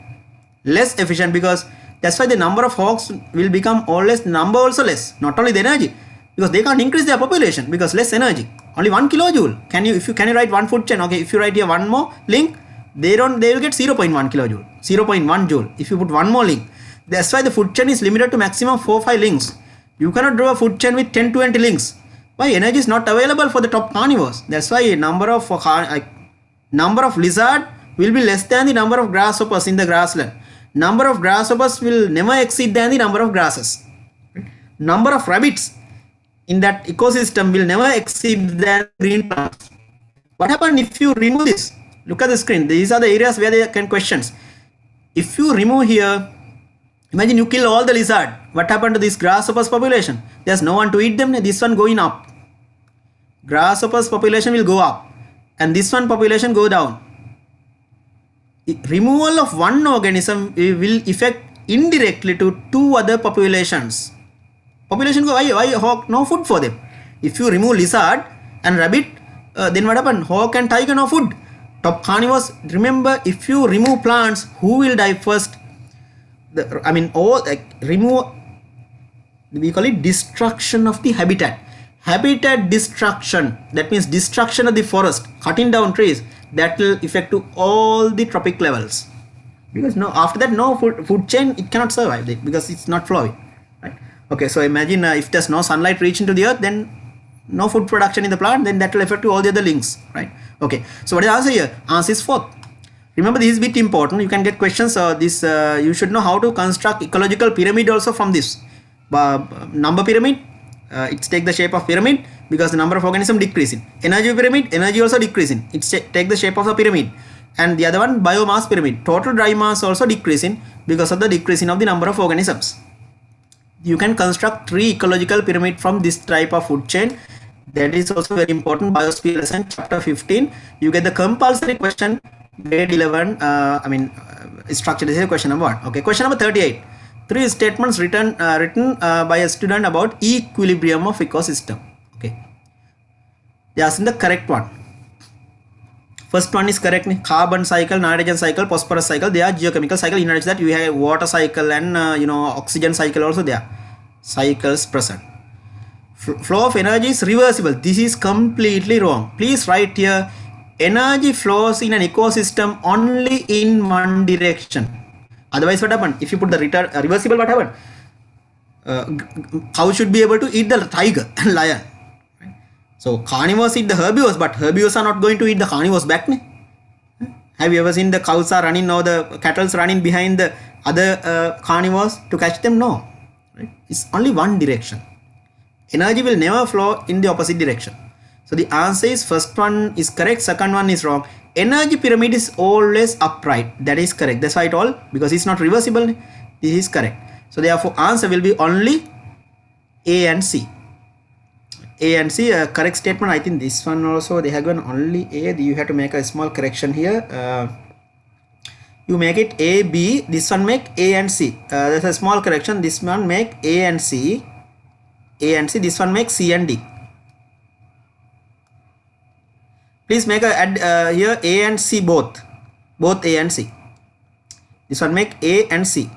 less efficient because that's why the number of hogs will become always number also less. Not only the energy. Because they can't increase their population because less energy. Only 1 kilojoule. Can you write one food chain? Okay, if you write here one more link, they will get 0.1 kilojoule, 0.1 joule. If you put one more link, that's why the food chain is limited to maximum 4-5 links. You cannot draw a food chain with 10-20 links. Why? Energy is not available for the top carnivores. That's why number of lizard will be less than the number of grasshoppers in the grassland. Number of grasshoppers will never exceed than the number of grasses. Number of rabbits in that ecosystem will never exceed than green plants. What happens if you remove this? Look at the screen. These are the areas where they can questions. If you remove here, imagine you kill all the lizard. What happened to this grasshoppers population? There's no one to eat them. This one going up. Grasshoppers population will go up and this one population go down. Removal of one organism will affect indirectly to 2 other populations. Population go, why hawk? No food for them. If you remove lizard and rabbit, then what happen? Hawk and tiger, no food. Top carnivores, remember, if you remove plants, who will die first? Remove, we call it destruction of the habitat. Habitat destruction, that means destruction of the forest, cutting down trees, that will affect to all the tropic levels. Because after that, no food chain, it cannot survive because it's not flowing. Right? Okay, so imagine if there's no sunlight reaching to the earth, then no food production in the plant, then that will affect to all the other links, right? Okay, so what is the answer here? Answer is 4th. Remember, this is a bit important. You can get questions. You should know how to construct ecological pyramid also from this. Number pyramid, it's take the shape of pyramid because the number of organisms decreasing. Energy pyramid, energy also decreasing. It's take the shape of a pyramid. And the other one, biomass pyramid. Total dry mass also decreasing because of the decreasing of the number of organisms. You can construct 3 ecological pyramid from this type of food chain. That is also very important. Biosphere lesson chapter 15. You get the compulsory question, grade 11. Structure is question number 1. Okay, question number 38. 3 statements written by a student about equilibrium of ecosystem. Okay, they are asking the correct one. First one is correct. Carbon cycle, nitrogen cycle, phosphorus cycle. They are geochemical cycle. In addition to that, you have water cycle and oxygen cycle also there. Cycles present. Flow of energy is reversible. This is completely wrong. Please write here. Energy flows in an ecosystem only in one direction. Otherwise, what happened? If you put the reversible, what happened? Cow should be able to eat the tiger and lion. So carnivores eat the herbivores, but herbivores are not going to eat the carnivores back. Have you ever seen the cows are running or the cattle's running behind the other carnivores to catch them? No. Right? It's only one direction. Energy will never flow in the opposite direction. So the answer is first one is correct, second one is wrong. Energy pyramid is always upright. That is correct. That's why it all, because it's not reversible. This is correct. So therefore answer will be only A and C. A and C, correct statement. I think this one also they have given only A. You have to make a small correction here. You make it A, B. This one make A and C. There's a small correction. This one make A and C. A and C. This one make C and D. Please make a add here A and C both A and C. This one make A and C.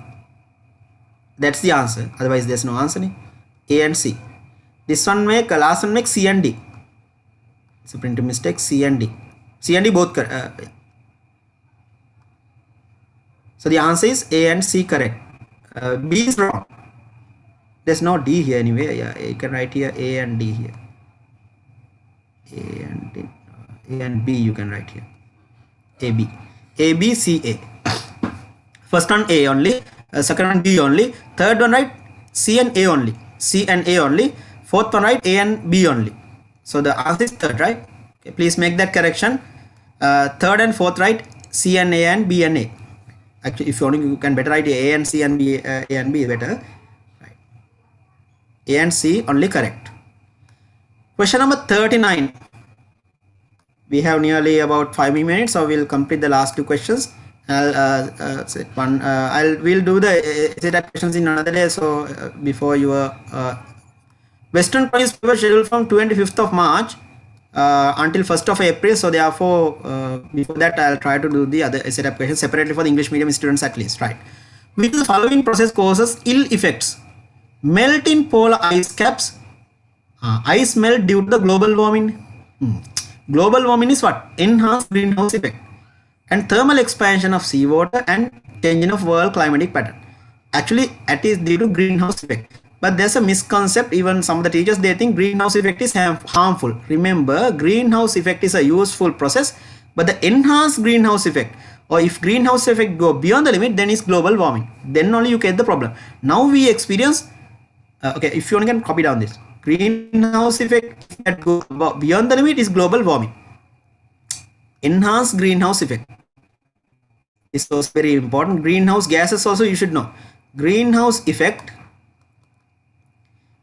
That's the answer. Otherwise, there's no answer. A and C. This one make last one make C and D. It's a printing mistake. C and D. C and D both correct. So the answer is A and C correct. B is wrong. There's no D here anyway. Yeah, you can write here A and D here. A and D. A and B you can write here. A B. A B C A. First one A only. Second one B only. Third one right C and A only. C and A only. Fourth one right A and B only. So the answer is third, right? Okay, please make that correction. Third and fourth right C and A and B and A. Actually, if you only you can better write A and C and B. A and B better. Right. A and C only correct. Question number 39. We have nearly about 5 minutes, so we'll complete the last 2 questions. We'll do the setup questions in another day. So before your Western Province paper scheduled from 25th of March until 1st of April. So therefore, before that, I'll try to do the other setup questions separately for the English medium students at least, right? Which of the following process causes ill effects? Melt in polar ice caps. Ice melt due to the global warming. Global warming is what? Enhanced greenhouse effect. And thermal expansion of seawater and changing of world climatic pattern. Actually, that is due to greenhouse effect. But there's a misconception. Even some of the teachers, they think greenhouse effect is harmful. Remember, greenhouse effect is a useful process, but the enhanced greenhouse effect, or if greenhouse effect go beyond the limit, then is global warming. Then only you get the problem. Now we experience, okay, if you can copy down this. Greenhouse effect that go beyond the limit is global warming. Enhanced greenhouse effect is also very important. Greenhouse gases also you should know. Greenhouse effect.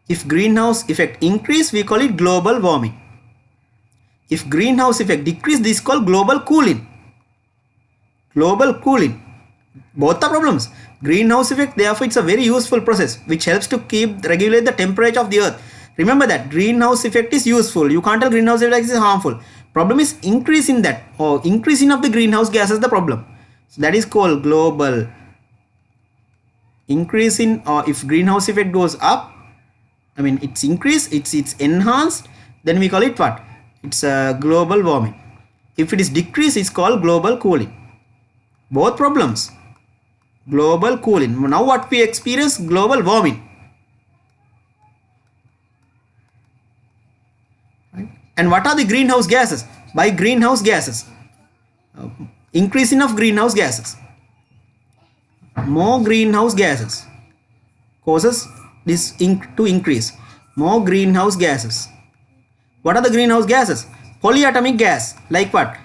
If greenhouse effect increase, we call it global warming. If greenhouse effect decrease, this is called global cooling. Global cooling. Both are problems. Greenhouse effect, therefore, it's a very useful process which helps to regulate the temperature of the earth. Remember that greenhouse effect is useful. You can't tell greenhouse effect is harmful. Problem is increase in that, or increasing of the greenhouse gas is the problem. So that is called global. Increase in, or if greenhouse effect goes up, I mean it's increased, it's enhanced, then we call it what? It's a global warming. If it is decreased, it's called global cooling. Both problems. Global cooling. Now what we experience? Global warming. Right? And what are the greenhouse gases? By greenhouse gases, increasing of greenhouse gases. More greenhouse gases causes this to increase. More greenhouse gases. What are the greenhouse gases? Polyatomic gas, like what?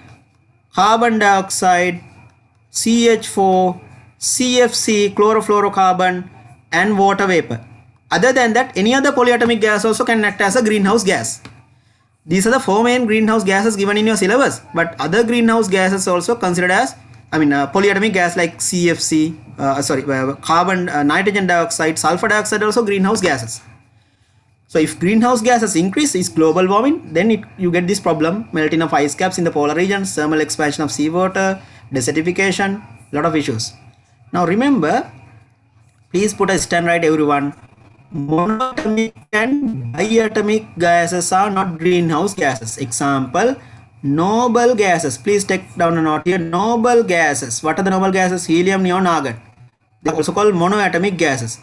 Carbon dioxide, CH4, CFC, chlorofluorocarbon, and water vapor. Other than that, any other polyatomic gas also can act as a greenhouse gas. These are the 4 main greenhouse gases given in your syllabus, but other greenhouse gases also considered as, polyatomic gas like CFC, carbon, nitrogen dioxide, sulfur dioxide also greenhouse gases. So if greenhouse gases increase is global warming, then you get this problem: melting of ice caps in the polar regions, thermal expansion of seawater, desertification, lot of issues. Now remember, please put a stand right everyone. Monoatomic and diatomic gases are not greenhouse gases. Example, noble gases. Please take down a note here. Noble gases. What are the noble gases? Helium, neon, argon. They are also called monoatomic gases.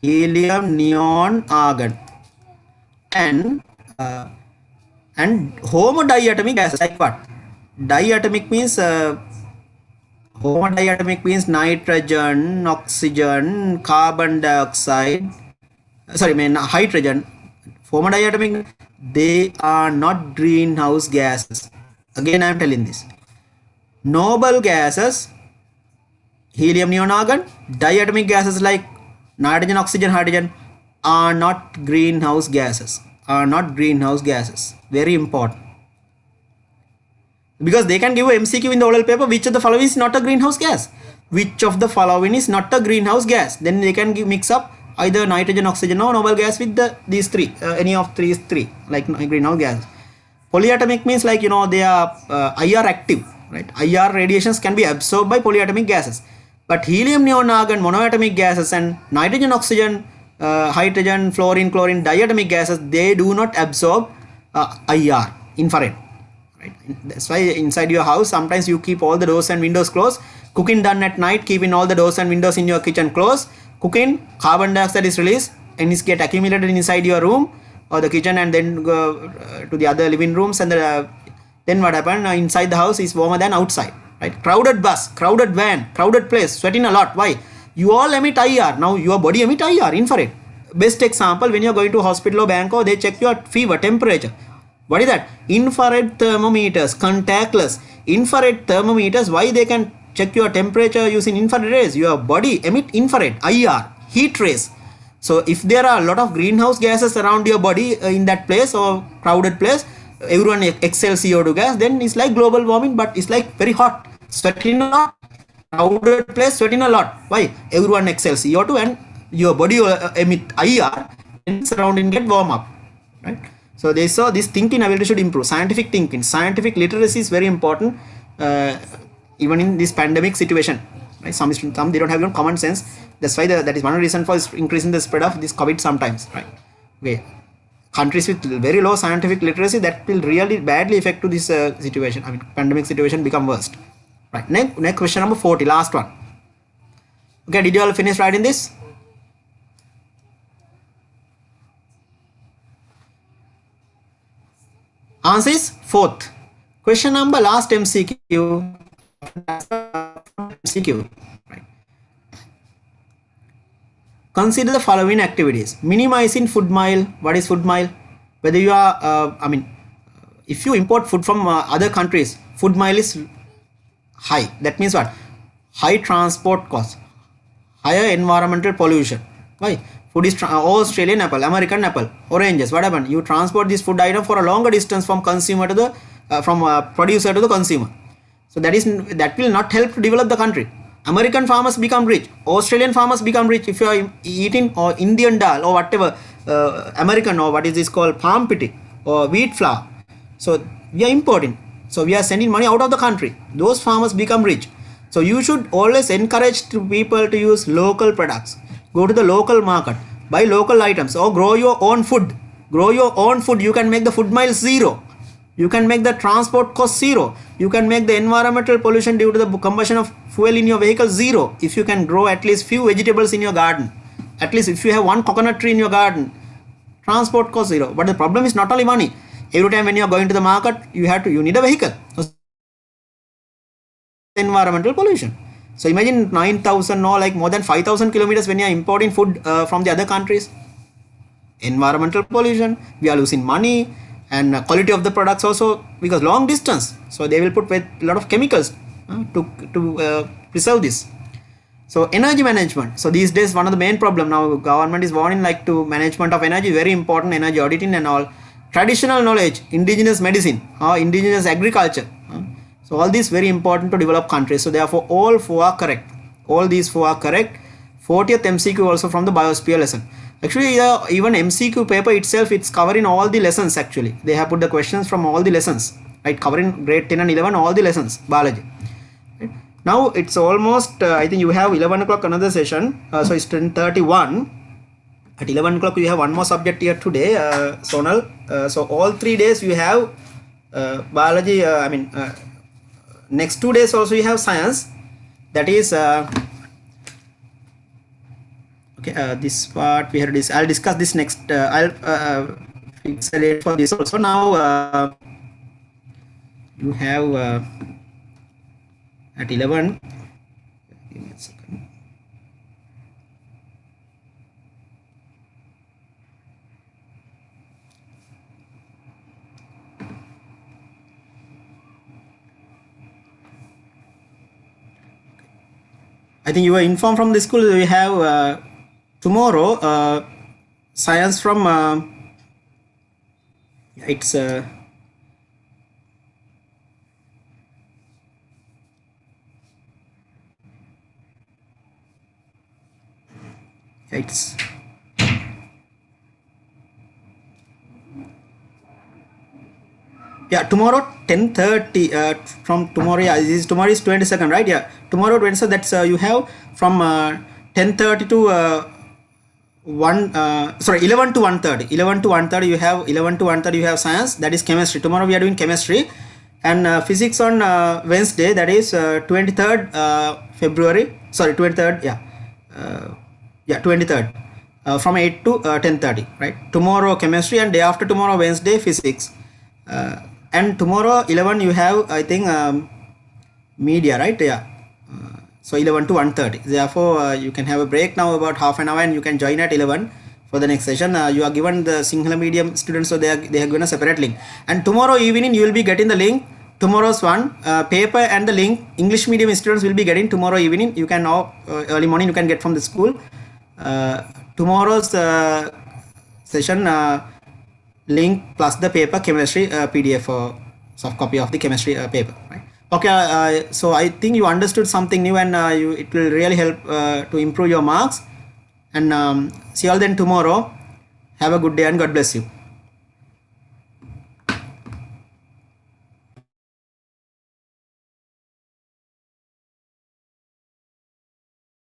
Helium, neon, argon. And homodiatomic gases like what? Diatomic means homodiatomic means nitrogen, oxygen, carbon dioxide. Hydrogen. Homodiatomic, they are not greenhouse gases. Again, I am telling this. Noble gases, helium, neon, argon. Diatomic gases like nitrogen, oxygen, hydrogen are not greenhouse gases. Very important. Because they can give a MCQ in the oral paper, which of the following is not a greenhouse gas? Which of the following is not a greenhouse gas? Then they can mix up either nitrogen, oxygen or noble gas with these three, any of these three, like greenhouse gas. Polyatomic means like, they are IR active, right? IR radiations can be absorbed by polyatomic gases. But helium, neon, argon, monoatomic gases, and nitrogen, oxygen, hydrogen, fluorine, chlorine, diatomic gases, they do not absorb IR, infrared. Right? That's why inside your house sometimes you keep all the doors and windows closed. Cooking done at night, keeping all the doors and windows in your kitchen closed. Cooking, carbon dioxide is released and is get accumulated inside your room or the kitchen, and then go to the other living rooms, and then what happened? Inside the house is warmer than outside. Right? Crowded bus, crowded van, crowded place, sweating a lot. Why? You all emit IR. Now your body emit IR, infrared. Best example, when you are going to hospital or bank, or they check your fever, temperature. What is that? Infrared thermometers, contactless. Infrared thermometers, why they can check your temperature using infrared rays? Your body emit infrared, IR, heat rays. So if there are a lot of greenhouse gases around your body in that place or crowded place, everyone exhales CO2 gas, then it's like global warming, but it's like very hot, sweating a lot. Crowded place, sweating a lot. Why? Everyone exhales CO2 and your body emit IR and surrounding get warm up. Right? So they saw this thinking ability should improve. Scientific thinking, scientific literacy is very important, even in this pandemic situation. Right? Some they don't have even common sense. That's why that is one reason for increasing the spread of this COVID sometimes. Right? Okay. Countries with very low scientific literacy, that will really badly affect to this situation. I mean, pandemic situation become worst. Right. Next question number 40, last one. Okay, did you all finish writing this? Answer is 4th. Question number last MCQ. Right. Consider the following activities. Minimizing food mile. What is food mile? Whether you are, if you import food from other countries, food mile is high. That means what? High transport cost, higher environmental pollution. Why? Food is Australian apple, American apple, oranges. What happened? You transport this food item for a longer distance from consumer to the producer to the consumer. So that will not help to develop the country. American farmers become rich. Australian farmers become rich if you are eating or Indian dal or whatever, American or what is this called, palm pitty or wheat flour. So we are importing. So we are sending money out of the country. Those farmers become rich. So you should always encourage people to use local products. Go to the local market, buy local items, or grow your own food. Grow your own food. You can make the food miles zero. You can make the transport cost zero. You can make the environmental pollution due to the combustion of fuel in your vehicle zero. If you can grow at least few vegetables in your garden. At least if you have one coconut tree in your garden, transport cost zero. But the problem is not only money. Every time when you are going to the market, you need a vehicle. So environmental pollution. So imagine 9,000 or like more than 5,000 kilometers when you are importing food from the other countries. Environmental pollution. We are losing money and quality of the products also, because long distance. So they will put a lot of chemicals to preserve this. So energy management. So these days one of the main problem now government is warning like to management of energy, very important, energy auditing and all. Traditional knowledge, indigenous medicine, indigenous agriculture. So all these very important to develop countries. So therefore all 4 are correct. All these 4 are correct. 40th MCQ also from the biosphere lesson. Actually even MCQ paper itself, it's covering all the lessons actually. They have put the questions from all the lessons, right, covering grade 10 and 11, all the lessons, biology. Right. Now it's almost, I think you have 11 o'clock another session. So it's 10:31. At 11 o'clock you have one more subject here today, Sonal. So all 3 days you have biology, next 2 days also you have science. That is, okay, this part we have this. I'll discuss this next. I'll fix a date for this also. Now you have at 11. Give me a second. I think you were informed from the school. We have tomorrow science from it's yeah, tomorrow 10:30 from tomorrow. Yeah, tomorrow is 22nd, right? Yeah, tomorrow 22nd. That's you have from 10:30 to 11 to 1:30. 11 to 1:30 you have 11 to 1:30 you have science. That is chemistry. Tomorrow we are doing chemistry, and physics on Wednesday. That is 23rd February. Sorry, 23rd. Yeah, 23rd. From 8 to 10:30. Right. Tomorrow chemistry, and day after tomorrow Wednesday physics. And tomorrow 11 you have, I think, media, right? Yeah. So 11 to 1:30. Therefore you can have a break now about half an hour, and you can join at 11 for the next session. You are given the Sinhala medium students, so they are given a separate link. And tomorrow evening you will be getting the link. Tomorrow's one paper and the link English medium students will be getting tomorrow evening. You can now early morning you can get from the school. Tomorrow's session link plus the paper chemistry PDF or soft copy of the chemistry paper, right? Okay, so I think you understood something new, and it will really help to improve your marks. And see you all then tomorrow. Have a good day and God bless you.